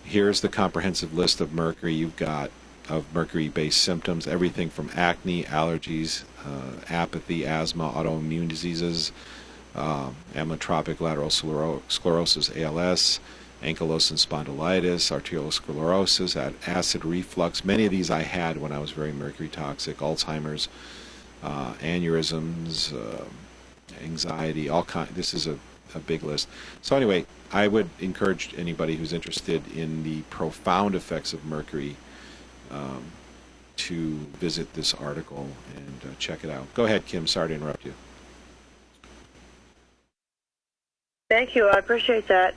Here's the comprehensive list of mercury you've got, of mercury-based symptoms, everything from acne, allergies, apathy, asthma, autoimmune diseases, amyotrophic lateral sclerosis, ALS, ankylosing spondylitis, arteriosclerosis, acid reflux. Many of these I had when I was very mercury toxic, Alzheimer's, aneurysms, anxiety, all kind. This is a big list. So anyway, I would encourage anybody who's interested in the profound effects of mercury to visit this article and check it out. Go ahead, Kim. Sorry to interrupt you. Thank you. I appreciate that.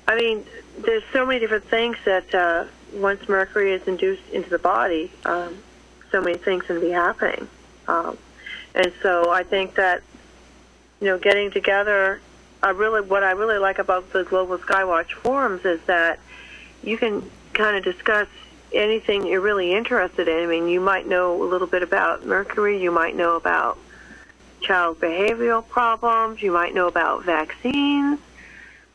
I mean, there's so many different things that once mercury is induced into the body, so many things can be happening. And so I think that, getting together, what I really like about the Global Skywatch forums is that you can kind of discuss anything you're really interested in. I mean, you might know a little bit about mercury, you might know about child behavioral problems, you might know about vaccines.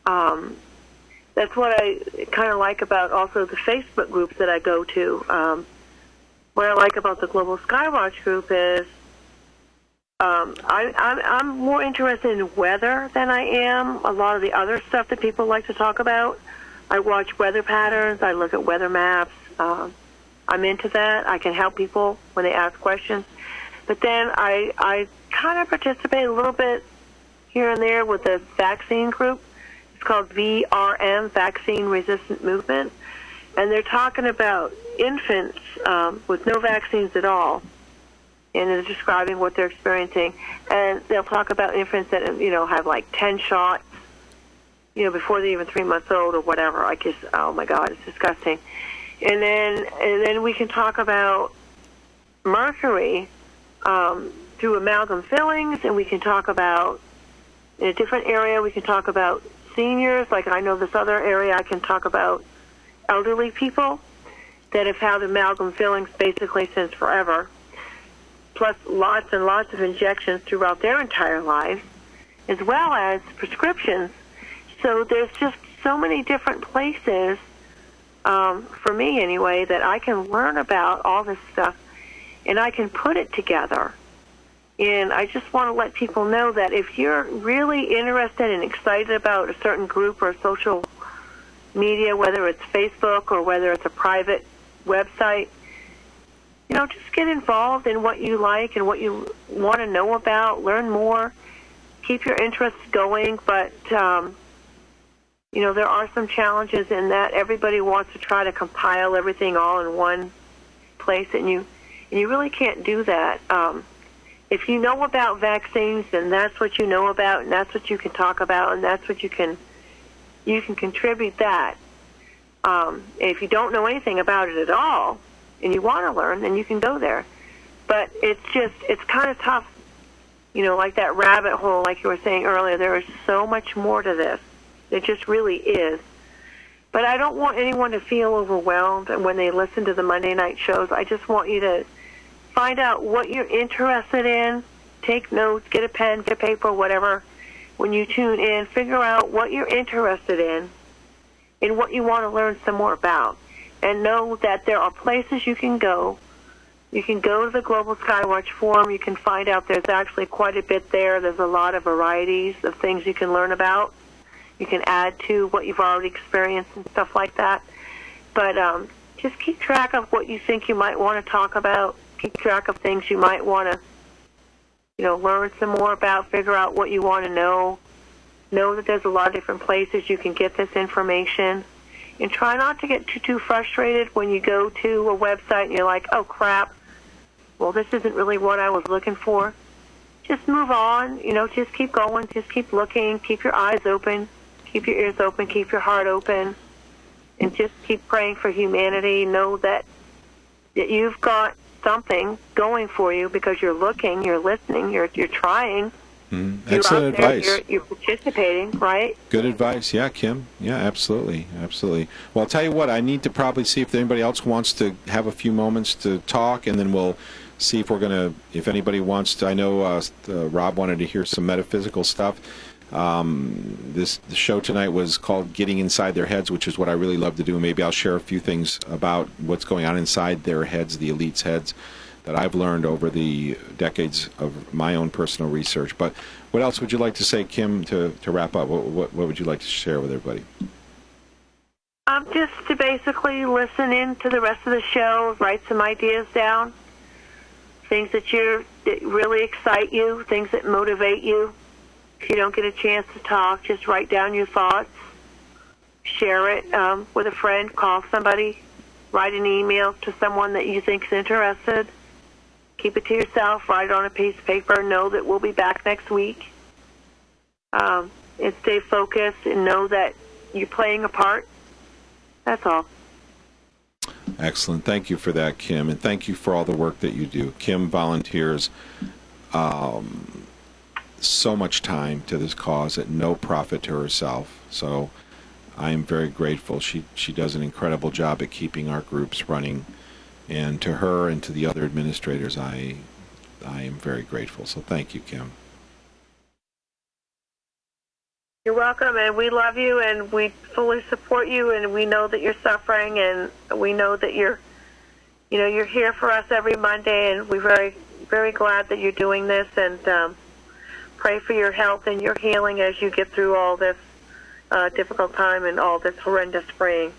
That's what I kind of like about also the Facebook groups that I go to. What I like about the Global Skywatch group is I'm more interested in weather than I am a lot of the other stuff that people like to talk about. I watch weather patterns. I look at weather maps. I'm into that. I can help people when they ask questions. But then I kind of participate a little bit here and there with the vaccine group. It's called VRM, Vaccine Resistant Movement. And they're talking about infants with no vaccines at all. And they're describing what they're experiencing. And they'll talk about infants that, have like 10 shots, before they're even 3 months old or whatever. I just, oh my God, it's disgusting. And then we can talk about mercury through amalgam fillings, and we can talk about, in a different area, we can talk about seniors. Like I know this other area, I can talk about elderly people that have had amalgam fillings basically since forever, plus lots and lots of injections throughout their entire lives, as well as prescriptions. So there's just so many different places, for me anyway, that I can learn about all this stuff, and I can put it together. And I just want to let people know that if you're really interested and excited about a certain group or social media, whether it's Facebook or whether it's a private website, just get involved in what you like and what you want to know about, learn more, keep your interests going. But, there are some challenges in that everybody wants to try to compile everything all in one place, and you really can't do that. If you know about vaccines, then that's what you know about, and that's what you can talk about, and that's what you can contribute that. If you don't know anything about it at all, and you want to learn, then you can go there. But it's kind of tough, like that rabbit hole, like you were saying earlier. There is so much more to this. It just really is. But I don't want anyone to feel overwhelmed when they listen to the Monday night shows. I just want you to find out what you're interested in, take notes, get a pen, get paper, whatever. When you tune in, figure out what you're interested in and what you want to learn some more about. And know that there are places you can go. You can go to the Global Skywatch Forum. You can find out there's actually quite a bit there. There's a lot of varieties of things you can learn about. You can add to what you've already experienced and stuff like that. But just keep track of what you think you might want to talk about. Keep track of things you might want to, learn some more about, figure out what you want to know. Know that there's a lot of different places you can get this information. And try not to get too frustrated when you go to a website and you're like, oh, crap, well, this isn't really what I was looking for. Just move on. Just keep going. Just keep looking. Keep your eyes open. Keep your ears open. Keep your heart open. And just keep praying for humanity. Know that you've got something going for you because you're looking, you're listening, you're trying. Excellent advice. You're participating, right? Good advice. Yeah, Kim. Yeah, absolutely. Absolutely. Well, I'll tell you what, I need to probably see if anybody else wants to have a few moments to talk, and then we'll see if we're going to, if anybody wants to. I know Rob wanted to hear some metaphysical stuff. The show tonight was called Getting Inside Their Heads, which is what I really love to do. Maybe I'll share a few things about what's going on inside their heads, the elites' heads. that I've learned over the decades of my own personal research. But what else would you like to say, Kim, to wrap up? What would you like to share with everybody? Just to basically listen in to the rest of the show, write some ideas down, things that really excite you, things that motivate you. If you don't get a chance to talk, just write down your thoughts, share it with a friend, call somebody, write an email to someone that you think is interested. Keep it to yourself, write it on a piece of paper, know that we'll be back next week. And stay focused and know that you're playing a part. That's all. Excellent. Thank you for that, Kim, and thank you for all the work that you do. Kim volunteers so much time to this cause at no profit to herself. So I am very grateful. She does an incredible job at keeping our groups running, and to her and to the other administrators, I am very grateful. So thank you, Kim. You're welcome, and we love you, and we fully support you, and we know that you're suffering, and we know that you're here for us every Monday, and we're very, very glad that you're doing this, and pray for your health and your healing as you get through all this difficult time and all this horrendous spraying.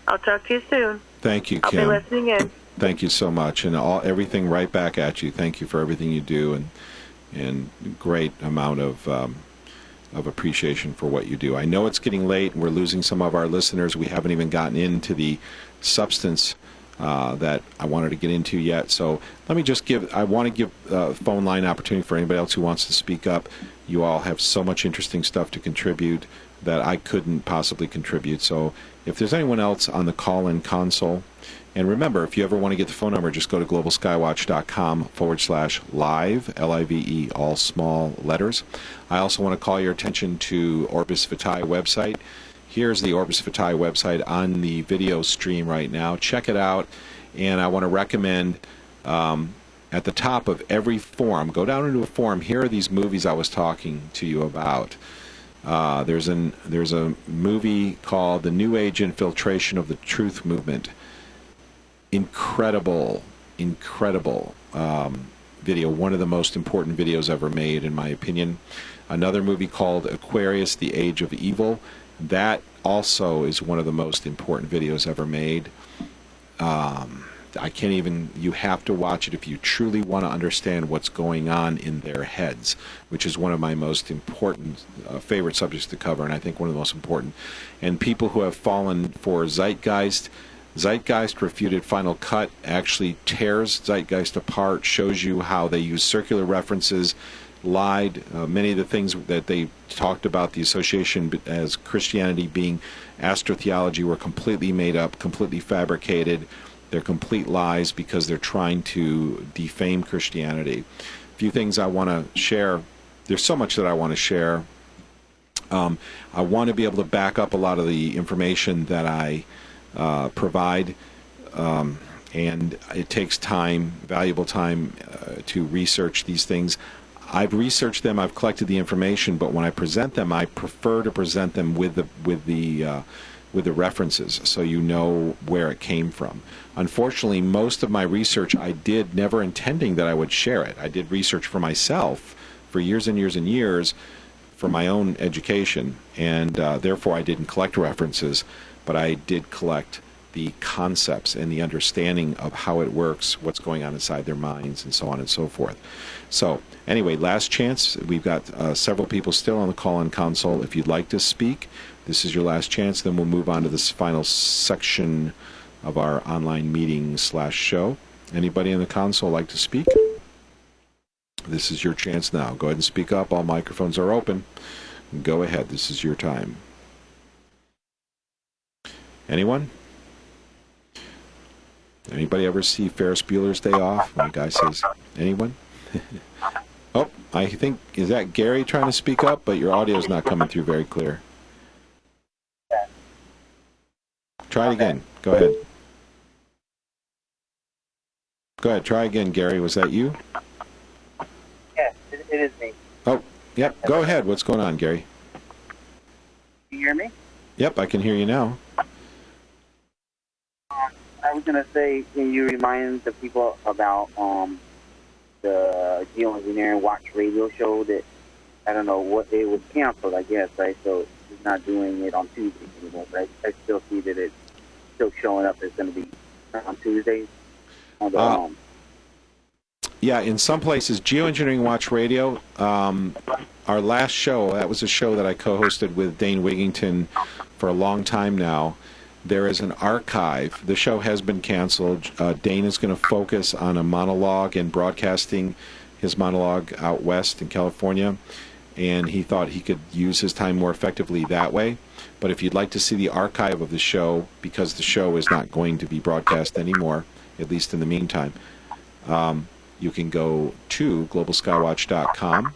I'll talk to you soon. Thank you, Kim. I'll be listening in. Thank you so much, and everything right back at you. Thank you for everything you do, and great amount of appreciation for what you do. I know it's getting late, and we're losing some of our listeners. We haven't even gotten into the substance that I wanted to get into yet. So let me just I want to give a phone line opportunity for anybody else who wants to speak up. You all have so much interesting stuff to contribute that I couldn't possibly contribute. So if there's anyone else on the call-in console, and remember, if you ever want to get the phone number, just go to globalskywatch.com/live, L-I-V-E, all small letters. I also want to call your attention to Orbis Vitae website. Here's the Orbis Vitae website on the video stream right now. Check it out, and I want to recommend at the top of every forum, go down into a forum. Here are these movies I was talking to you about. There's a movie called The New Age Infiltration of the Truth Movement. Incredible video, one of the most important videos ever made, in my opinion. Another movie called Aquarius, The Age of Evil. That also is one of the most important videos ever made. You have to watch it if you truly want to understand what's going on in their heads, which is one of my most important favorite subjects to cover, and I think one of the most important. And people who have fallen for Zeitgeist Refuted Final Cut actually tears Zeitgeist apart, shows you how they use circular references, lied. Many of the things that they talked about, the association as Christianity being astrotheology, were completely made up, completely fabricated. They're complete lies because they're trying to defame Christianity. A few things I want to share. There's so much that I want to share. I want to be able to back up a lot of the information that I provide, and it takes time, valuable time, to research these things. I've researched them, I've collected the information, but when I present them, I prefer to present them with the references, so you know where it came from. Unfortunately, most of my research I did never intending that I would share it. I did research for myself for years and years and years for my own education, and therefore I didn't collect references, but I did collect the concepts and the understanding of how it works, what's going on inside their minds, and so on and so forth. So anyway, last chance. We've got several people still on the call-in console. If you'd like to speak, this is your last chance. Then we'll move on to this final section of our online meeting/show. Anybody on the console like to speak? This is your chance now. Go ahead and speak up. All microphones are open. Go ahead. This is your time. Anyone? Anybody ever see Ferris Bueller's Day Off? When the guy says, anyone? Oh, I think, is that Gary trying to speak up? But your audio is not coming through very clear. Try it again. Go ahead. Go ahead. Try again, Gary. Was that you? Yes, it is me. Oh, yep. Go ahead. What's going on, Gary? Can you hear me? Yep, I can hear you now. I was going to say, can you remind the people about the Geoengineering Watch radio show that, I don't know, what it was canceled, I guess, right? So it's not doing it on Tuesdays anymore, but I still see that it's still showing up. It's going to be on Tuesdays. On the, yeah, in some places, Geoengineering Watch Radio, our last show, that was a show that I co-hosted with Dane Wigington for a long time now. There is an archive. The show has been canceled. Dane is going to focus on a monologue and broadcasting his monologue out west in California, and he thought he could use his time more effectively that way. But if you'd like to see the archive of the show, because the show is not going to be broadcast anymore, at least in the meantime, you can go to globalskywatch.com.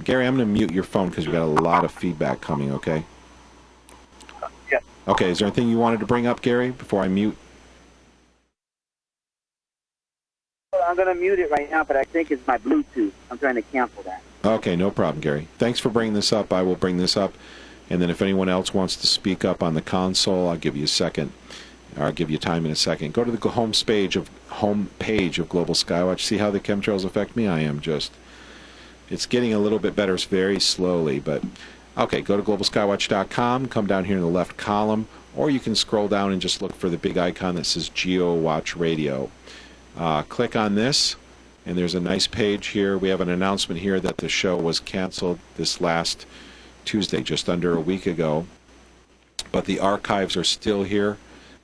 Gary, I'm going to mute your phone because we've got a lot of feedback coming, okay? Yeah. Okay, is there anything you wanted to bring up, Gary, before I mute? Well, I'm going to mute it right now, but I think it's my Bluetooth. I'm trying to cancel that. Okay, no problem, Gary. Thanks for bringing this up. I will bring this up. And then if anyone else wants to speak up on the console, I'll give you a second. Or I'll give you time in a second. Go to the home page of Global Skywatch. See how the chemtrails affect me? I am just... It's getting a little bit better very slowly, but... Okay, go to globalskywatch.com, come down here in the left column, or you can scroll down and just look for the big icon that says GeoWatch Radio. Click on this, and there's a nice page here. We have an announcement here that the show was canceled this last Tuesday, just under a week ago. But the archives are still here.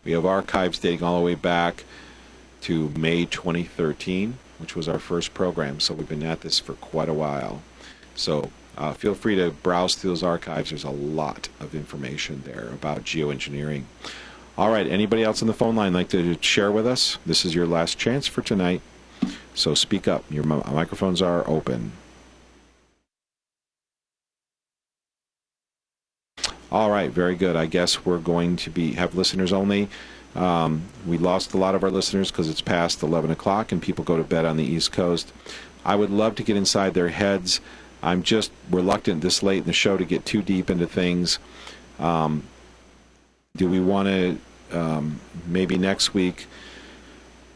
We have archives dating all the way back to May 2013, which was our first program, so we've been at this for quite a while. So feel free to browse through those archives. There's a lot of information there about geoengineering. All right, anybody else on the phone line like to share with us? This is your last chance for tonight, so speak up. Your microphones are open. All right, very good. I guess we're going to have listeners only. We lost a lot of our listeners because it's past 11 o'clock and people go to bed on the East Coast. I would love to get inside their heads. I'm just reluctant this late in the show to get too deep into things. Do we want to, maybe next week,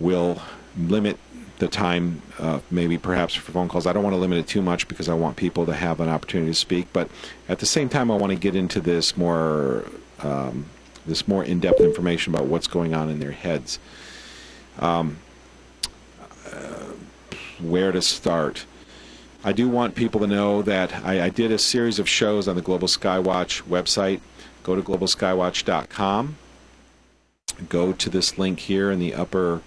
we'll limit the time, maybe perhaps for phone calls. I don't want to limit it too much because I want people to have an opportunity to speak, but at the same time I want to get into this more in-depth information about what's going on in their heads. Where to start? I do want people to know that I did a series of shows on the Global Skywatch website. Go to globalskywatch.com. Go to this link here in the upper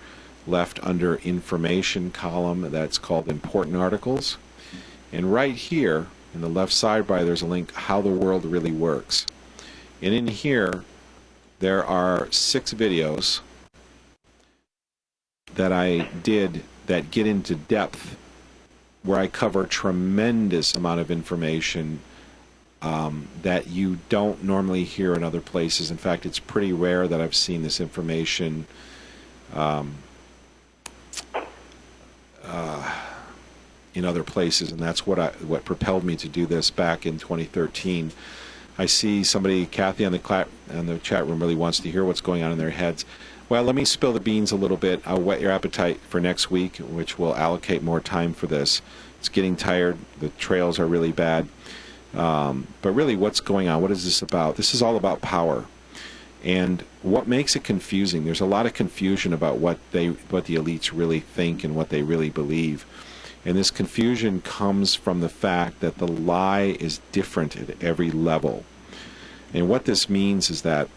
left under information column that's called important articles, and right here in the left sidebar there's a link how the world really works, and in here there are 6 videos that I did that get into depth where I cover a tremendous amount of information that you don't normally hear in other places. In fact, it's pretty rare that I've seen this information in other places, and that's what propelled me to do this back in 2013. I see somebody, Kathy, on the chat room really wants to hear what's going on in their heads. Well, let me spill the beans a little bit. I'll whet your appetite for next week, which will allocate more time for this. It's getting tired. The trails are really bad. But really, what's going on? What is this about? This is all about power. And what makes it confusing, there's a lot of confusion about what the elites really think and what they really believe. And this confusion comes from the fact that the lie is different at every level. And what this means is that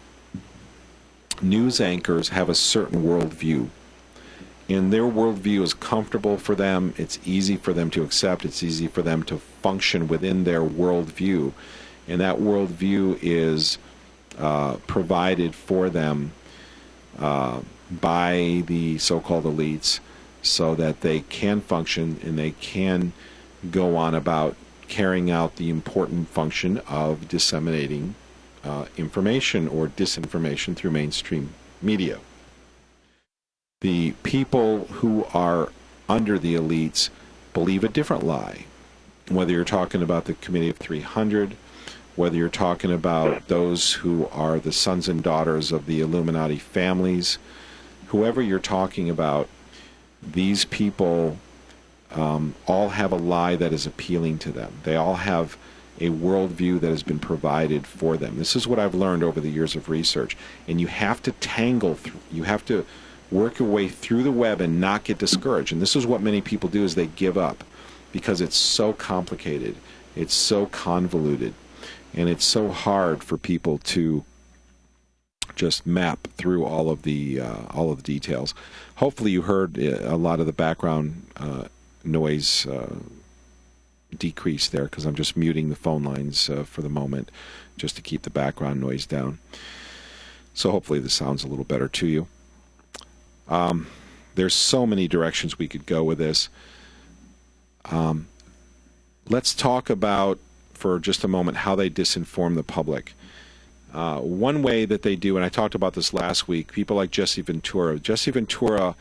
news anchors have a certain worldview. And their worldview is comfortable for them, it's easy for them to accept, it's easy for them to function within their worldview. And that worldview is provided for them by the so-called elites so that they can function and they can go on about carrying out the important function of disseminating information or disinformation through mainstream media. The people who are under the elites believe a different lie. Whether you're talking about the Committee of 300, whether you're talking about those who are the sons and daughters of the Illuminati families, whoever you're talking about, these people all have a lie that is appealing to them. They all have a worldview that has been provided for them. This is what I've learned over the years of research. And you have to you have to work your way through the web and not get discouraged. And this is what many people do, is they give up because it's so complicated. It's so convoluted. And it's so hard for people to just map through all of the details. Hopefully you heard a lot of the background noise decrease there, because I'm just muting the phone lines for the moment just to keep the background noise down. So hopefully this sounds a little better to you. There's so many directions we could go with this. Let's talk about, for just a moment, how they disinform the public. One way that they do, and I talked about this last week, people like Jesse Ventura. Jesse Ventura,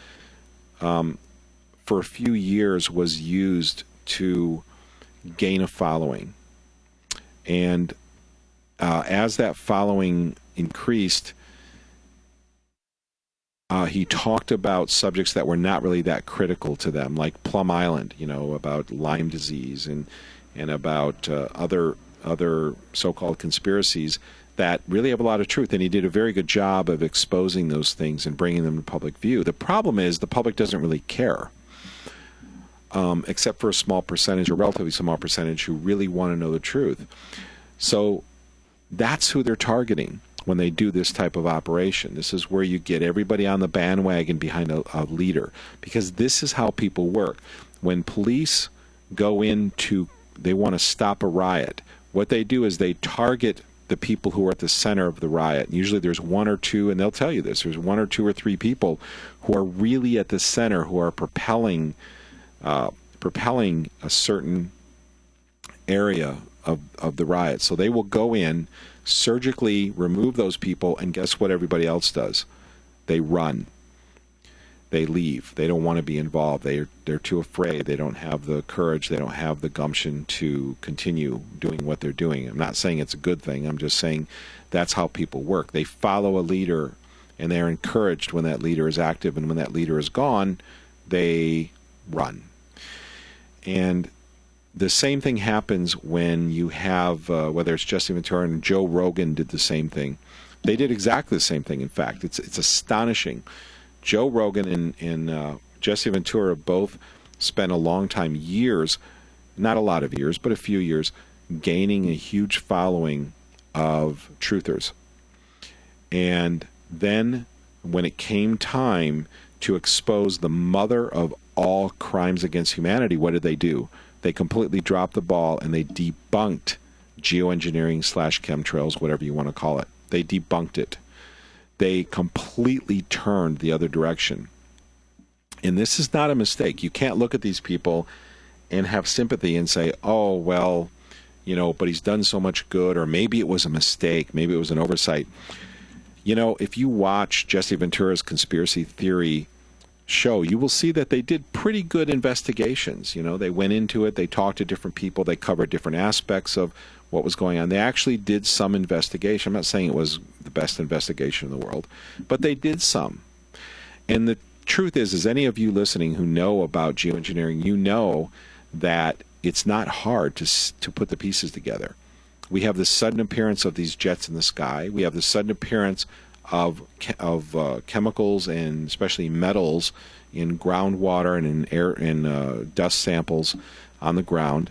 for a few years, was used to gain a following. And as that following increased, he talked about subjects that were not really that critical to them, like Plum Island, about Lyme disease and about other so-called conspiracies that really have a lot of truth. And he did a very good job of exposing those things and bringing them to public view. The problem is the public doesn't really care, except for a small percentage, a relatively small percentage, who really want to know the truth. So that's who they're targeting when they do this type of operation. This is where you get everybody on the bandwagon behind a leader, because this is how people work. When police go into, they want to stop a riot, what they do is they target the people who are at the center of the riot. Usually there's one or two, and they'll tell you this, there's one or two or three people who are really at the center, who are propelling a certain area of the riot. So they will go in, surgically remove those people, and guess what everybody else does? They run. They leave. They don't want to be involved. They're too afraid. They don't have the courage. They don't have the gumption to continue doing what they're doing. I'm not saying it's a good thing. I'm just saying that's how people work. They follow a leader, and they're encouraged when that leader is active, and when that leader is gone, they run. And the same thing happens when you have, whether it's Jesse Ventura and Joe Rogan did the same thing. They did exactly the same thing, in fact. It's astonishing. Joe Rogan and Jesse Ventura both spent a long time, years, not a lot of years, but a few years, gaining a huge following of truthers. And then when it came time to expose the mother of all crimes against humanity, what did they do? They completely dropped the ball, and they debunked geoengineering/chemtrails, whatever you want to call it. They debunked it. They completely turned the other direction. And this is not a mistake. You can't look at these people and have sympathy and say, oh, well, but he's done so much good, or maybe it was a mistake, maybe it was an oversight. If you watch Jesse Ventura's conspiracy theory show, you will see that they did pretty good investigations. They went into it, they talked to different people, they covered different aspects of what was going on. They actually did some investigation. I'm not saying it was the best investigation in the world, but they did some. And the truth is any of you listening who know about geoengineering, you know that it's not hard to put the pieces together. We have the sudden appearance of these jets in the sky. We have the sudden appearance of chemicals and especially metals in groundwater and in air and dust samples on the ground.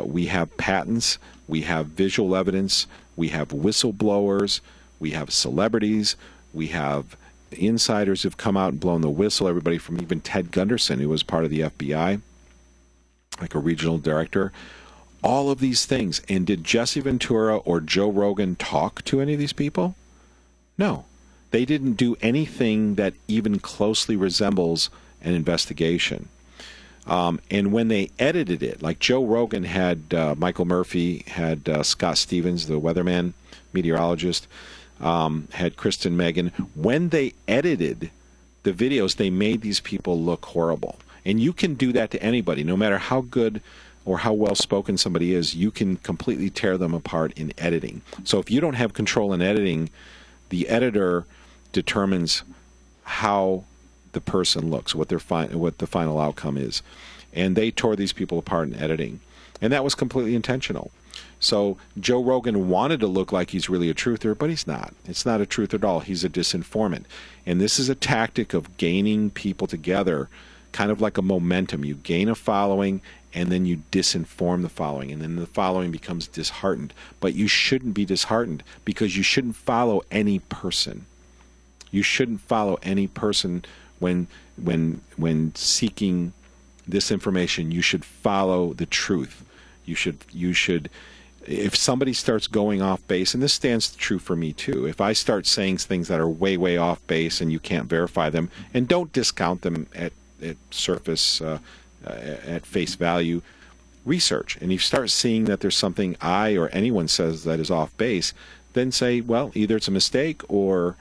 We have patents. We have visual evidence. We have whistleblowers. We have celebrities. We have insiders who've come out and blown the whistle. Everybody from even Ted Gunderson, who was part of the FBI, like a regional director. All of these things. And did Jesse Ventura or Joe Rogan talk to any of these people? No. They didn't do anything that even closely resembles an investigation. And when they edited it, like Joe Rogan had Michael Murphy, had Scott Stevens, the weatherman, meteorologist, had Kristen Megan. When they edited the videos, they made these people look horrible. And you can do that to anybody, no matter how good or how well spoken somebody is, you can completely tear them apart in editing. So if you don't have control in editing, the editor determines how the person looks, what the final outcome is. And they tore these people apart in editing. And that was completely intentional. So Joe Rogan wanted to look like he's really a truther, but he's not. It's not a truth at all. He's a disinformant. And this is a tactic of gaining people together, kind of like a momentum. You gain a following, and then you disinform the following, and then the following becomes disheartened. But you shouldn't be disheartened, because you shouldn't follow any person. You shouldn't follow any person when seeking this information. You should follow the truth. You should. If somebody starts going off base, and this stands true for me too, if I start saying things that are way, way off base and you can't verify them, and don't discount them at surface, at face value, research. And you start seeing that there's something I or anyone says that is off base, then say, well, either it's a mistake or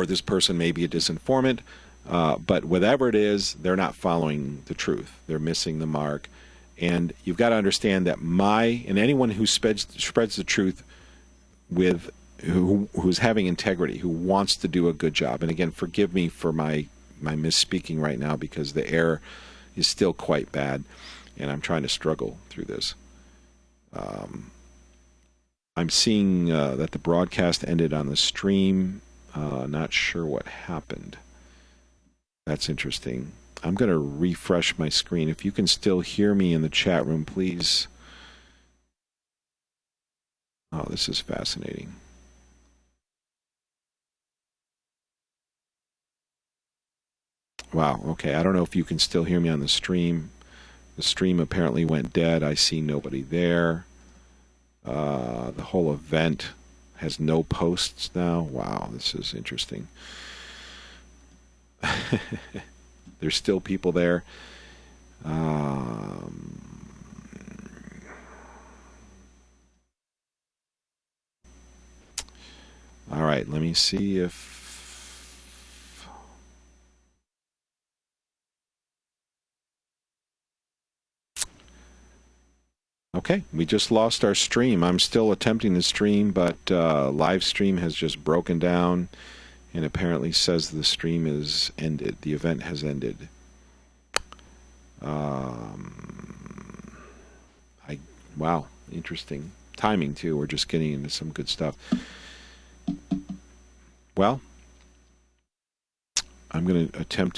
this person may be a disinformant, but whatever it is, they're not following the truth. They're missing the mark. And you've got to understand that anyone who spreads the truth with who's having integrity, who wants to do a good job. And again, forgive me for my misspeaking right now, because the air is still quite bad, and I'm trying to struggle through this. I'm seeing that the broadcast ended on the stream. Not sure what happened. That's interesting. I'm going to refresh my screen. If you can still hear me in the chat room, please. Oh, this is fascinating. Wow, okay. I don't know if you can still hear me on the stream. The stream apparently went dead. I see nobody there. The whole event has no posts now. Wow, this is interesting. There's still people there. All right, let me see if... Okay, we just lost our stream. I'm still attempting to stream, but live stream has just broken down and apparently says the stream is ended. The event has ended. Wow, interesting timing too. We're just getting into some good stuff. Well, I'm going to attempt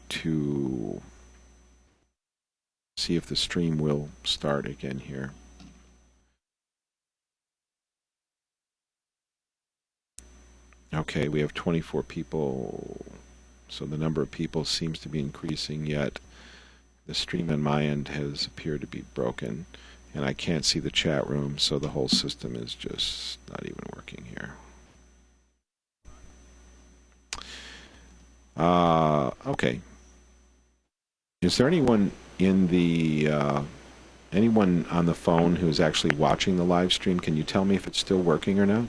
to see if the stream will start again here. Okay, we have 24 people, so the number of people seems to be increasing, yet the stream on my end has appeared to be broken, and I can't see the chat room, so the whole system is just not even working here. Okay. Is there anyone in the anyone on the phone who's actually watching the live stream? Can you tell me if it's still working or not?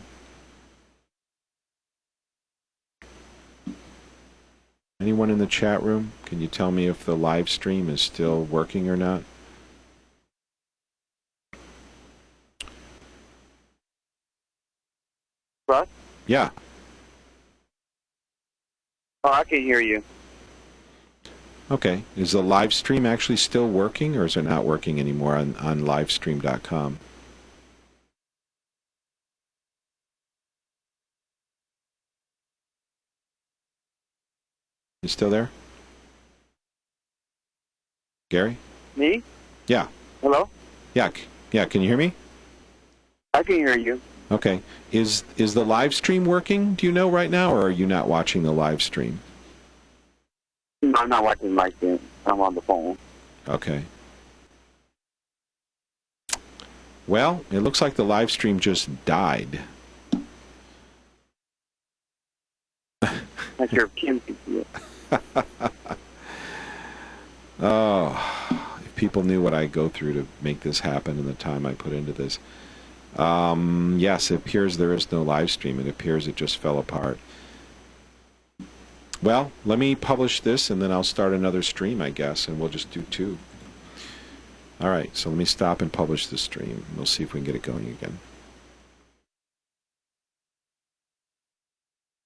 Anyone in the chat room? Can you tell me if the live stream is still working or not? Russ? Yeah. Oh, I can hear you. Okay. Is the live stream actually still working, or is it not working anymore on livestream.com? You still there? Gary? Me? Yeah. Hello? Yeah. Yeah. Can you hear me? I can hear you. Okay. Is the live stream working? Do you know right now, or are you not watching the live stream? No, I'm not watching my stream. I'm on the phone. Okay. Well, it looks like the live stream just died. Not sure if Kim can see it. Oh, if people knew what I go through to make this happen and the time I put into this. Yes, it appears there is no live stream. It appears it just fell apart. Well, let me publish this, and then I'll start another stream, I guess, and we'll just do 2. All right, so let me stop and publish the stream. We'll see if we can get it going again.